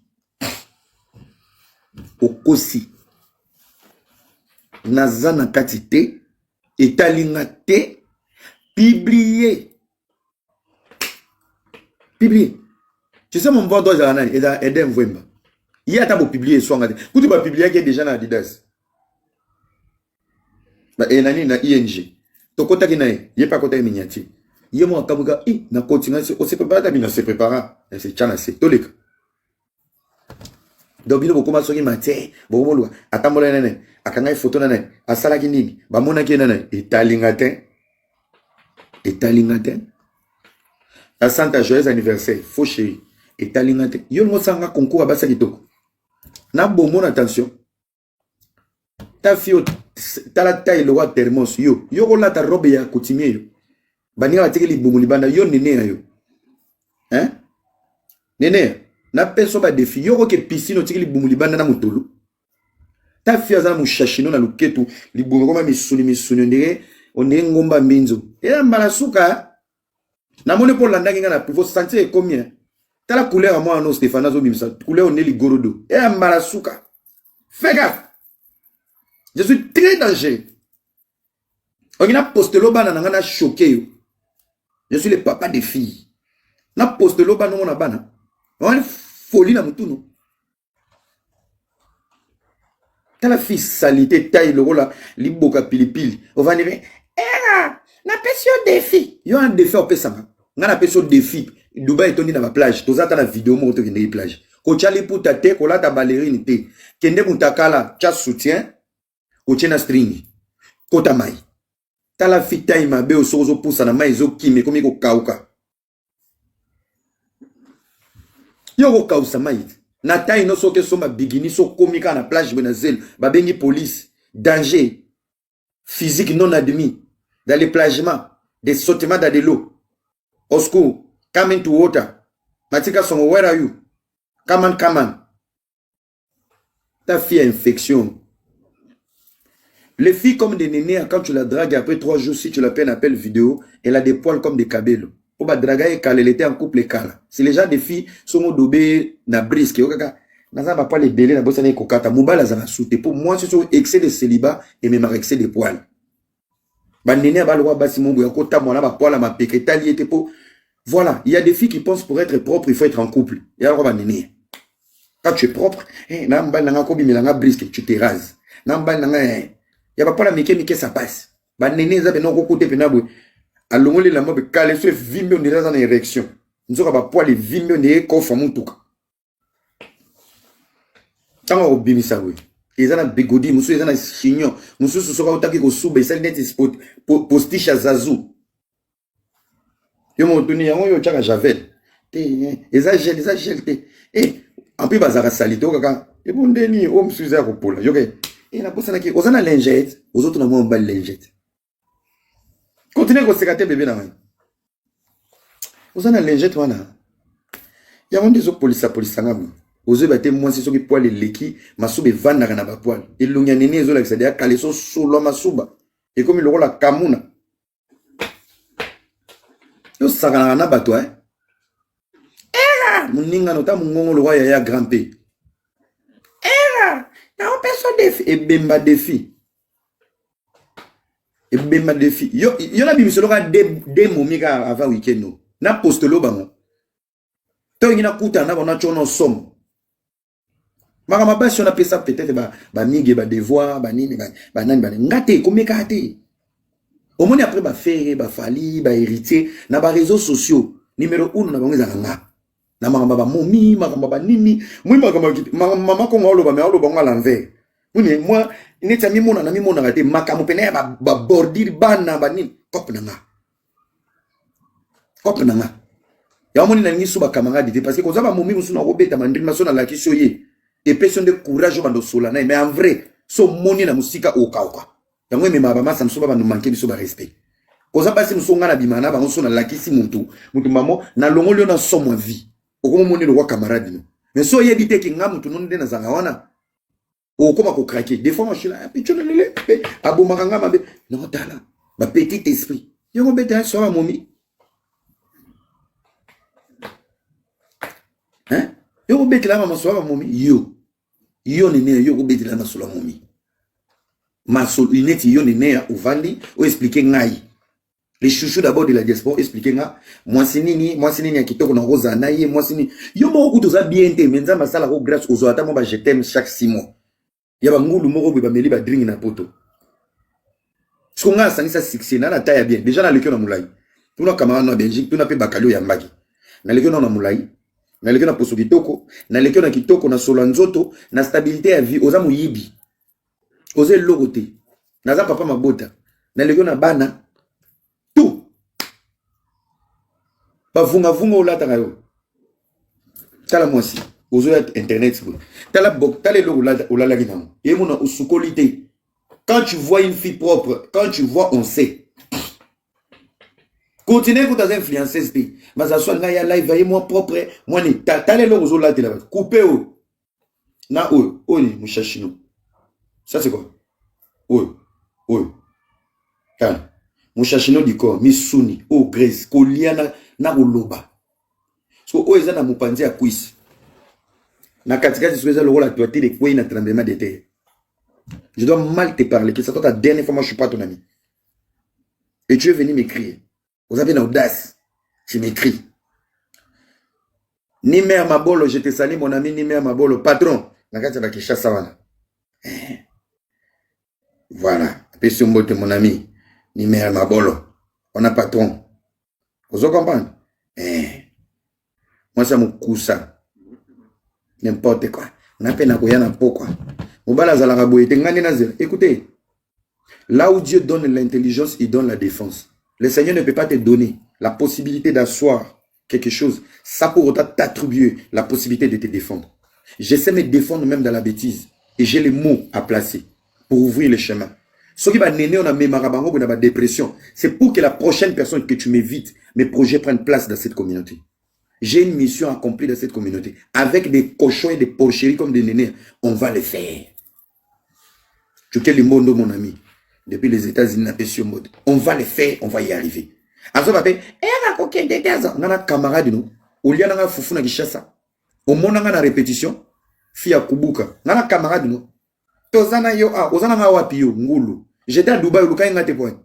Okosi. Nazana katite. Etalingate. Publié. Publié. Tu sais mon voix doit être Eden Vwemba. Il y a tabo publié soit ngate. Quand tu vas publier qu'il y a déjà dans Adidas. Ba enani na ING. Tokota kinae. Il y a pas côté miniati. Yemo akabuga na continue on se prépare d'abina se prépara c'est tchana c'est toleka dobino bokoma soki maté bokomolwa atambola nene akanga photo nene asala kinini ba mona ki nene etalingate la santa joyeux anniversaire faux chéri et talingate yo ngo sanga concours abasa kitoko na bongo attention ta fille ta la taille le roi thermos yo ko la ta robe ya coutumier yo bani ba tiki libumu libanda yo nene yo hein nene na peso ba défi yo ko ke piscine tiki libumu libanda na mutulu ta fille azana mushashino na luketu libumu koma misuni ndenge onde ngomba mbinzo e mbala suka na mone pour landa kinga na faut sentir combien ta la couleur à moi non Stéphane zo bimisa couleur on est ligorodo e mbala suka fais gaffe. Je suis très dangereux. On a posté l'oba na choqué. Je suis le papa des filles. Na posté l'oba na mona bana. On a folie na mutuno. T'as la fille salité taille le rôle liboka pilipili. On va dire na pesio défi. Yo un défi au pesama. Na pesio défi. Dubaï est dans la plage. Tous attendent la vidéo mo to kende plage. Ko chali pour ta tête, ko la ta ballerine te. Kende mutakala, cha soutien. Ochena string kota mai tala fita ima be osozo pusa na mai zo kime komi ko kauka yo ko kausa mai na tai no soke soma bigini so komika na plage Benazel babengi police danger physique non admis dans les plagements des sautements dans de l'eau au secours come into water matika songo where are you come on ta fille a infection. Les filles comme des nénés, quand tu la dragues, après 3 jours, si tu la peines appel vidéo, elle a des poils comme des cabellos. Pour la draguer, elle était en couple et cala. C'est les gens des filles sont dobé na brisque. Naza va pas les belés, na bossa ne kokata. Mouba la zana soute. Pour moi, ce sont excès de célibat et même excès de poils. Ba néné ba le roi basi moubo yakota moi ba poil ma peketa li était pour. Voilà, il y a des filles qui pensent pour être propre, il faut être en couple. Il y a le roi ba néné. Quand tu es propre, na mba na kobi milanga brisque, tu te rases. Na mba na il n'y a pas la mécanique, ça passe. Bah, néné, ça, non, côté pénable. Alors, on est là, moi, calé, ce vimbe, on est dans une érection. Nous avons pas poil, les vimbe, on est coffre, mon tout. Tant qu'on obéit ça, oui. Ils ont un bégodi, nous sommes un chignon. Nous sommes sur le temps qu'on soube, et ça, net, postiche à Zazou. Yo, mon tenu, on y a un javel. Et ça, gèle, et, en plus, bazar à salito, kaka. Et bon, déni, on me suit à Ropola. Yo, et la bosse qui aux lingette, aux autres n'a pas une lingette. Continuez à sécater bébé na main. Aux lingette wana. Il y a des autres police ngam. Aux eux baté moi c'est ceux qui poil les leki, masube vanda na ba poil. Et lunya nene zo la c'est-à-dire kaleso solo masuba. Et comme il la kamuna. Yo sagana na bato hein. Muninga nota mungongo le roi ya grand-père. Na on personne défi et bemba défi. Et bemba défi. Yo na bimi solo ka de momika avant week-end no. Na postelo bango. To ngina kuta na bona chono som. Maka mabasi on a pesa peut-être ba mige ba devoir ba nini ba nani ba ngate komeka ate. Au moins après ba faire ba fali ba héritier na ba réseaux sociaux numéro 1 na bango ezanga. Na makamba ba momi makamba ba nini moi mama ko ngolo ba me alo bango à l'envers moi moi neta mi mona na mi mona ngate makamo pene ba bordir bana ba nini kop na nga ya moni na ngi suba camarade parce que ko za ba momi musu na robeta mandri masona la kisho ye et personne de courage bando sola na mais en vrai so moni na musika okauka ya moi me ba masa musuba ba no manquer biso ba respect ko za basi musu ngana bimana ba musu na la kisi mutu mamo na longolio na somo vie. Okomo moni le roi camarade no. Mais so yebi te ki ngamu tu non de na zanga wana. Okoma ko craquer. Des fois moi je suis là, pichona lele. Abo makanga mabe. Non tala. Ba petit esprit. Yo ko beta so ba momi. Hein? Yo ko beta la mama so ba momi. Yo nene yo ko beta la na so la momi. Ma so ineti yo nene ya uvandi o expliquer ngai. Les chouchous d'abord de la diaspora expliquer nga moi c'est nini ya kitoko na rosa na ye moi c'est nini yo moko kutoza bien te menza masala ko grâce aux autres moi je t'aime chaque 6 mois ya ba ngulu moko ba meli ba drink na poto ce qu'on a sanisa succès na taille bien déjà na lekio na mulai tuna camarade na Belgique tuna pe bakalio ya mbaki na lekio na mulai na lekio na poso kitoko na lekio na kitoko na solo nzoto na stabilité ya vie oza muyibi oze logote na za papa mabota na lekio na bana tout. Ba vunga olata kayo. Tala moi aussi. Ozo internet. Tala lo la la gina. Et mon usukolité. Quand tu vois une fille propre, quand tu vois, on sait. Continuez pour influencer. Mais ça soit là, live, voyez-moi propre. Moi, ni t'allez là, ozo la télé. Coupez ou. Na ou. Oh, ni, mouchachino. Ça, c'est quoi? Oh. Calme. Mouchachino du corps, misuni, oh, graisse, koliana, na uloba. So, oh, eza na mupanzi à cuisse. Na katikati, so, eza le rôle à toi, de quoi, na tremblement de terre. Je dois mal te parler, que ça soit ta dernière fois, moi, je suis pas ton ami. Et tu es venu m'écrire. Vous avez l'audace. Tu m'écris. Ni mère Mabolo, je te salue, mon ami, ni mère Mabolo, patron. Na kati ba kisha sawana. Voilà. Pétion mbote, mon ami. Ni mère Mabolo. On a patron. Vous comprenez? Moi, ça me coussa. N'importe quoi. On a peine à couiller pourquoi. Écoutez, là où Dieu donne l'intelligence, il donne la défense. Le Seigneur ne peut pas te donner la possibilité d'asseoir quelque chose, ça pour autant t'attribuer la possibilité de te défendre. J'essaie de me défendre même dans la bêtise. Et j'ai les mots à placer pour ouvrir le chemin. Ce qui va néner, on a mis marabango, on a ma dépression. C'est pour que la prochaine personne que tu m'évites, mes projets prennent place dans cette communauté. J'ai une mission accomplie dans cette communauté. Avec des cochons et des porcheries comme des nénés, on va le faire. Tu quel le monde, mon ami. Depuis les États-Unis, on va le faire, on va y arriver. Alors, ça va faire, on a un camarade, nous. Au lieu d'un foufou, on a ça. Au monde, on a une répétition. Fia Kubuka. On a un camarade, nous. Tozana yo, ozana wapi yo, ngulu. J'étais à Dubaï, le cas est point.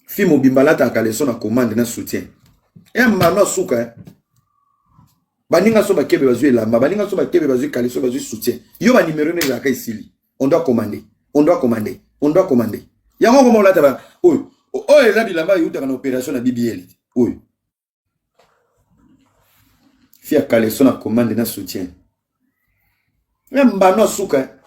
Fi mobimba ta kaleso na commande na soutien. Et mano suka. Baninga so ba kebe bazui lamba, baninga so ba kebe bazui kaleso bazui soutien. Yo ba numéro ne zaka isili. On doit commander. On doit commander. On doit commander. Yango komo la taba. Oy. Oh ezabi lamba yuta na opération na BBL. Oy. Fi a kaleso na commande na soutien. Mbano suka.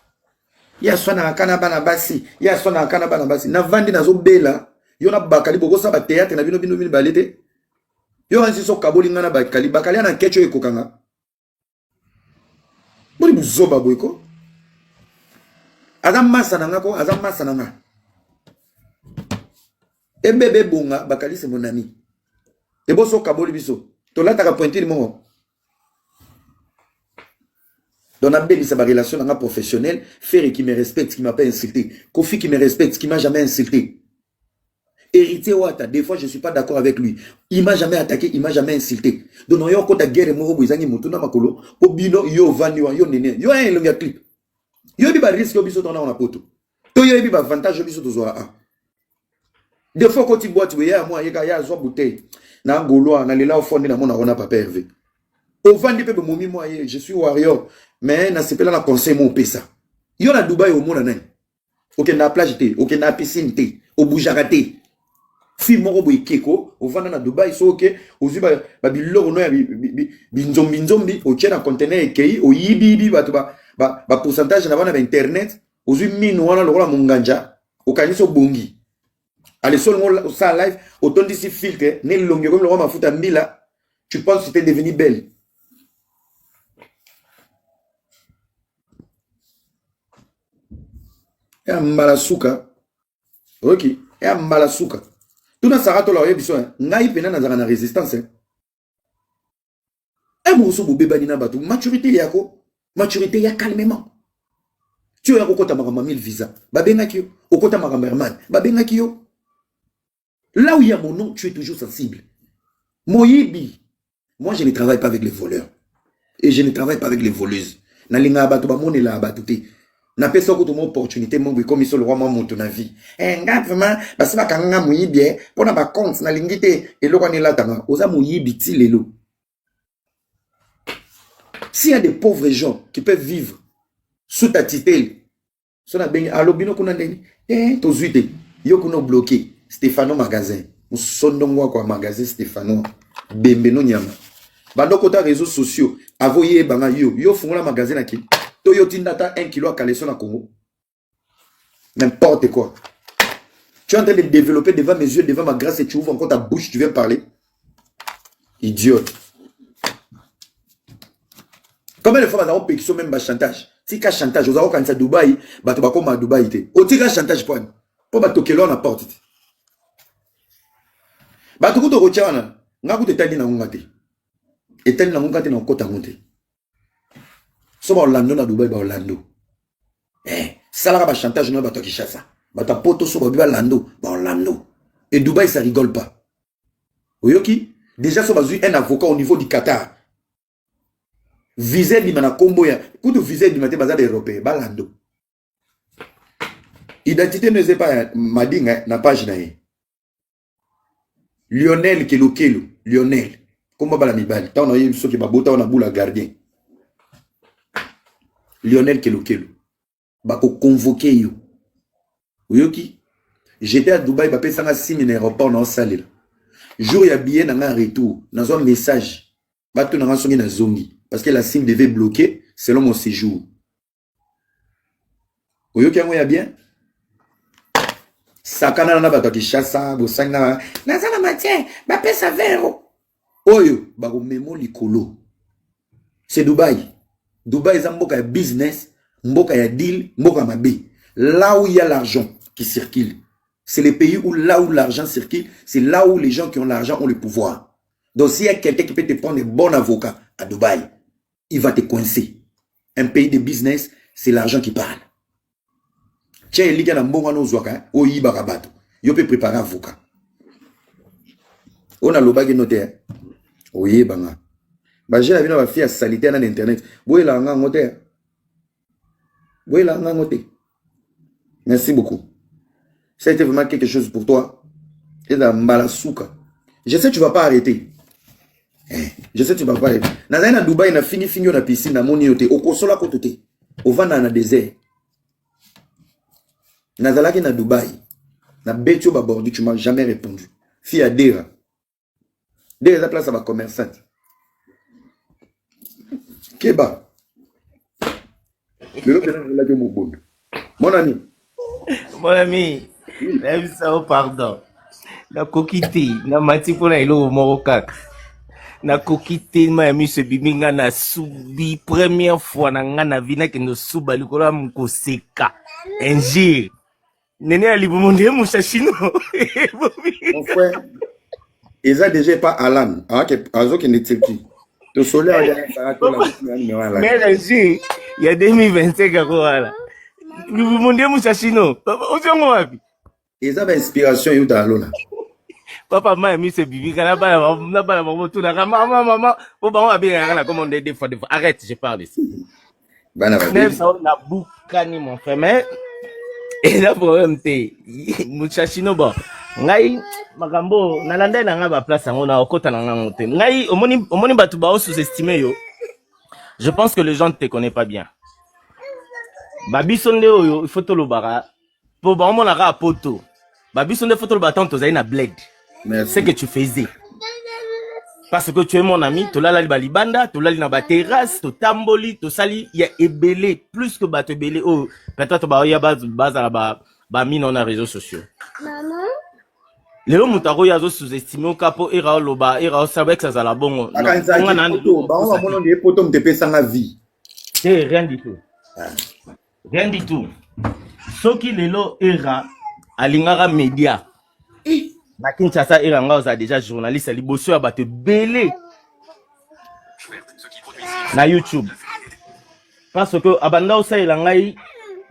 Ya sona akana bana basi. Ya sona akana bana basi. Na vandi na zo bela. Yo na bakali boko sa ba théâtre na bino balete. Yo ansi so kaboli ngana bakali na kecho ekokanga. Boli buzoba boyko. Azam masa nanga. Ebebe bonga bakali c'est mon ami. Et bo so kaboli biso. To la ta ka pointer mo. Dans la belle relation professionnelle, Ferry qui me respecte, qui m'a pas insulté, Kofi qui me respecte, qui m'a jamais insulté. Héritier Ouatta, des fois je suis pas d'accord avec lui. Il m'a jamais attaqué, il m'a jamais insulté. Donc on y a ta guerre mo bozangi mutuna makolo, obino yo vaniwa yo nene, yo un longa clip. Yo bi ba risque yo biso tona on a poto. To yo bi ba avantage yo biso to zo a. Des fois quand tu bois tu ya moi ya zo bouteille. Na ngolo na lela au fond na mona ona papa Hervé. Au vandi pe momi moi je suis warrior. Mais na sepela na conseil mon pesa. Yo na Dubaï au monde nan. OK na plage té, OK na piscine té, au Boujarate. Fi moko boy keko, au vanda na Dubaï so OK, ozi ba biloko no ya binzombi, o tient na conteneur ekei, o yibi ba pourcentage na bana ba internet, ozi mino wana lokola munganja, o kaniso bongi. Allez solo ça live, autant d'ici filtre, ne longue comme le roi mafuta mbila, tu penses que c'était devenu belle. Ya mbalasuka. Ok. Ya mbalasuka. Tuna sarato la oye biso. Ngai pena na zaka na résistance. E moso bo beba dina batu. Maturité yako. Maturité ya calmement. Tu as okota makamba 1000 visa. Babenga kiyo. Okota makamba Herman. Babenga kiyo. Là où il y a mon nom, tu es toujours sensible. Moyibi. Moi, je ne travaille pas avec les voleurs. Et je ne travaille pas avec les voleuses. Nalinga abatu ba mone la abatute. Na pesa ko to mo opportunité mo comme iso le roi mo monto na vie. Vraiment basi ba kanga muyibi pona ba compte na lingite eloko ni latanga oza muyibi ti lelo. S'il y a des pauvres gens qui peuvent vivre sous ta tutelle, so na bengi alobino kuna ndeni to zuite yo kuna bloqué Stéphano magasin. Musondongwa kwa magasin Stéphano bembeno nyama. Bandoko ta réseaux sociaux avoye banga yo fungola magasin na ki. Toyotindata 1 kilo à Caleçon à Congo. N'importe quoi. Tu es en train de développer devant mes yeux, devant ma grâce et tu ouvres encore ta bouche, tu viens parler. Idiote. Combien de fois vous avez péqué même chantage? Tika chantage, vous avez quand à Dubaï, bah tu vas comme à Dubaï. Au tika chantage point. Pour bah toquer l'on apporte. Bah tu te retiens, n'a pas de tali na ngate. Et tali na ngate na kota ngate. So ba Orlando na Dubaï ba Orlando. Ça ba chantage na ba toki chassa. Bah ta poto so ba bi Orlando, ba Orlando. Et Dubaï ça rigole pas. Oyoki, déjà so ba zui un avocat au niveau du Qatar. Visé di mana combo ya. Kutu visé di mate bazar européen ba Orlando. Identité ne sait pas madinga na page na ye. Lionel Kelokelo, Lionel. Comment va la mibali? T'as on a eu ce qui va botter on a boule à gardien. Lionel Kelokelo. Bah ko convoquer yo. Oyoki. J'étais à Dubaï, bah payé 6 000 aéroports dans salle. Jour ya billet dans un retour, dans un message. Bah tout dans un songi na zongi parce que la SIM devait bloquer selon mon séjour. Oyoki yango ya bien. Sakana na bato ki chassa bosanga na zala matière ba pesa vero oyo ba ko memo likolo. C'est Dubaï. Dubaï c'est mboka ya business, mboka ya deal, mboka mabe. Là où il y a l'argent qui circule, c'est les pays où là où l'argent circule, c'est là où les gens qui ont l'argent ont le pouvoir. Donc s'il y a quelqu'un qui peut te prendre un bon avocat à Dubaï, il va te coincer. Un pays de business, c'est l'argent qui parle. Tiens, il y a un bon anneau, ou il y a un bateau. Il peut préparer un avocat. On a le bague notaire. Oui, banga. J'ai vu ma fille salité dans Internet. Oui, là, on a un notaire. Oui, là, on a un notaire. Merci beaucoup. Ça a été vraiment quelque chose pour toi. Et dans Mbalasouka. Je sais que tu ne vas pas arrêter. Je sais que tu ne vas pas arrêter. Dans Dubaï, on a fini dans la piscine, dans mon yoté. Au Kosola, côté. Au vent dans le désert. Nazalaki na Dubaï, na Betio Babordi, tu m'as jamais répondu. Fille à Dera. Dera la place à ma commerçante. Keba. Mon ami. Mon ami, même ça, pardon. Na kokité, na mati pour na ilo morokak. Na kokité, ma ami se biminga na subi première fois na ngana vina ke no suba likola mko seka. Enjir. Nene ali bumonde mushashino. Mon frère, ils ont déjà pas Alan, azo qui n'est pas. Le soleil a mais enjir, il y a 2025 à quoi. Bumonde mushashino. Ozongo wapi? Ils ont inspiration yo dalona. Papa m'a mis ce bibi kana ba na ba maman tout na maman pour ba on a bien na commander des fois arrête je parle ici. Bana ba. Même ça on a boukani mon frère mais et là problème té muchachino ba ngai makambo na landa na nga ba place ngo na okota na nga ngote ngai omoni batu ba sous-estimer yo. Je pense que les gens ne te connaissent pas bien. Babisonde oyo il faut to lo bara pour ba on a poto. Babisonde faut to lo batant to na bled. Merci. Ce que tu faisais. Parce que tu es mon ami, tu l'as la balibanda, tu l'as na ba terrasse, tu tamboli, tu sali, il y a ébélé, plus que ba te belé. Oh, peut-être ba ya base ba mine on a réseaux sociaux. Maman. Léo Moutaro ya zo sous-estimé au capo era loba, era sabek ça za la bongo. On a mon des potos me pesa na vie. C'est rien du tout. Rien du tout. Ce qui lelo era alingara média. Na Kinshasa Iranga oza déjà journaliste à liboso ba te belé na YouTube parce que abanda osa ilangai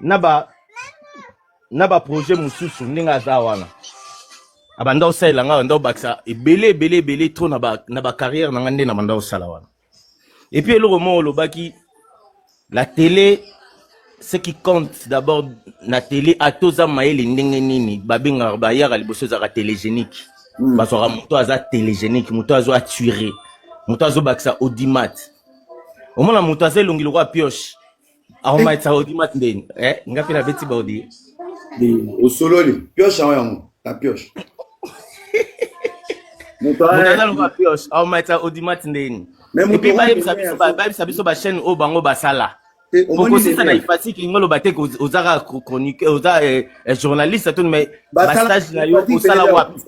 na ba projet mususu ndinga zawana abanda osa ilanga ndo baksa e belé trop na ba carrière na ngande na banda osala wana et puis le roman lo baki la télé. Ce qui compte d'abord na télé à toza maeli ndenge nini babinga ba yara liboso za télégénique basora muto aza télégénique muto azo aturer muto azo baksa audimat omona muto aza longi lokwa pioche ahoma etsa audimat ndeni ngapi na beti baudi au sololi pioche yango la pioche muto aza lokwa pioche ahoma etsa audimat ndeni et puis ba biso ba chaîne o bango basala. Pourquoi c'est ça l'ifasi qui ngolo batek aux chroniqueurs aux journalistes tout mais passage là yo au sala wapi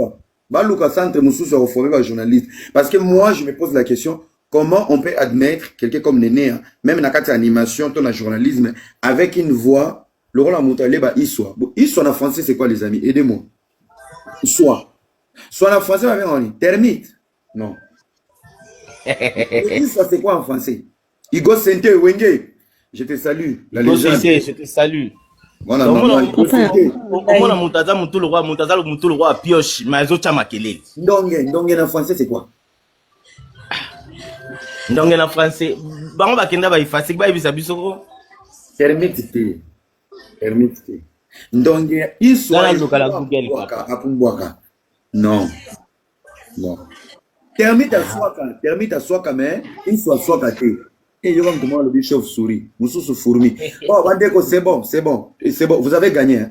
Baluka centre Moussous a formé par journaliste. Parce que moi, je me pose la question, comment on peut admettre quelqu'un comme Néné, même dans la animation, dans le journalisme, avec une voix, le rôle à Moutalé, Issoa. Issoa en français, c'est quoi les amis? Aidez-moi. Soit en français, on termite. Non. Issoa, c'est quoi en français? Igo Sente Wenge. Je te salue. La légende. Je te salue. Voilà, Omona Moutaza Moutoul roi pioche, mais Zocha Makele. Ndongue en français, c'est quoi? Ndongue en français. Bango bakenda ba ifasi ba ibisa bisoko. Termite. Ndongue Issoa. Non. Termite à Swaka, mais Issoa Swaka te. Et il y a comment le chauve-souris, Moussou fourmi. Oh, Bandeko, c'est bon. Vous avez gagné. Hein.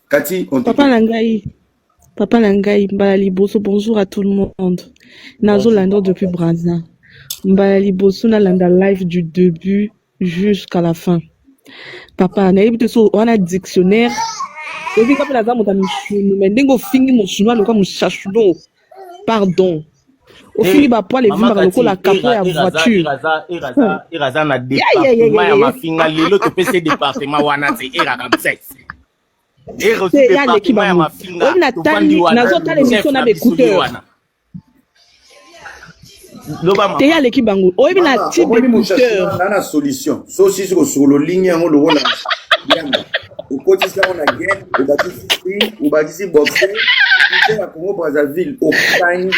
Cathy, on te Papa Nangaï, Mbalali Bosso, bonjour à tout le monde. Nazo Lando depuis Brazza. Mbalali Bosso, na landa live du début jusqu'à la fin. Papa, naïb te so, on a dictionnaire. Et puis, quand la dame a mis chounou, mais n'engo fini mon chounou, le cas mon chachounou. Pardon. Au fini, bah, poil et vima, la capot à voiture. Iraza na département ya mafinga, lelo te pese département wana te, Ira Ramsès. Ira aussi département ya mafinga. On a tali, nazo tali émission na écouteur. Te ya l'équipe bango. Oh, il a type écouteur. On a la solution. Sauf sur le ligne, on le voit là. Au quotidien, on a gagné, au bâtisse, au bâtisse boxé. À Congo Brazzaville, au Kangi,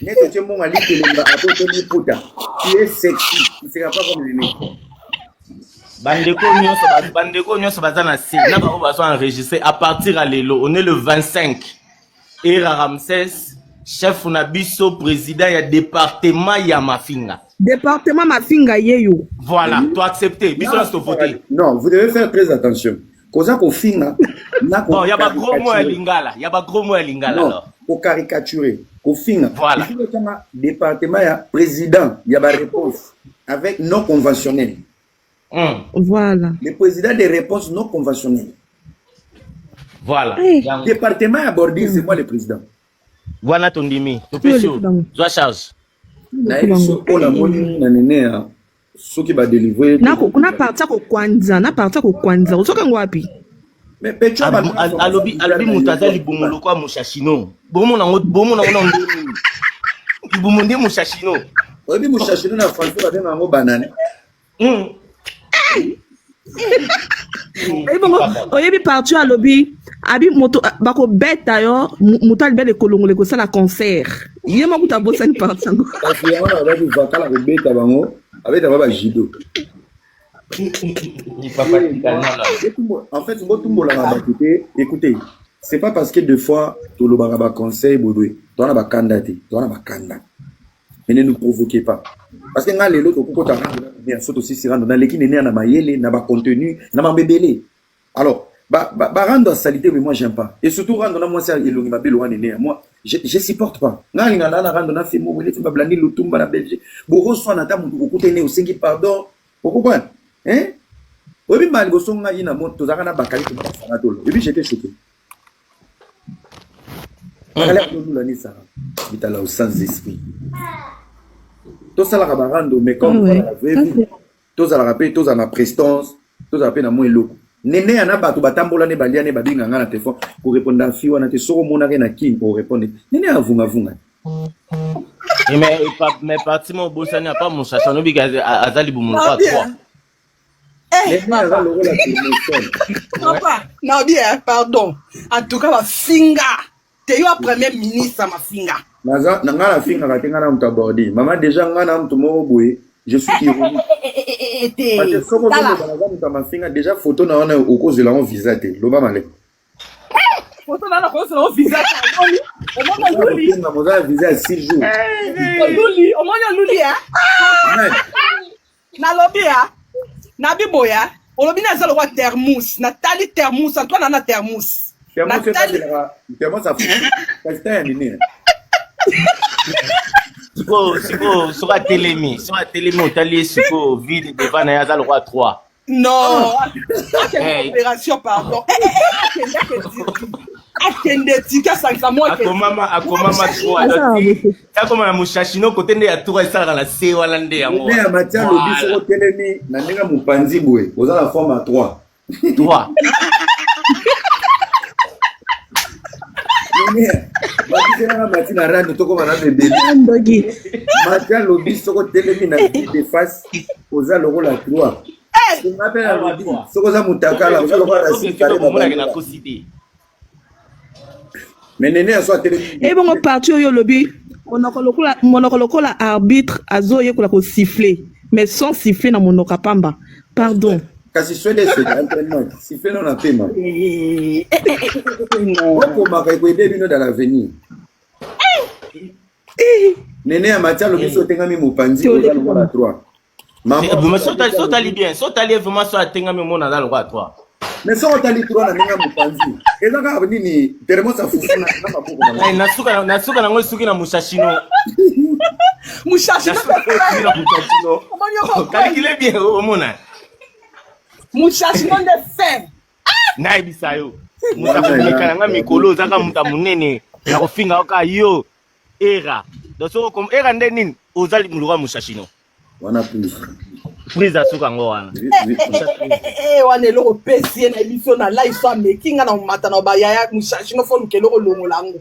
mais tu es mon ali de l'Emba, à côté de Puta. Tu es sexy, tu ne seras pas comme le nez. Bandeko Nyon Sabazana C, n'a pas enregistré à partir à l'élo. On est le 25. Ira Ramsès, chef Unabiso, président, il y a département Yamafinga. Département Mafinga Yeyo. Voilà, tu as accepté. Biso là, c'est voté. Non, vous devez faire très attention. Cause qu'on finga. Non, il y a pas gros mot à Lingala. Il y a pas gros mot à Lingala. Non, pour caricaturer. Au finga. Voilà. Il y a un département, il y a président, il y a des réponses avec non conventionnelles. Voilà. Le président des réponses non conventionnelles. Voilà. Le département abordé, c'est moi le président. Voilà ton dimi. Tu peux sur. Sois charge. On a moni na nene ceux qui va délivrer. Na partir ko kwanza. Osoka ngwapi? Mais Petro alobi mutaza libumulu kwa mushashino. Bomo na ngoni. Libumunde mushashino. Obi mushashino na français ba benga ngo banane. Oyebi parti à lobby abi moto bako beta yo mutal bele kolongole ko sala concert yema kuta bosani parti ngo parce que on a vu vakala ko beta bango avec baba jido en fait écoutez c'est pas parce que deux fois tout le baraba conseil bodoué toi na ba candidat mais ne nous provoquez pas parce que nga lelo to kokota bien surtout si sirando na leki nene na mayele na ba contenu na ba bebele alors ba rendre salité mais moi j'aime pas et surtout rendre na moi ça elongi ba belo nene moi je supporte pas nga linga na rendre na fimo wele tu ba blandi lutumba na Belgique boko so na ta mutu kokute ne osengi pardon pourquoi hein obi mali go songa ina moto zaka na bakali to ba sana tolo et puis j'étais choqué bakali to lula ni ça bitala au sans esprit. Tout ça la rabarando, mais comme tout ça la rappelle, tout ça la prestance, tout ça na moins lourd. Néné ana batu batambola ne balia ne babinga ngana téléphone pour répondre à fiwa na te soro mona na kin pour répondre. Néné avunga vunga. Mais partima bosani a pas mon chachano bi azali bumulu pas 3. Papa, non bien, pardon. En tout cas, ma finga. T'es yo premier ministre ma finga. Naza nanga la finga ka tenga na mutabordi. Maman déjà ngana mtumo boye. Je suis ironique. Parce que comme on ma finga déjà photo na on au cause de la visa te. Loba malé. Photo na cause de la visa. On m'a luli. On m'a visa 6 jours. Luli, on m'a luli hein. Na lobi hein. Na biboya. On lobi na zalo wa thermos. Na tali thermos, Antoine na thermos. Thermos ça fait. Parce que t'es sur la télémi, on t'a lié sur vide devant Nayaza le roi 3. Non, c'est une opération, pardon. akende tika sangisa moi akomama trop akoma na mushashino côté nde ya tour esala la C wala nde ya moi ya Matia lobi soko telemi na ndenga mopanzi boye oza la forme à 3 Matia Mati na rando toko mana bébé Matia lobi soko telemi na de face oza loko la 3 on appelle la lobi soko za mutakala oza loko la 6 carré na kosidi. Mais Néné a soit télé. Et bon, parti au lobby, monokolokola arbitre azoye kola ko siffler, mais sans siffler na monokapamba. Pardon. Kasi swede c'est entraînement. Siffler non a paiement. Non. Comment ka aider bino dans l'avenir. Néné a Matia lobi so tenga mi mopanzi oza loko la 3. Maman sotali bien, sotali vraiment so tenga mi mona dans le roi 3. Mais ça on t'a dit 3 na ninga mopanzi. Et là ka nini termo sa fufuna na maboko na. Nasuka na ngoi suki na mushashino. Mushashino. Calculez bien omona. Mushashino de fer. Na ibisayo. Musakumeka nga mikolo zaka muta munene. Na kofinga oka yo era. Donc so comme era nde nini ozali mulwa mushashino. Wana plus. Prise asuka ngo wana. Wana eloko pesi na biso na live so making na mata na bayaya mushashino fo lukelo longolango.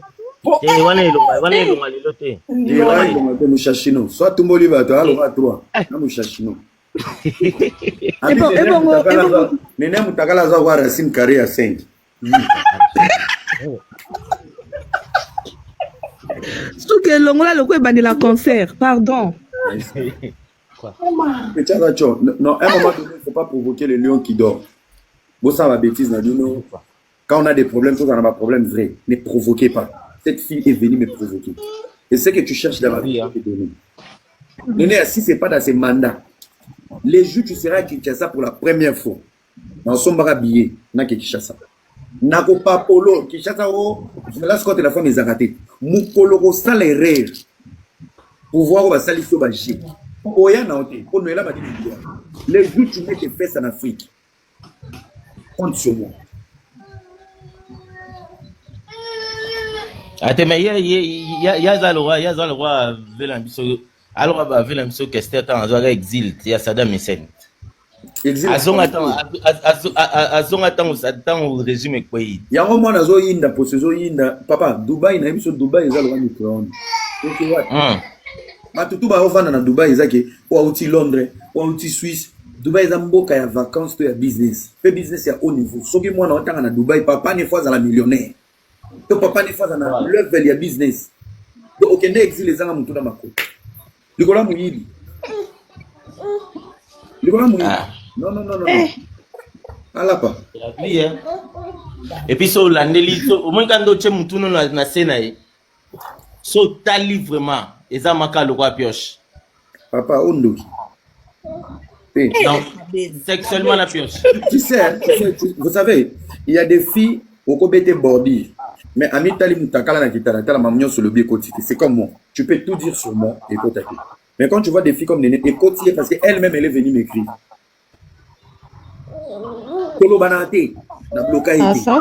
Wana elonga lelo te. Wana elonga te mushashino. Soit tumboli bato alonga 3. Na mushashino. Nene mutakala za kwa Racine Carré ya 5. Souke longola loko ebandela concert, pardon. Non, à un moment donné, il ne faut pas provoquer le lion qui dort. Bon, ça va bêtise, Nadino. Quand on a des problèmes, quand on a des problèmes vrais, ne provoquez pas. Cette fille est venue me provoquer. Et ce que tu cherches dans la vie, je te donne. Néné, si ce n'est pas dans ces mandats, les jours tu seras à Kinshasa pour la première fois. Dans son billet, na Kinshasa. Nako papolo, Kinshasa, je me laisse quand la femme est arrêtée. Moukolo, ça les rêves. Pour voir où va salir sur Baché. Oya na ote, pour nous là, les jours tu mets tes fesses en Afrique. Compte sur moi. Attends, mais il y a le roi Velambiso. Alors, Velambiso, qu'est-ce que tu as en exil? Il y a Saddam Hussein. Attends au régime quoi. Il y a un moment dans Inda pour ce Inda. Papa, Dubaï, na biso Dubaï, ils ont le micro-ondes. Ok, ouais. Matutu ba ofana na Dubaï ezaki ou outi Londres ou outi Suisse. Dubaï ezamboka ya vacances to ya business. Fait business ya haut niveau. Soki mwana otanga na Dubaï papa ne fois à la millionnaire. To papa ne fois na level ya business. Donc okende exil ezanga mutu na makoti. Likola muyili. Non. Ala pa. Et puis so landeli au moins quand tu mutu na scène so tali vraiment eza maka le roi pioche. Papa ondoki. Donc sexuellement la pioche. Tu sais, vous savez, il y a des filles au Kobete Bordi. Mais Ami Tali Moutakala na kitara tala mamnyo sur le biais quotidien. C'est comme moi. Tu peux tout dire sur moi et côté. Mais quand tu vois des filles comme Néné, écoute parce qu'elle-même elle est venue m'écrire. Kolo banate na blokaïté. Ah ça?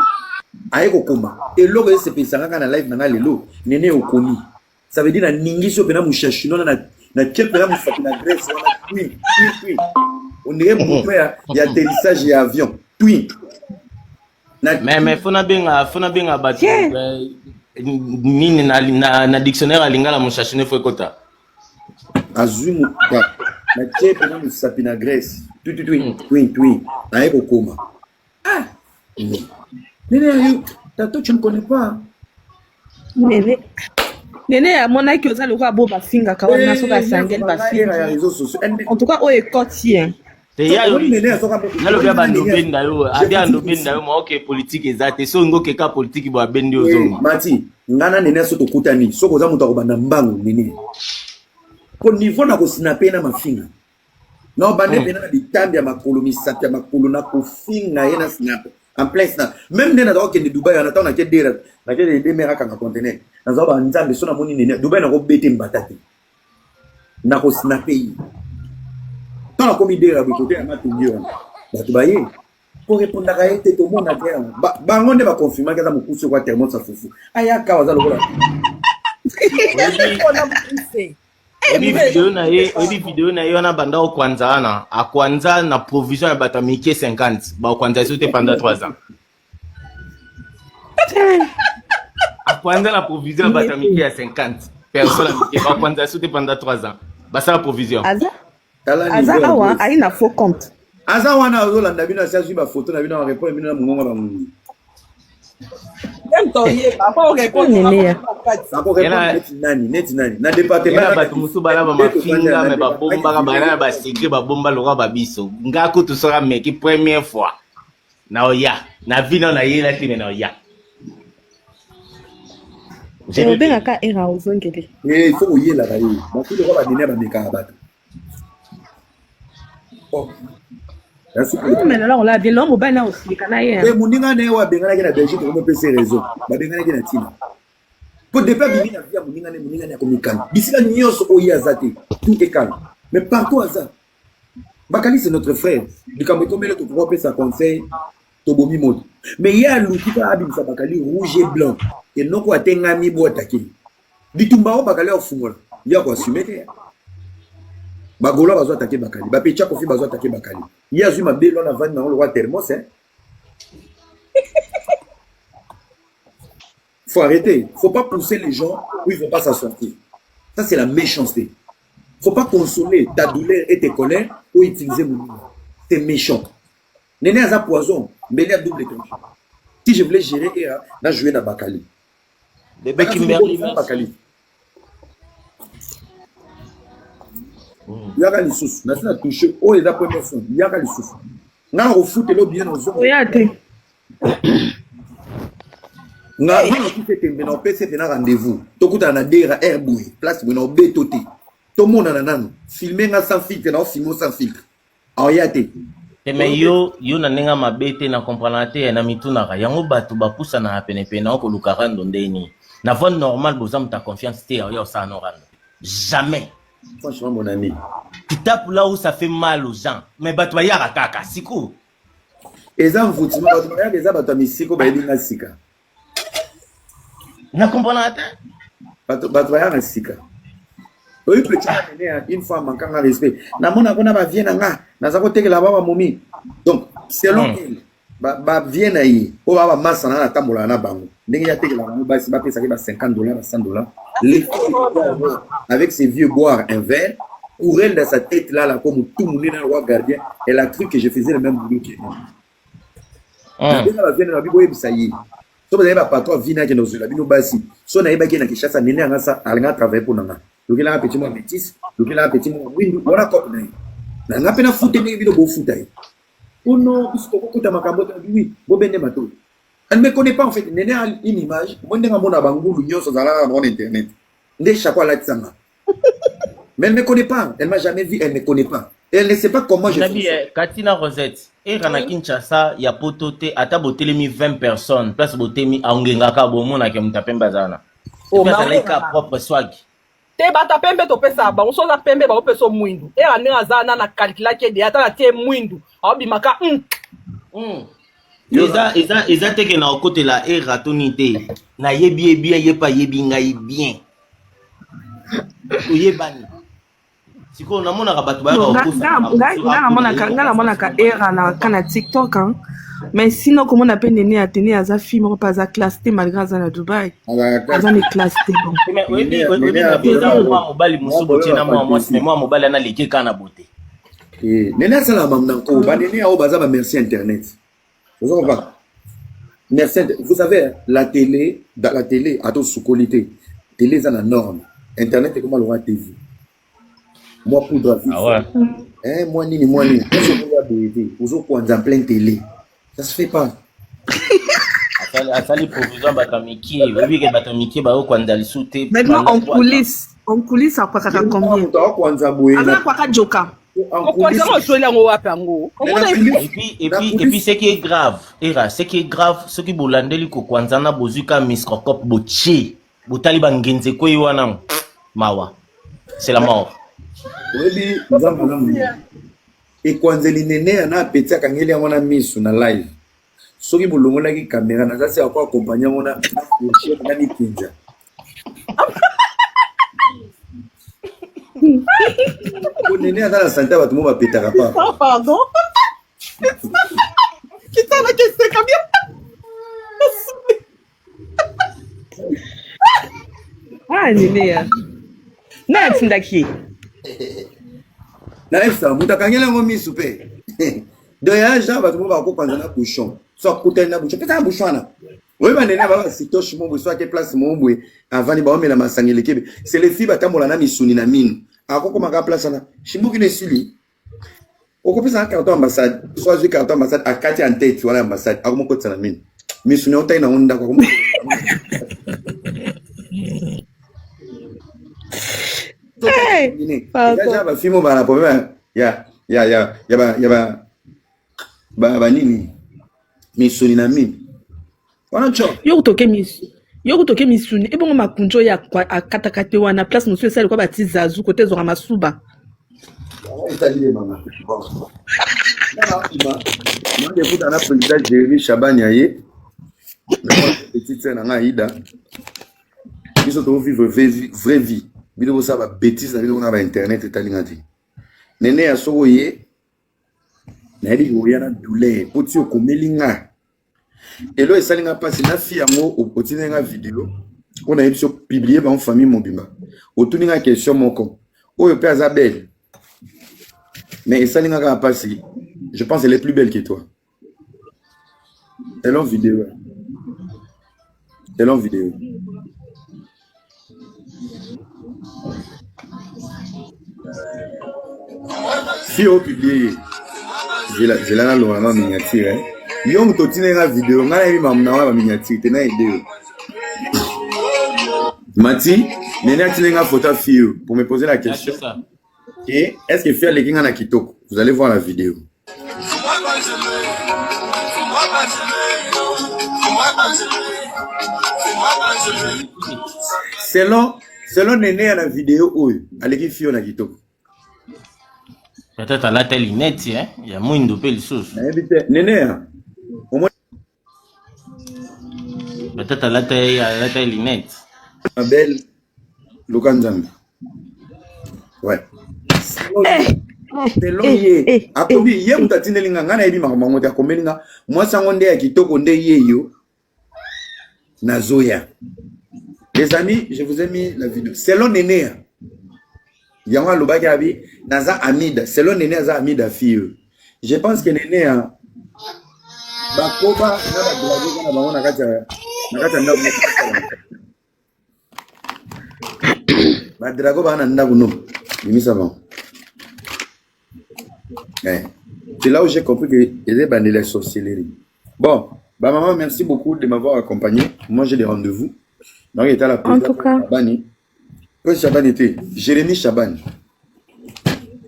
Aïe kokoma. Et l'autre c'est pensant quand na live na lelo Néné okoni. Ça veut dire na ningiso pena mushashino na tchepela musapina Grèce oui. On dirait beaucoup il y a atterrissage et avion. Oui. Mais fona benga batu nini na dictionnaire alingala mushashino faut kota. Azumu na tchepela musapina Grèce. Oui. Aïe kokoma. Ah. Néné, tato tu ne connais pas. Néné a mon aïe qui osa le roi boba finga kawana soka sangel ba finga. En tout cas, o est quotidien. Nalo bia bando benda yo, adia ando benda yo mo ke politique ezate so ngo ke ka politique bo abendi ozongo. Mati, ngana Néné so to kutani, so ko za muta ko banda mbangu Néné. Ko niveau na ko snapper na mafinga. Non bande bena na bitambi ya makolo misati ya makolo na ko finga yena snap. En plein snap. Même Néné na ko de Dubaï on attend na ke dera, na ke de mera kanga conteneur. Na zo ba nzambe so na moni Néné, Dubaï na ko bete mbatati. Na ko snapper. Tant la comité à côté à Matou Guillaume. Bah tu baillé. pour répondre à la tête au monde à terre. Bango ne va confirmer que ça me pousse quoi tellement ça foufou. Aya kawaza le voilà. Obi video na yo na banda o kwanza na akwanza na provision ya batamike 50 ba kwanza sote pendant 3 ans. Akwanza la provision ya batamike ya 50 personnes ba kwanza sote pendant 3 ans. Ba ça la provision. Aza awa aina faux compte. Aza wana ozolanda bino asa zwi ba photo na bino répondre bino na mungonga ba mungu. Neti nani na département ba tumusu bala ba mafinga me ba bomba ka bana ba secret ba bomba loka ba biso ngako to sera meki première fois na oya na vino na yela tine na oya Obenga ka era ozongele. il faut oyela ba yi ba kulo ba dine ba meka ba. Oh. Mais là on l'a bien l'homme ba na aussi kana ye. Et muninga ne wa benga na Belgique ko PC réseau. Ba benga na tina. Pour départ bimi na via muninga ne ko mikana. Bisila nyonso oya zate. Tout est calme. Mais partout à ça. Bakali c'est notre frère. Du kambo komele to pour sa conseil to bomi mot. Mais il y a l'outil pa abim sa Bakali rouge et blanc. Et non ko atenga mi bo attaquer. Bitumba o Bakali o fungola. Il y a quoi assumer. Bagola bazo attaquer Bakali. Ba pecha kofi bazo attaquer Bakali. Il y a ma belle on a vendu dans le roi thermos hein. Faut arrêter, faut pas pousser les gens où ils vont pas s'en sortir. Ça c'est la méchanceté. Faut pas consoler ta douleur et tes colères ou utiliser mon nom. C'est méchant. Néné a poison, mais il y a double tranchant. Si je voulais gérer et là jouer dans Bakali. Bébé Kimberly Bakali. Il y a les sous, n'a touché oh les premières fois, il y a les sous. Na au foot et bien aux autres. Oyate. Na tout était bien on peut se faire rendez-vous. Tokuta na dera airboy, place bon au betoté. Tout le monde nan filmer sans filtre, na filmer sans filtre. Oyate. Mais yo na nenga mabete na comprendre te na mituna yango batu bapusa na penepene na ko lukarando ndeni. Na voie normale bozam ta confiance te yo ça normal. Jamais. Franchement, mon ami. Tu tapes là où ça fait mal aux gens. Mais batwa yara kaka, siku. Ezam vuti, ma batwa yara eza batwa misiko ba yinga sika. Na comprendre ata? Batwa yara sika. Oyi petit amener une fois manquant respect. Na mona kona ba viena nga, na zako tekela baba momi. Donc, selon elle, ba viena yi, o baba massa na tambola na bango. Ndenge ya tekela bango ba si ba pesa ke ba $50, $100. Avec ses vieux boire un verre, pour elle dans sa tête là, comme tout le monde dans le roi gardien, elle a cru que je faisais le même boulot qu'elle. La vie dans la Bible, ça y est. Si vous avez pas patron, vina qui nous la Bible basi. Si on a pas qui na kishasa nene anga sa alanga travailler pour nanga. Donc il a un petit mot métis, donc il a un petit mot windu, on a cop na. Na nga pena foot ne bido bo foot ay. Oh non, parce que beaucoup ta makambo oui, bo bende mato. Elle ne me connaît pas en fait. Néné a une image. Moi, je suis Bangou, l'union sur Internet. Mais elle ne me connaît pas. Elle ne m'a jamais vu. Elle ne me connaît pas. Et elle ne sait pas comment je fais. Katina Rosette. Et Rana Kinshasa, il y a pototé. Ata botelemi 20 personnes. Place botemi aungengaka bomo na kemutapembe bazana. Oh, mais propre swag. Te bata pembe to pesa ba. On so la pembe ba o peso mwindu. E ane azana na calculate de ata na tie mwindu. Aobi maka Eza teke na okote la ratonité na yebi bien yepa yebi ngai bien oyebani siko na mona ka batu ba ka okusa nga mona ka era na kana TikTok hein. Mais sinon comment on appelle Néné a tenu à fille mais pas à classe malgré ça na Dubaï ça n'est classe bon mais oui moi mobali musubo tena moi c'est moi mobali na leke kana beauté Néné ça la maman ko ba Néné a baza ba merci internet. Vous savez, la télé, dans la télé, à toute sous qualité, télé, c'est la norme. Internet, c'est comment le roi TV. Moi, pour droit. Ah ouais. Moi, ni. Vous avez en plein télé. Ça se fait pas. Maintenant, en coulisses, à quoi ça combien? À quoi ça joka? Et puis ce qui est grave, ce qui est grave, ce qui bolandeli ko kwanzana bozuka microscope bochi, botali bangenze ko yiwana mawa. C'est la mort. ekwanzeli nene ana apeti akangeli yango na misu na live soki bolongolaki kamera naza se ako akompanye yango na mikinza nene aza na sante ya bato mo bapetaka pa Pardon. Kitana keseka bien. Ah, Néné. Na tindaki. na efsa moto akangeli yango misu mpe doya jean bato mo bakopanza na bouchon so akutani na bouchon pesa na bouchon wana oyeba nene baba sitoshi mo boye so ake place mo boye avandi baomela masangeli kebe c'est les filles batambola na misuni na minu akokomaka place wana shimbuki nesili okopesa na carton ambassade so azwi carton ambassade akati ya ntete wana ambassade akomokotisa na minu misuni otai nango ndako Déjà ba film ba na problème ya nini misuni na mimi wana cho Yokutoke misuni ebongo makunjo ya akatakate wana place monsieur sali kwa bati zazu kote zonga masuba etalile mama moi j'écoute na président Jerry Shabani aye petite sœur na Aïda ils sont vivre vraie vie bino ça ba bêtise na bino na ba internet etalinga te nene ya soko ye na yeli oya na douleur poti okomelinga elo esalinga pasi na fi yango otinenga video on a ebiso publier ba en famille mobimba otuninga question moko oyo pe azabel mais esalinga ka pasi je pense elle est plus belle que toi elle en vidéo si au publié j'ai là la miniature hein yo moto tinenga video nga na ma na ba miniature te na idée Mati nene atinenga photo fille pour me poser la question et est-ce que faire les kinga na kitoko vous allez voir la vidéo selon nene à la vidéo oyo aleki fille na kitoko peut-être à la telle net hein il y a moins de pel sauce nene au moins peut-être à la telle net ma belle Lukanzambi ouais selon ye akobi ye mutatindelinga ngana yebi makomango te akomelinga mwasi yango nde ya kitoko nde ye yo nazoya. Les amis, je vous ai mis la vidéo selon Néné yango alobaki abi naza amida selon Néné aza amida fille je pense que Néné bakoba na badlago na bango na kati ndako badrago bana ndako no limisa bango. C'est là où j'ai compris que les bandits les sorcelleries. Bon, bah maman, merci beaucoup de m'avoir accompagné. Moi j'ai des rendez-vous. Donc il était à la En tout cas, Chabani. Que Chabani était Jérémy Chabani.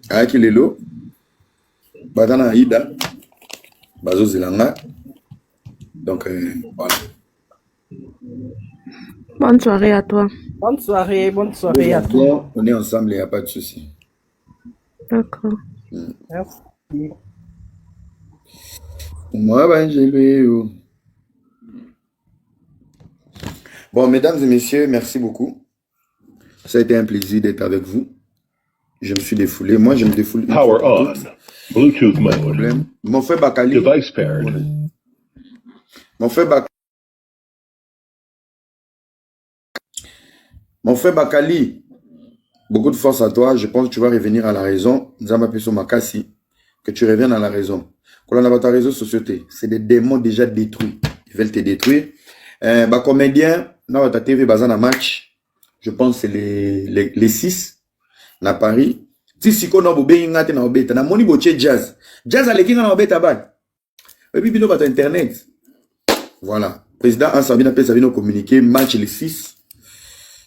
Avec Lelo, Badana Aïda, Bazo Zelanga. Donc voilà. bonne soirée à toi. Bonne soirée à toi. On est ensemble, il n'y a pas de souci. D'accord. Merci. Moi, Benjamin. Bon, mesdames et messieurs, merci beaucoup. Ça a été un plaisir d'être avec vous. Je me suis défoulé. Moi, je me défoule. Power on. Bluetooth mode. Mon frère Bakali. Device paired. Mon frère Bakali, beaucoup de force à toi. Je pense que tu vas revenir à la raison. Nzamba Makasi, que tu reviennes à la raison. Quand on a ta réseau société, c'est des démons déjà détruits. Ils veulent te détruire. Comédien, dans ta TV, bazan à match. Je pense que c'est les 6 na Paris. Si siko na bobe ingate na obeta na moni boche jazz. Jazz alekinga na obeta ba. Et puis bino ba internet. Voilà. Président Ansabina pe Sabino communiquer match les 6.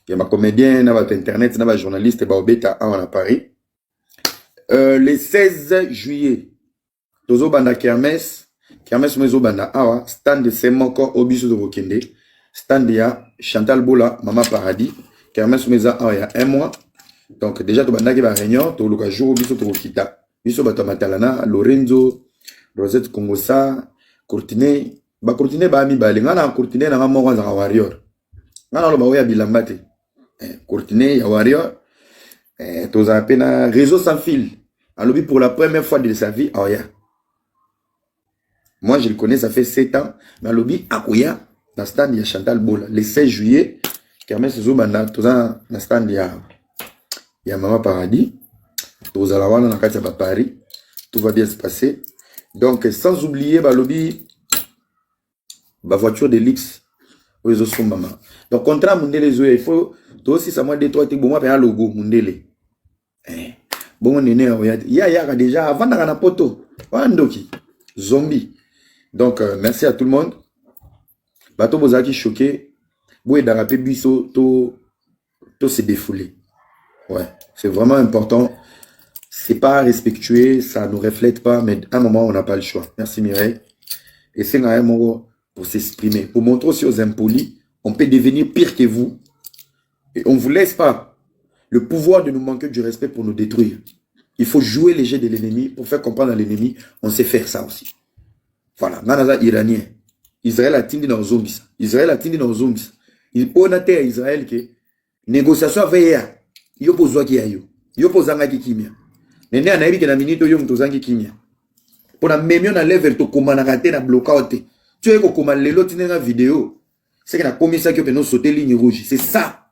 Il y a ma comédien na ba internet na ba journaliste ba obeta à Paris. Le 16 juillet. Tozo banda kermesse mezo banda awa stand de Semoko Obiso de Bokende. Stand ya Chantal Bola Mama Paradis. Kermesse meza awa ya 1 mois. Donc déjà to banda ki ba réunion to luka jour Obiso to Kita. biso bato matalana Lorenzo Rosette Kongosa Courtine ba Courtine ba mibale ngana Courtine na moko za warrior ngana lo ba oya bilamba te Courtine ya warrior toza pena réseau sans fil alobi pour la première fois de sa vie oya. Moi je le connais ça fait 7 ans mais alobi akoya na stand ya Chantal Bola le 16 juillet Kermesse Zobanda toza na stand ya Mama Paradis toza la wana na kati ya Paris, tout va bien se passer. Donc sans oublier balobi ba voiture de luxe ozo sombama. Donc contrat mundele zo il faut toi aussi ça moi des trois bon moi pa logo mundele. Bon nene ya déjà avant na poto wandoki zombie. Donc merci à tout le monde. Bato bozaki choqué boye darape biso to se défouler. Ouais, c'est vraiment important. C'est pas respectueux, ça nous reflète pas, mais à un moment, on n'a pas le choix. Merci Mireille. Et c'est un moment pour s'exprimer. Pour montrer aussi aux impolis, on peut devenir pire que vous. Et on ne vous laisse pas le pouvoir de nous manquer du respect pour nous détruire. Il faut jouer les jeux de l'ennemi pour faire comprendre à l'ennemi, on sait faire ça aussi. Voilà, Nanaza iranien. Israël a tindi dans zombies. Israël a tindi dans zombies. Il honnête à Israël que négociation avec yo pozwa ki ayo. Yo pozanga ki kimia. Nene anayebi ke na minito yo mtozangi kimia. Pona memio na level to komana kate na blockout. Tu es ko komana lelo tinenga vidéo. C'est que na komisa ki peno sauter ligne rouge. C'est ça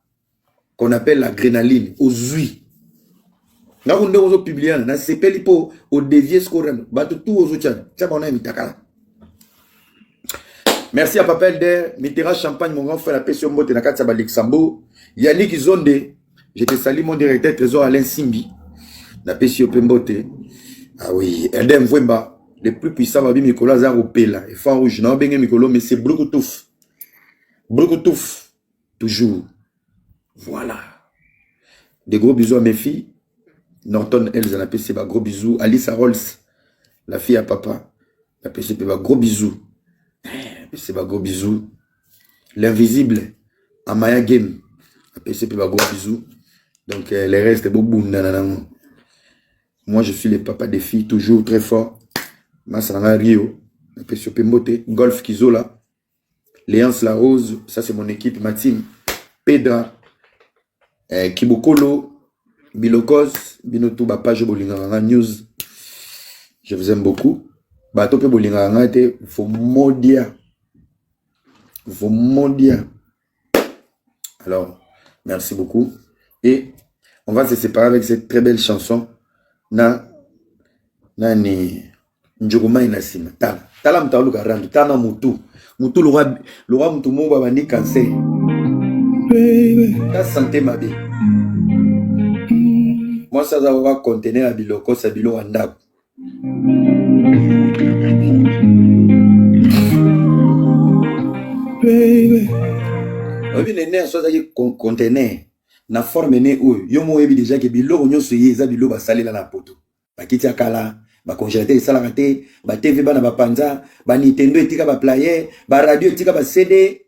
qu'on appelle l'adrénaline aux huiles. Na kunde ozo publier na sepeli po au dévier scorano. Bato tout ozo tchan. Tchabona mitakala. Merci à Papa Elder, Mitterrand Champagne, mon grand frère, la pression mote na katsa ba Luxembourg. Yannick Zonde, je te salue mon directeur trésor Alain Simbi. Na pression Pembote. Ah oui, Elder Mvwemba, le plus puissant Babi Mikolo Zaro Pela, et Fan Rouge, non Bengue Mikolo, mais c'est Brukutouf. Brukutouf, toujours. Voilà. Des gros bisous à mes filles. Norton Elsa, la PC, gros bisous. Alice Rolls, la fille à papa, la PC, gros bisous. C'est pas gros bisous. L'invisible Amaya Game. C'est pas gros bisous. Donc les restes beaucoup. Moi je suis le papa des filles toujours très fort. Masana Rio. Pembote. Golf Kizola. Léance La Rose. Ça c'est mon équipe. Ma team. Pedra. Kibokolo. Bilokos. Binotou Bapage Bolinganga News. Je vous aime beaucoup. Bato pe Bolinganga te. Faut modia. Vos mondiaux. Alors, merci beaucoup. Et on va se séparer avec cette très belle chanson. Nani Njoguma Inasima. Tala mtaulu garandu. Tana mutu. Mutu lora mutu mo babani cancer. Ta santé ma vie. Moi ça va contenir la biloko sa bilo andab. Obi nene so za ki conteneur na forme ne o yo mo ebi déjà ke bilo nyonso yeza bilo ba salela na poto ba kiti akala ba congélateur sala raté ba TV bana ba panza ba Nintendo etika ba player ba radio etika ba CD